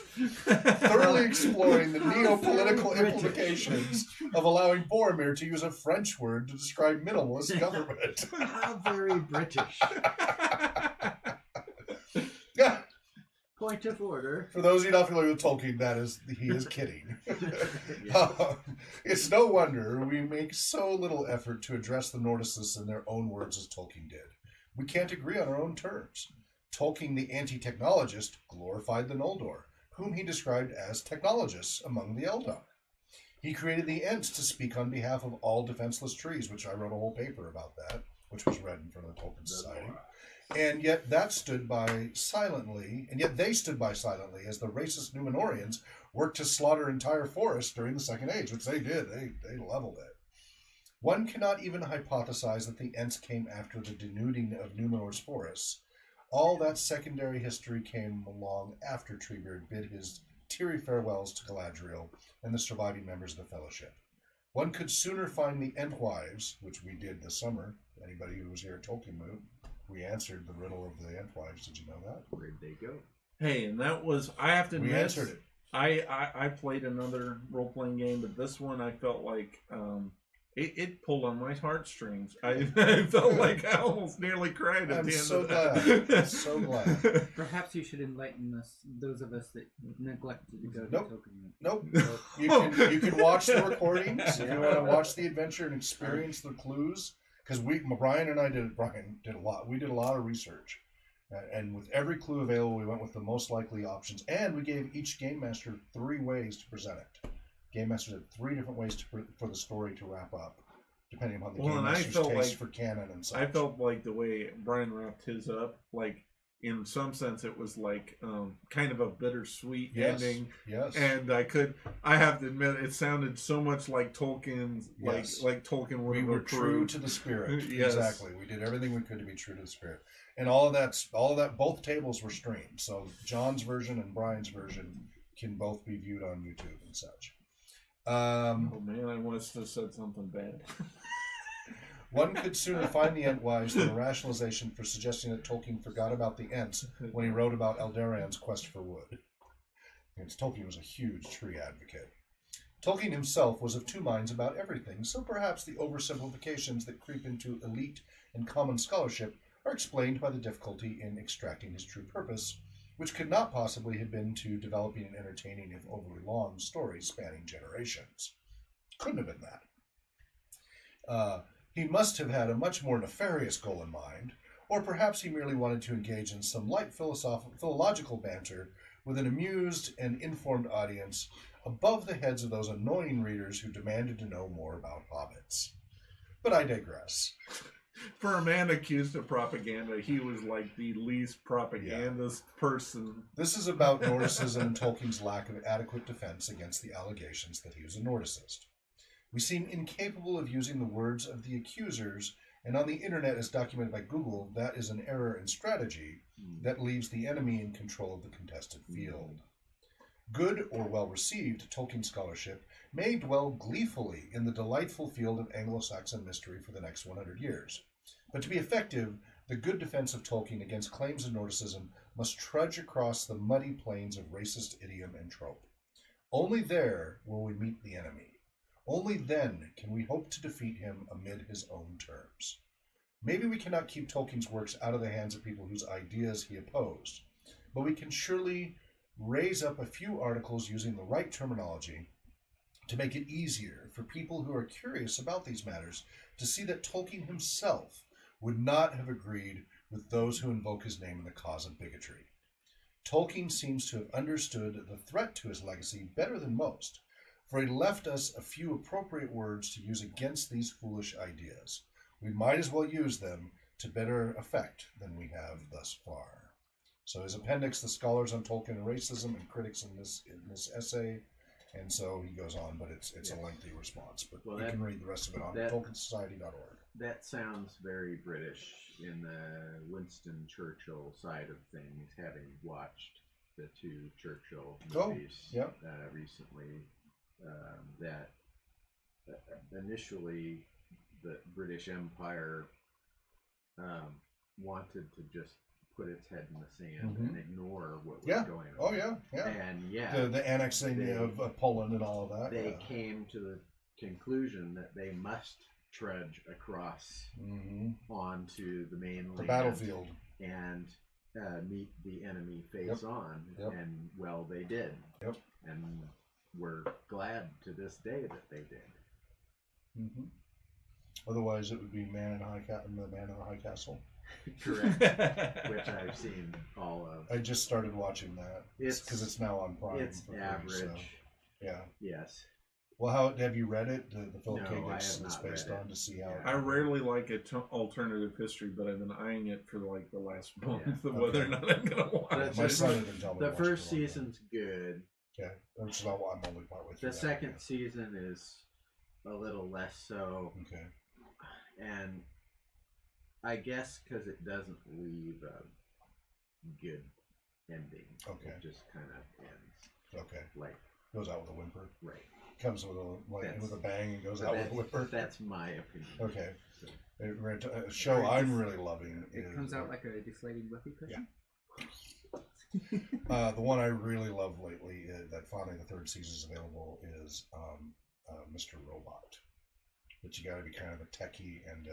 [SPEAKER 1] thoroughly exploring the neo-political implications of allowing Boromir to use a French word to describe minimalist government.
[SPEAKER 3] How very British.
[SPEAKER 1] Yeah.
[SPEAKER 3] Point of order.
[SPEAKER 1] For those of you not familiar with Tolkien, he is kidding.
[SPEAKER 3] Yeah.
[SPEAKER 1] It's no wonder we make so little effort to address the Nordicists in their own words as Tolkien did. We can't agree on our own terms. Tolkien, the anti-technologist, glorified the Noldor, whom he described as technologists among the Eldar. He created the Ents to speak on behalf of all defenseless trees, which I wrote a whole paper about that, which was read in front of the Tolkien Society. And yet they stood by silently as the racist Numenorians worked to slaughter entire forests during the Second Age, which they did. They leveled it. One cannot even hypothesize that the Ents came after the denuding of Numenor's forests. All that secondary history came along after Treebeard bid his teary farewells to Galadriel and the surviving members of the Fellowship. One could sooner find the Entwives, which we did this summer. Anybody who was here at Tolkien Moot, we answered the riddle of the Entwives. Did you know that?
[SPEAKER 3] Where'd they go?
[SPEAKER 4] Hey, and that was, I have to
[SPEAKER 1] We
[SPEAKER 4] admit,
[SPEAKER 1] answered it.
[SPEAKER 4] I played another role playing game, but this one I felt like it pulled on my heartstrings. I felt like I almost nearly cried at
[SPEAKER 1] I'm
[SPEAKER 4] the end
[SPEAKER 1] so
[SPEAKER 4] of that.
[SPEAKER 1] glad. I'm so glad.
[SPEAKER 2] Perhaps you should enlighten us, those of us that neglected to go
[SPEAKER 1] Nope.
[SPEAKER 2] to Tolkien.
[SPEAKER 1] Nope. You can watch the recordings if you want to watch the adventure and experience the clues. Because Brian and I did a lot. We did a lot of research, and with every clue available, we went with the most likely options. And we gave each game master 3 ways to present it. Game masters had 3 different ways for the story to wrap up, depending upon the
[SPEAKER 4] Well,
[SPEAKER 1] game
[SPEAKER 4] and I
[SPEAKER 1] master's
[SPEAKER 4] felt
[SPEAKER 1] taste
[SPEAKER 4] like-
[SPEAKER 1] for canon and such.
[SPEAKER 4] I felt like the way Brian wrapped his up, like in some sense, it was like kind of a bittersweet ending.
[SPEAKER 1] Yes.
[SPEAKER 4] And I have to admit, it sounded so much like Tolkien's,
[SPEAKER 1] Yes.
[SPEAKER 4] like Tolkien would
[SPEAKER 1] We
[SPEAKER 4] have
[SPEAKER 1] were true
[SPEAKER 4] approved.
[SPEAKER 1] to the spirit.
[SPEAKER 4] Yes.
[SPEAKER 1] Exactly. We did everything we could to be true to the spirit. And all of that, both tables were streamed. So John's version and Brian's version can both be viewed on YouTube and such.
[SPEAKER 4] Oh man, I must have said something bad.
[SPEAKER 1] One could sooner find the Entwives than a rationalization for suggesting that Tolkien forgot about the Ents when he wrote about Eldaran's quest for wood. Tolkien was a huge tree advocate. Tolkien himself was of two minds about everything, so perhaps the oversimplifications that creep into elite and common scholarship are explained by the difficulty in extracting his true purpose, which could not possibly have been to developing an entertaining, if overly long, story spanning generations. Couldn't have been that. He must have had a much more nefarious goal in mind, or perhaps he merely wanted to engage in some light philological banter with an amused and informed audience above the heads of those annoying readers who demanded to know more about hobbits. But I digress.
[SPEAKER 4] For a man accused of propaganda, he was like the least propagandist person.
[SPEAKER 1] This is about Nordicism and Tolkien's lack of adequate defense against the allegations that he was a Nordicist. We seem incapable of using the words of the accusers, and on the internet, as documented by Google, that is an error in strategy that leaves the enemy in control of the contested field. Good or well-received Tolkien scholarship may dwell gleefully in the delightful field of Anglo-Saxon mystery for the next 100 years. But to be effective, the good defense of Tolkien against claims of Nordicism must trudge across the muddy plains of racist idiom and trope. Only there will we meet the enemy. Only then can we hope to defeat him amid his own terms. Maybe we cannot keep Tolkien's works out of the hands of people whose ideas he opposed, but we can surely raise up a few articles using the right terminology to make it easier for people who are curious about these matters to see that Tolkien himself would not have agreed with those who invoke his name in the cause of bigotry. Tolkien seems to have understood the threat to his legacy better than most, for he left us a few appropriate words to use against these foolish ideas. We might as well use them to better effect than we have thus far. So his appendix, The Scholars on Tolkien and Racism and Critics in this essay, and so he goes on, but it's a lengthy response. But you can read the rest of it on tolkiensociety.org.
[SPEAKER 3] That sounds very British in the Winston Churchill side of things, having watched the two Churchill movies recently. That initially the British Empire wanted to just put its head in the sand and ignore what was going on.
[SPEAKER 1] Oh, yeah.
[SPEAKER 3] And
[SPEAKER 1] the annexing of Poland and all of that.
[SPEAKER 3] They came to the conclusion that they must trudge across onto the mainland,
[SPEAKER 1] the battlefield,
[SPEAKER 3] and meet the enemy face on. And well, they did. And we're glad to this day that they did.
[SPEAKER 1] Otherwise, it would be Man in the High Castle.
[SPEAKER 3] Correct. Which I've seen all of.
[SPEAKER 1] I just started watching that because it's now on Prime.
[SPEAKER 3] It's
[SPEAKER 1] for
[SPEAKER 3] average.
[SPEAKER 1] Free, so, yeah.
[SPEAKER 3] Yes.
[SPEAKER 1] Well, how have you read it? The Philip K.
[SPEAKER 3] No,
[SPEAKER 1] Dick it's based on to see how.
[SPEAKER 4] I rarely like alternative history, but I've been eyeing it for like the last month of whether or not I'm gonna watch
[SPEAKER 1] My
[SPEAKER 4] it.
[SPEAKER 1] son didn't tell me.
[SPEAKER 3] The first season's good.
[SPEAKER 1] Okay, which is all I'm only partway through.
[SPEAKER 3] The second season is a little less so.
[SPEAKER 1] Okay.
[SPEAKER 3] And I guess because it doesn't leave a good ending.
[SPEAKER 1] Okay.
[SPEAKER 3] It just kind of ends.
[SPEAKER 1] Okay.
[SPEAKER 3] Like
[SPEAKER 1] goes out with a whimper.
[SPEAKER 3] Right.
[SPEAKER 1] Comes with a bang and goes out with a whimper.
[SPEAKER 3] That's my opinion.
[SPEAKER 1] Okay. So. A show I'm really loving
[SPEAKER 2] it comes out like a deflating whoopee cushion.
[SPEAKER 1] Yeah. The one I really love lately that finally the third season is available is Mr. Robot. But you got to be kind of a techie and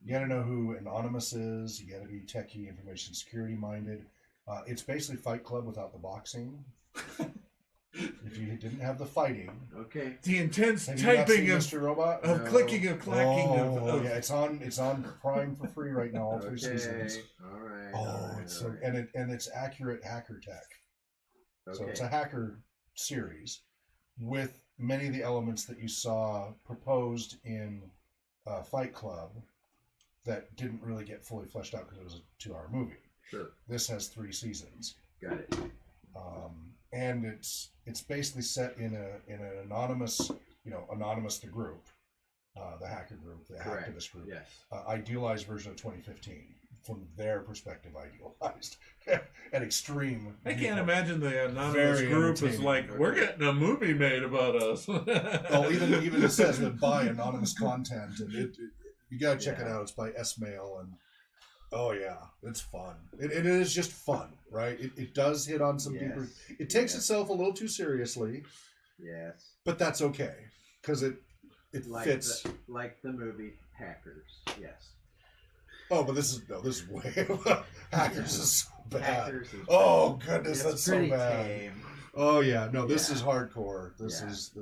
[SPEAKER 1] you got to know who Anonymous is. You got to be techie, information security minded. It's basically Fight Club without the boxing. If you didn't have the fighting,
[SPEAKER 3] okay.
[SPEAKER 4] The intense
[SPEAKER 1] have
[SPEAKER 4] typing
[SPEAKER 1] of
[SPEAKER 4] Mr.
[SPEAKER 1] Robot,
[SPEAKER 4] of clacking, of clacking.
[SPEAKER 1] Yeah, it's on Prime for free right now. All 3 seasons.
[SPEAKER 3] All right.
[SPEAKER 1] And it's accurate hacker tech.
[SPEAKER 3] Okay.
[SPEAKER 1] So it's a hacker series with many of the elements that you saw proposed in Fight Club that didn't really get fully fleshed out because it was a 2-hour movie.
[SPEAKER 3] Sure.
[SPEAKER 1] This has 3 seasons.
[SPEAKER 3] Got it.
[SPEAKER 1] And it's basically set in an anonymous, Anonymous the group, the hacker group, the activist group,
[SPEAKER 3] yes,
[SPEAKER 1] idealized version of 2015 from their perspective, idealized at extreme.
[SPEAKER 4] I can't imagine the anonymous group is like, we're getting a movie made about us.
[SPEAKER 1] Well, even it says that by anonymous content, and you gotta check it out. It's by S-Mail, and oh yeah, it's fun. It is just fun, right? It does hit on some deeper. It takes itself a little too seriously,
[SPEAKER 3] Yes.
[SPEAKER 1] but that's okay because it fits.
[SPEAKER 3] Like the movie Hackers. Yes.
[SPEAKER 1] Oh, but this is way Hackers is so bad.
[SPEAKER 3] Hackers is
[SPEAKER 1] Oh goodness,
[SPEAKER 3] it's
[SPEAKER 1] that's so
[SPEAKER 3] pretty
[SPEAKER 1] bad.
[SPEAKER 3] tame.
[SPEAKER 1] Oh yeah, no, this
[SPEAKER 3] Yeah.
[SPEAKER 1] is hardcore. This
[SPEAKER 3] Yeah.
[SPEAKER 1] is.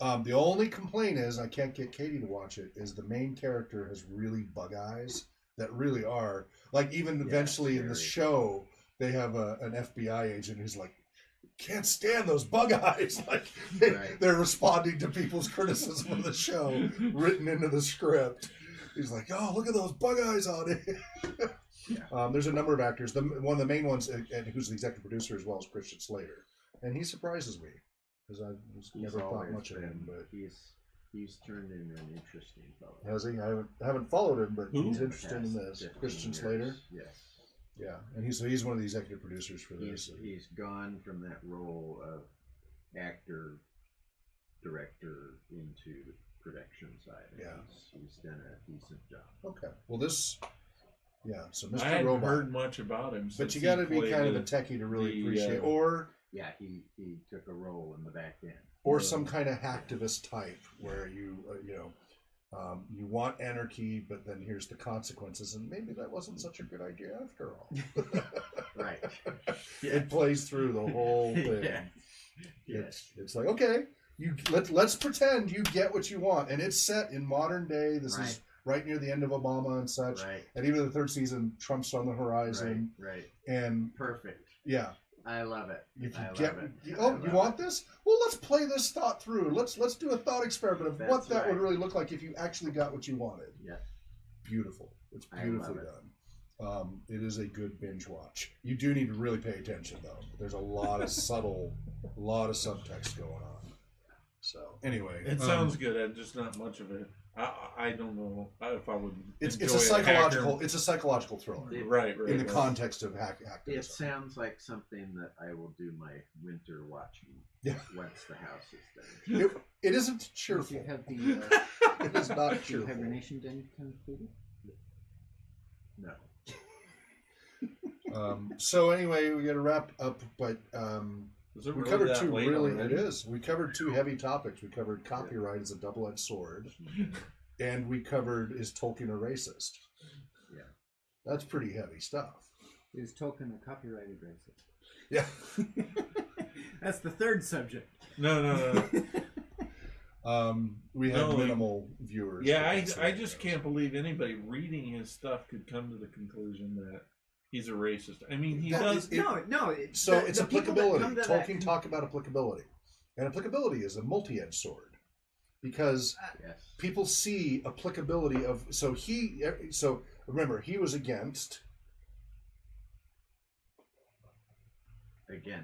[SPEAKER 1] The only complaint is I can't get Katie to watch it. Is the main character has really bug eyes that really are like even eventually in the show they have an FBI agent who's like can't stand those bug eyes. Like they're responding to people's criticism of the show written into the script. He's like, oh, look at those bug eyes on it. There's a number of actors. One of the main ones, and who's the executive producer as well, is Christian Slater, and he surprises me because I never thought much of him. But
[SPEAKER 3] he's turned into an interesting fellow.
[SPEAKER 1] Has he? I haven't followed him, but he's interested in this. Christian Slater.
[SPEAKER 3] Yes.
[SPEAKER 1] Yeah, and he's one of the executive producers for this.
[SPEAKER 3] He's gone from that role of actor, director into the production side. He's done a decent job.
[SPEAKER 1] Okay, well this, so Mr.
[SPEAKER 4] I hadn't
[SPEAKER 1] Robot.
[SPEAKER 4] heard much about him,
[SPEAKER 1] But you got to be kind of a techie to really appreciate, or
[SPEAKER 3] he took a role in the back end,
[SPEAKER 1] or some kind of hacktivist type where you you want anarchy, but then here's the consequences, and maybe that wasn't such a good idea after all.
[SPEAKER 3] Right?
[SPEAKER 1] It plays through the whole thing.
[SPEAKER 3] Yes.
[SPEAKER 1] It's like, okay, let's pretend you get what you want, and it's set in modern day. This is right near the end of Obama and such, and even the third season, Trump's on the horizon.
[SPEAKER 3] Right.
[SPEAKER 1] And
[SPEAKER 3] perfect.
[SPEAKER 1] Yeah.
[SPEAKER 3] I love it.
[SPEAKER 1] If you want this? Well, let's play this thought through. Let's do a thought experiment of what that would really look like if you actually got what you wanted.
[SPEAKER 3] Yeah.
[SPEAKER 1] Beautiful. It's beautifully done. It is a good binge watch. You do need to really pay attention though. There's a lot of subtext going on. So anyway,
[SPEAKER 4] it sounds good. I'm just not much of it. I don't know if I would.
[SPEAKER 1] It's a psychological. It's a psychological thriller,
[SPEAKER 4] right?
[SPEAKER 1] In the context of activism.
[SPEAKER 3] It sounds like something that I will do my winter watching.
[SPEAKER 1] Yeah.
[SPEAKER 3] Once the house is done.
[SPEAKER 1] It isn't cheerful.
[SPEAKER 2] You have the.
[SPEAKER 1] It is not cheerful.
[SPEAKER 2] Hibernation den concluded?
[SPEAKER 3] No.
[SPEAKER 1] So anyway, we got to wrap up, but we covered two really. It is. We covered two heavy topics. We covered copyright as a double-edged sword, and we covered is Tolkien a racist?
[SPEAKER 3] Yeah,
[SPEAKER 1] that's pretty heavy stuff.
[SPEAKER 2] Is Tolkien a copyrighted racist?
[SPEAKER 1] Yeah,
[SPEAKER 2] that's the third subject.
[SPEAKER 4] No.
[SPEAKER 1] We had minimal viewers.
[SPEAKER 4] Yeah, I just can't believe anybody reading his stuff could come to the conclusion that he's a racist. I mean, he does.
[SPEAKER 1] So it's applicability. Tolkien talked about applicability. And applicability is a multi-edged sword. Because people see applicability of... So remember, he was against...
[SPEAKER 2] The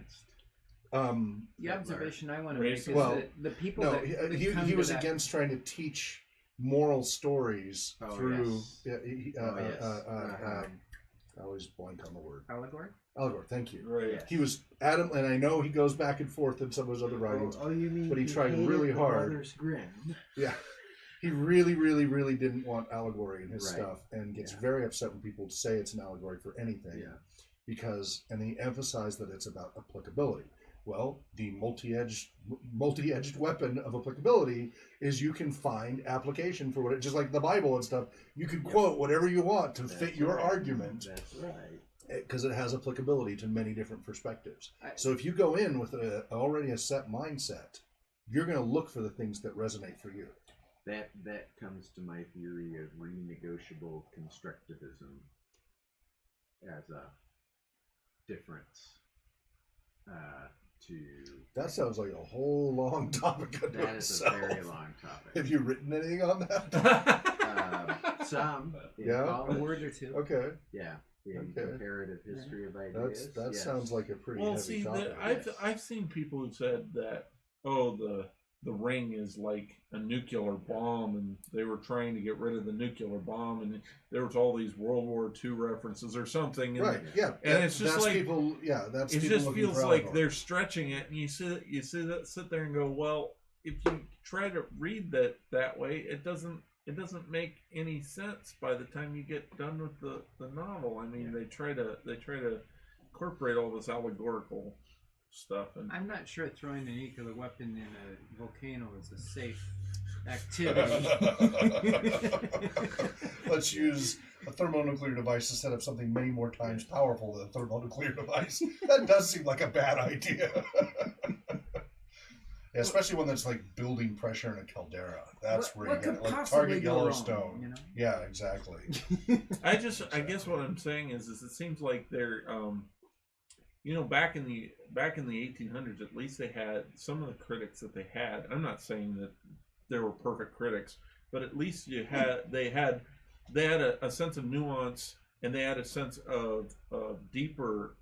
[SPEAKER 2] observation I want to make is that the people
[SPEAKER 1] he was against trying to teach moral stories through... I always blank on the word.
[SPEAKER 2] Allegory?
[SPEAKER 1] Allegory, thank you.
[SPEAKER 4] Right. Yes.
[SPEAKER 1] He was adamant, and I know he goes back and forth in some of his other writings.
[SPEAKER 5] Oh, you mean?
[SPEAKER 1] But he tried really hard.
[SPEAKER 5] Brothers Grimm.
[SPEAKER 1] Yeah. He really, really, really didn't want allegory in his stuff, and gets very upset when people say it's an allegory for anything. Yeah. And he emphasized that it's about applicability. Well, the multi-edged weapon of applicability is you can find application for just like the Bible and stuff. You can quote whatever you want to fit your argument.
[SPEAKER 3] That's right.
[SPEAKER 1] Because it has applicability to many different perspectives. So if you go in with already a set mindset, you're going to look for the things that resonate for you.
[SPEAKER 3] That comes to my theory of renegotiable constructivism as a difference.
[SPEAKER 1] That sounds like a whole long topic.
[SPEAKER 3] That is a very long topic.
[SPEAKER 1] Have you written anything on that?
[SPEAKER 3] Some.
[SPEAKER 2] A word or two.
[SPEAKER 1] Okay.
[SPEAKER 3] Yeah. In comparative history of ideas.
[SPEAKER 1] That sounds like a pretty heavy topic.
[SPEAKER 4] I've seen people who said that, the ring is like a nuclear bomb, and they were trying to get rid of the nuclear bomb, and there was all these World War II references or something.
[SPEAKER 1] Right. Yeah.
[SPEAKER 4] And it's just like
[SPEAKER 1] people. Yeah. That's.
[SPEAKER 4] It just feels like they're stretching it, and you sit there and go, well, if you try to read that way, it doesn't make any sense by the time you get done with the novel. I mean, they try to incorporate all this allegorical stuff. And
[SPEAKER 2] I'm not sure throwing a nuclear weapon in a volcano is a safe activity.
[SPEAKER 1] Let's use a thermonuclear device to set up something many more times powerful than a thermonuclear device. That does seem like a bad idea. Yeah, especially one that's like building pressure in a caldera. That's where you get like target Yellowstone.
[SPEAKER 2] Wrong, you know?
[SPEAKER 1] Yeah, exactly.
[SPEAKER 4] I guess what I'm saying is it seems like they're, back in the 1800s, at least they had some of the critics that they had. I'm not saying that there were perfect critics, but at least they had a sense of nuance, and they had a sense of deeper,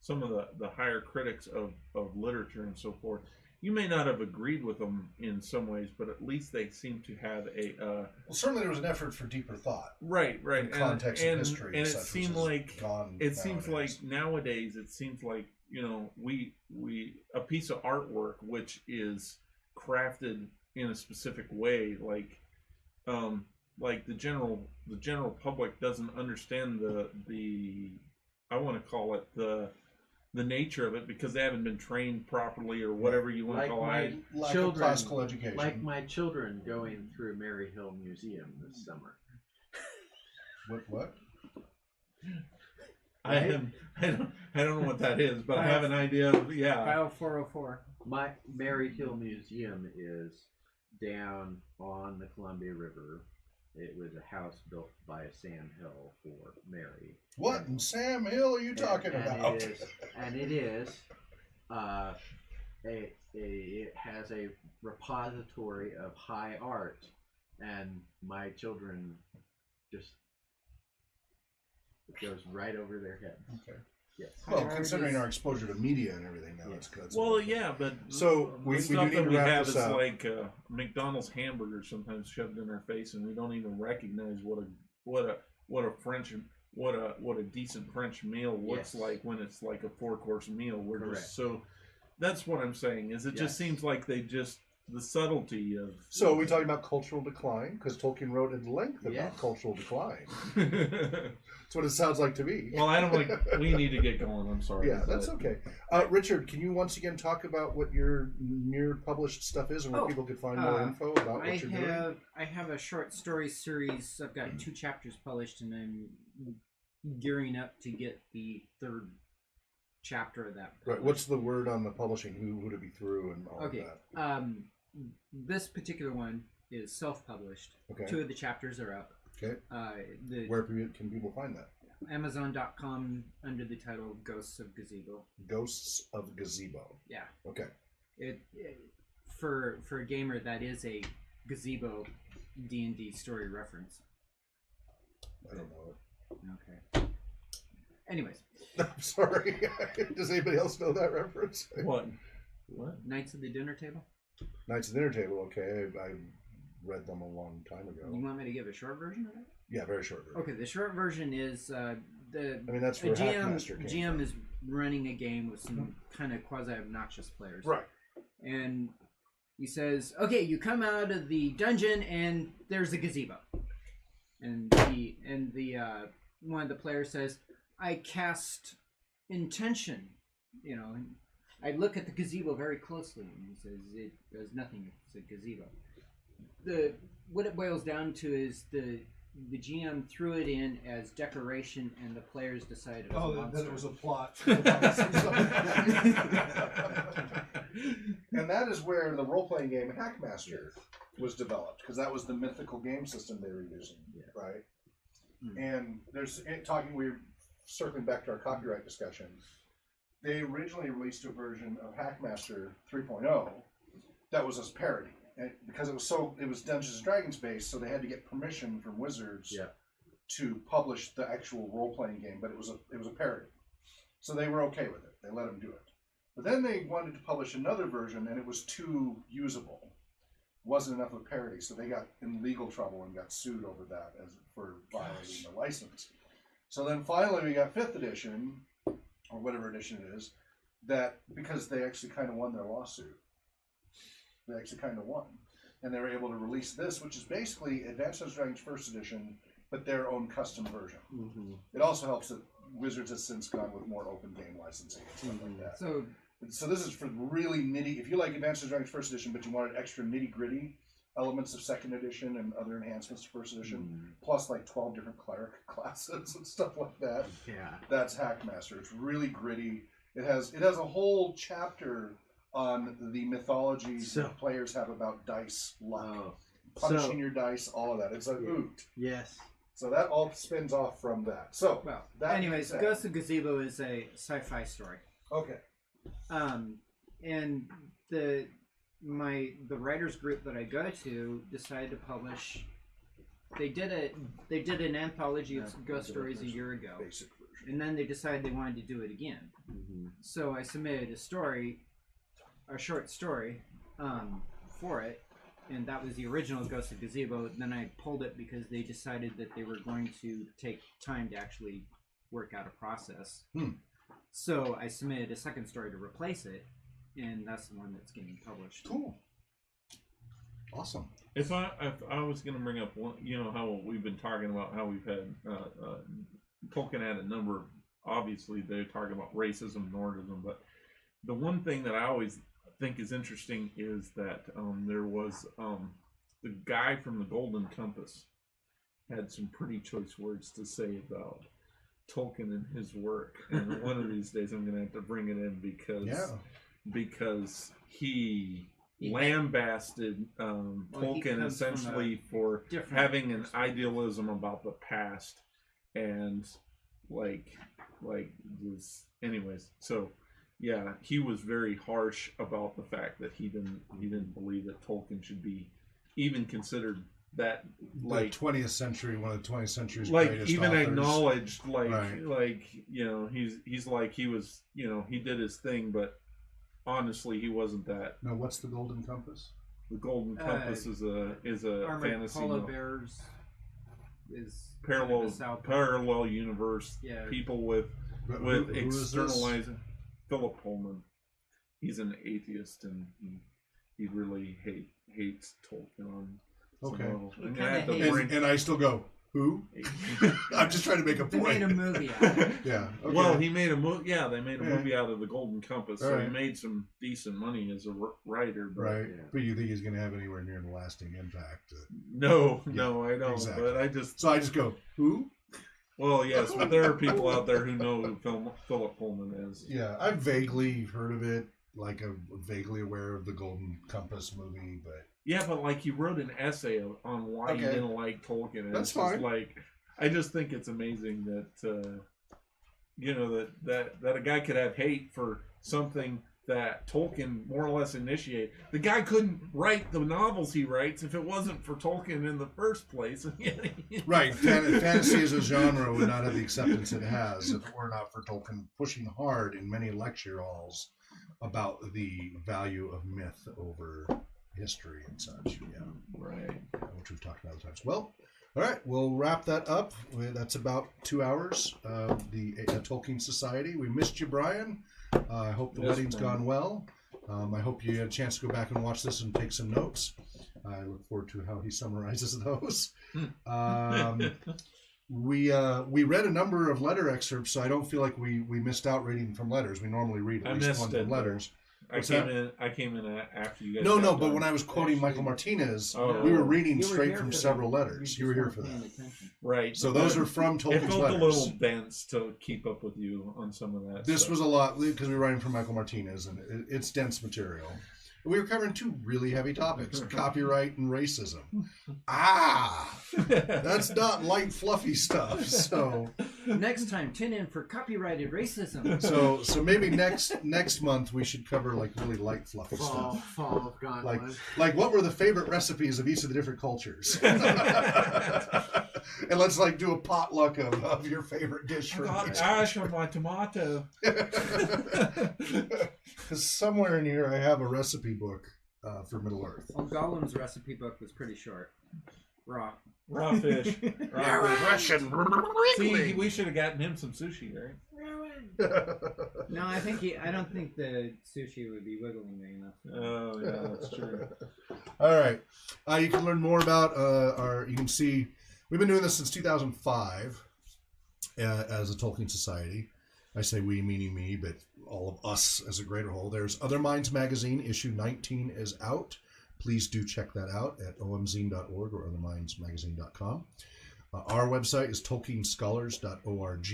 [SPEAKER 4] some of the higher critics of literature and so forth. You may not have agreed with them in some ways, but at least they seem to have a well,
[SPEAKER 1] certainly there was an effort for deeper thought,
[SPEAKER 4] right,
[SPEAKER 1] in context of history,
[SPEAKER 4] and it seemed like nowadays it seems like we a piece of artwork which is crafted in a specific way, like the general public doesn't understand the I want to call it the nature of it because they haven't been trained properly or whatever you want to call it.
[SPEAKER 1] Lack of classical education.
[SPEAKER 3] Like my children going through Mary Hill Museum this summer.
[SPEAKER 1] What?
[SPEAKER 4] I don't know what that is, but I have an idea of,
[SPEAKER 2] File 404.
[SPEAKER 3] My Mary Hill Museum is down on the Columbia River. It was a house built by Sam Hill for Mary.
[SPEAKER 1] What in Sam Hill are you talking about?
[SPEAKER 3] It has a repository of high art, and my children it goes right over their heads.
[SPEAKER 1] Okay.
[SPEAKER 3] Yes.
[SPEAKER 1] Well, considering our exposure to media and everything now, it's good.
[SPEAKER 4] Well, yeah, but
[SPEAKER 1] so we do need to wrap this up.
[SPEAKER 4] Like McDonald's hamburgers sometimes shoved in our face, and we don't even recognize what a decent French meal looks like when it's like a 4-course meal. We're just so. That's what I'm saying. Is it just seems like they just the subtlety of.
[SPEAKER 1] So are we talking about cultural decline? Because Tolkien wrote at length about cultural decline. That's what it sounds like to me.
[SPEAKER 4] Well, I don't like. We need to get going. I'm sorry.
[SPEAKER 1] Yeah, that's okay. Richard, can you once again talk about what your near published stuff is and where people can find more info about what you're doing?
[SPEAKER 2] I have a short story series. I've got 2 chapters published, and I'm gearing up to get the 3rd chapter of that.
[SPEAKER 1] Right. What's the word on the publishing? Who would it be through and all of that?
[SPEAKER 2] This particular one is self-published.
[SPEAKER 1] Okay.
[SPEAKER 2] 2 of the chapters are up.
[SPEAKER 1] Okay. Where can people find that?
[SPEAKER 2] Amazon.com under the title Ghosts of Gazebo.
[SPEAKER 1] Ghosts of Gazebo.
[SPEAKER 2] Yeah.
[SPEAKER 1] Okay.
[SPEAKER 2] For a gamer, that is a gazebo D&D story reference.
[SPEAKER 1] I don't know it.
[SPEAKER 2] Okay. Anyways.
[SPEAKER 1] I'm sorry. Does anybody else know that reference?
[SPEAKER 4] What?
[SPEAKER 2] Knights of the Dinner Table?
[SPEAKER 1] Knights of the Dinner Table, okay. I read them a long time ago.
[SPEAKER 2] You want me to give a short version of it?
[SPEAKER 1] Yeah, very short version.
[SPEAKER 2] Okay, the short version is
[SPEAKER 1] that's where Hackmaster came
[SPEAKER 2] GM is running a game with some kind of quasi-obnoxious players.
[SPEAKER 1] Right.
[SPEAKER 2] And he says, okay, you come out of the dungeon and there's a gazebo. And the one of the players says, I cast intention, and I look at the gazebo very closely, and he says it does nothing. It's a gazebo. What it boils down to is the GM threw it in as decoration, and the players decided it was a monster.
[SPEAKER 1] That it was a plot. And that is where the role-playing game Hackmaster was developed, because that was the mythical game system they were using, right? Mm-hmm. And we're circling back to our copyright discussion. They originally released a version of Hackmaster 3.0 that was a parody. And because it was Dungeons and Dragons based, so they had to get permission from Wizards to publish the actual role-playing game, but it was a parody. So they were okay with it. They let them do it. But then they wanted to publish another version, and it was too usable. Wasn't enough of a parody, so they got in legal trouble and got sued over that for violating the license. So then finally we got 5th edition, or whatever edition it is, that because they actually kind of won their lawsuit. They actually kind of won. And they were able to release this, which is basically Advanced Dungeons & Dragons 1st edition, but their own custom version. Mm-hmm. It also helps that Wizards has since gone with more open game licensing and stuff like that.
[SPEAKER 2] So
[SPEAKER 1] So this is for really nitty. If you like Advanced Dragons First Edition, but you wanted extra nitty gritty elements of Second Edition and other enhancements to First Edition, plus like 12 different cleric classes and stuff like that.
[SPEAKER 3] Yeah.
[SPEAKER 1] That's Hackmaster. It's really gritty. It has a whole chapter on the mythologies that players have about dice luck, punishing your dice, all of that. It's a hoot.
[SPEAKER 3] Yes.
[SPEAKER 1] So that all spins off from that. So,
[SPEAKER 2] well,
[SPEAKER 1] that
[SPEAKER 2] anyways, Ghost of Gazebo is a sci-fi story.
[SPEAKER 1] Okay.
[SPEAKER 2] And the writers group that I go to decided to publish. They did an anthology of ghost stories a year ago,
[SPEAKER 1] Basic version.
[SPEAKER 2] and then they decided they wanted to do it again. So I submitted a short story, for it. And that was the original Ghost of Gazebo. Then I pulled it because they decided that they were going to take time to actually work out a process. So I submitted a second story to replace it, and that's the one that's getting published.
[SPEAKER 1] Cool. Awesome.
[SPEAKER 4] If I was going to bring up one, how we've been talking about how we've had Tolkien had a number of, obviously they're talking about racism, Nordism, but the one thing that I always think is interesting is that there was the guy from the Golden Compass had some pretty choice words to say about Tolkien and his work, and one of these days I'm going to have to bring it in because he lambasted Tolkien essentially for having an idealism about the past and like this. Anyways, so. Yeah, he was very harsh about the fact that he didn't believe that Tolkien should be even considered that like
[SPEAKER 1] 20th century, one of the 20th century's
[SPEAKER 4] like
[SPEAKER 1] greatest
[SPEAKER 4] even
[SPEAKER 1] authors.
[SPEAKER 4] acknowledged
[SPEAKER 1] Right.
[SPEAKER 4] He's like he was he did his thing, but honestly he wasn't that.
[SPEAKER 1] No, what's the Golden Compass?
[SPEAKER 4] The Golden Compass is a
[SPEAKER 2] Armored
[SPEAKER 4] fantasy
[SPEAKER 2] Polar Bears is
[SPEAKER 4] parallel universe.
[SPEAKER 2] Yeah.
[SPEAKER 4] People with
[SPEAKER 1] Who is this?
[SPEAKER 4] externalizing. Philip Pullman, he's an atheist and he really hates Tolkien on some
[SPEAKER 1] Okay.
[SPEAKER 4] level.
[SPEAKER 1] And I still go, who? I'm just trying to make a
[SPEAKER 2] They
[SPEAKER 1] point.
[SPEAKER 2] made a movie out of it.
[SPEAKER 1] Yeah. Okay.
[SPEAKER 4] Well, he made a movie. Yeah, they made a movie out of the Golden Compass, so
[SPEAKER 1] Right.
[SPEAKER 4] he made some decent money as a writer. But
[SPEAKER 1] right. But you think he's going to have anywhere near the lasting impact?
[SPEAKER 4] No,
[SPEAKER 1] Yeah,
[SPEAKER 4] I don't.
[SPEAKER 1] exactly.
[SPEAKER 4] But I just
[SPEAKER 1] go, who?
[SPEAKER 4] Well, yes, but there are people out there who know who Philip Pullman is.
[SPEAKER 1] Yeah, I've vaguely heard of it. Like, I'm vaguely aware of the Golden Compass movie, but
[SPEAKER 4] Yeah, but like he wrote an essay on why he didn't like Tolkien. And
[SPEAKER 1] That's
[SPEAKER 4] it's just
[SPEAKER 1] fine.
[SPEAKER 4] like I just think it's amazing that that a guy could have hate for something that Tolkien more or less initiated. The guy couldn't write the novels he writes if it wasn't for Tolkien in the first place.
[SPEAKER 1] right, fantasy as a genre would not have the acceptance it has if it were not for Tolkien pushing hard in many lecture halls about the value of myth over history and such. Yeah,
[SPEAKER 4] Right.
[SPEAKER 1] which we've talked about other times. Well, all right, we'll wrap that up. That's about 2 hours of the Tolkien Society. We missed you, Brian. I hope the wedding's gone well. I hope you had a chance to go back and watch this and take some notes. I look forward to how he summarizes those. We read a number of letter excerpts, so I don't feel like we missed out reading from letters. We normally read at least one from letters.
[SPEAKER 4] I came in after you guys.
[SPEAKER 1] No,
[SPEAKER 4] got
[SPEAKER 1] but
[SPEAKER 4] done.
[SPEAKER 1] when I was quoting Michael Martinez,
[SPEAKER 4] Oh.
[SPEAKER 1] we were reading
[SPEAKER 2] You were
[SPEAKER 1] straight
[SPEAKER 2] here
[SPEAKER 1] from
[SPEAKER 2] for
[SPEAKER 1] several
[SPEAKER 2] that.
[SPEAKER 1] letters. You were here for that.
[SPEAKER 4] Right.
[SPEAKER 1] So those are from
[SPEAKER 4] It
[SPEAKER 1] Tolkien's
[SPEAKER 4] felt
[SPEAKER 1] letters.
[SPEAKER 4] a little dense to keep up with you on some of that.
[SPEAKER 1] This
[SPEAKER 4] stuff.
[SPEAKER 1] was a lot because we were writing from Michael Martinez, and it's dense material. We were covering two really heavy topics: copyright and racism. That's not light, fluffy stuff. So
[SPEAKER 2] Next time, tune in for copyrighted racism.
[SPEAKER 1] so maybe next month we should cover like really light, fluffy stuff.
[SPEAKER 3] Fall of Gauntlet.
[SPEAKER 1] Like what were the favorite recipes of each of the different cultures? And let's like do a potluck of your favorite dish for each.
[SPEAKER 4] ash on my tomato.
[SPEAKER 1] Because somewhere in here I have a recipe book for Middle Earth.
[SPEAKER 2] Well, Gollum's recipe book was pretty short. Raw.
[SPEAKER 4] Raw fish.
[SPEAKER 1] Russian.
[SPEAKER 4] See, we should have gotten him some sushi, right?
[SPEAKER 2] No, I don't think the sushi would be wiggling me enough.
[SPEAKER 4] Oh, yeah, that's true.
[SPEAKER 1] All right. You can learn more about you can see, we've been doing this since 2005 as a Tolkien Society. I say we, meaning me, but all of us as a greater whole. There's Other Minds Magazine, issue 19 is out. Please do check that out at omzine.org or othermindsmagazine.com. Our website is tolkienscholars.org.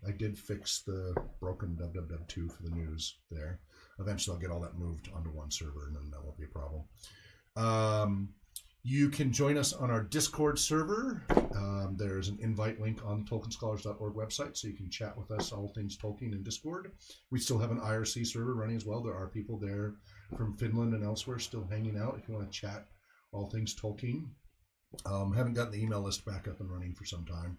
[SPEAKER 1] I did fix the broken www2 for the news there. Eventually I'll get all that moved onto one server, and then that won't be a problem. You can join us on our Discord server. There's an invite link on the tolkienscholars.org website, so you can chat with us all things Tolkien in Discord. We still have an IRC server running as well. There are people there from Finland and elsewhere still hanging out if you want to chat all things Tolkien. Haven't gotten the email list back up and running for some time.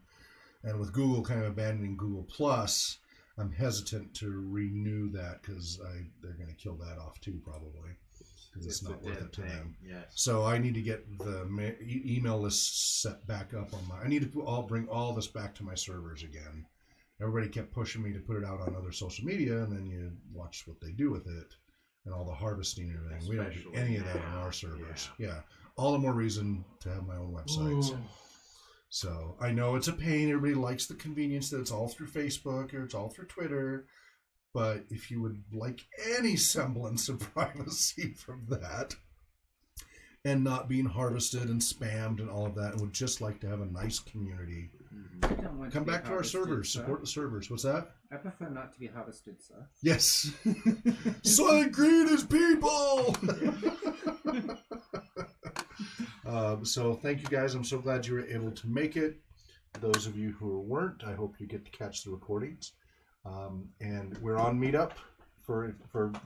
[SPEAKER 1] And with Google kind of abandoning Google Plus, I'm hesitant to renew that because they're going to kill that off too, probably. Because it's not worth it to them.
[SPEAKER 3] Yes.
[SPEAKER 1] So I need to get the email list set back up on my. I need to bring all this back to my servers again. Everybody kept pushing me to put it out on other social media, and then you watch what they do with it and all the harvesting and everything. We don't do any of that on our servers. Yeah. All the more reason to have my own website. So I know it's a pain. Everybody likes the convenience that it's all through Facebook or it's all through Twitter. But if you would like any semblance of privacy from that and not being harvested and spammed and all of that, and would just like to have a nice community, come back to our servers, support the servers. What's that?
[SPEAKER 2] I prefer not to be harvested, sir.
[SPEAKER 1] Yes. Silent Green is people! So thank you guys. I'm so glad you were able to make it. Those of you who weren't, I hope you get to catch the recordings. And we're on Meetup for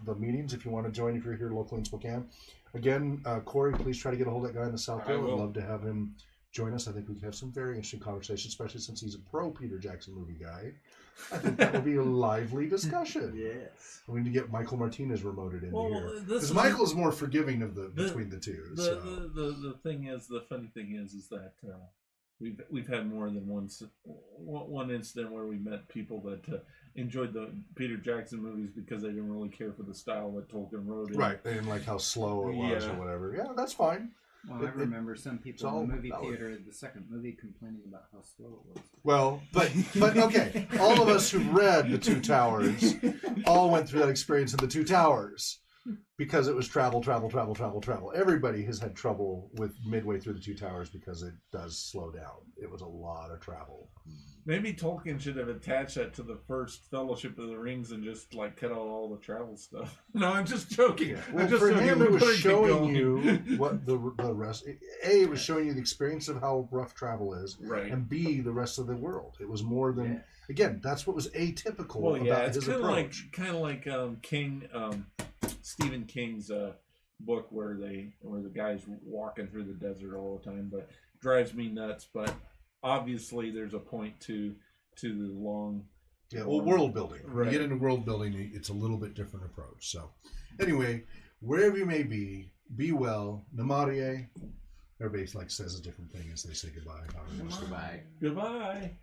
[SPEAKER 1] the meetings if you want to join, if you're here locally in Spokane. Again, Corey, please try to get a hold of that guy in the South Pole. I'd love to have him join us. I think we could have some very interesting conversations, especially since he's a pro Peter Jackson movie guy. I think that will be a lively discussion.
[SPEAKER 3] Yes.
[SPEAKER 1] We need to get Michael Martinez remoted into here.
[SPEAKER 4] Because
[SPEAKER 1] Because Michael is more forgiving of between the two.
[SPEAKER 4] The thing is, the funny thing is that we've had more than one incident where we met people that enjoyed the Peter Jackson movies because they didn't really care for the style that Tolkien wrote in.
[SPEAKER 1] Right, they didn't like how slow it was or whatever. Yeah, that's fine.
[SPEAKER 2] Well, I remember some people in the movie theater, the second movie, complaining about how slow it was.
[SPEAKER 1] Well, but okay, all of us who read The Two Towers all went through that experience in The Two Towers because it was travel. Everybody has had trouble with midway through The Two Towers because it does slow down. It was a lot of travel.
[SPEAKER 4] Maybe Tolkien should have attached that to the first Fellowship of the Rings and just like cut out all the travel stuff. No, I'm just joking.
[SPEAKER 1] Yeah. Well, for him, it was showing you what the rest. A, it was showing you the experience of how rough travel is,
[SPEAKER 4] right?
[SPEAKER 1] And B, the rest of the world. It was more than again. That's what was atypical
[SPEAKER 4] about
[SPEAKER 1] his approach.
[SPEAKER 4] It's kind of like Stephen King's book where the guy's walking through the desert all the time, but drives me nuts. But obviously, there's a point to the long.
[SPEAKER 1] Yeah, well, world building.
[SPEAKER 4] Right.
[SPEAKER 1] When you get into world building, it's a little bit different approach. So, anyway, wherever you may be well. Namarie. Everybody says a different thing as they say goodbye.
[SPEAKER 3] Goodbye.
[SPEAKER 4] Goodbye.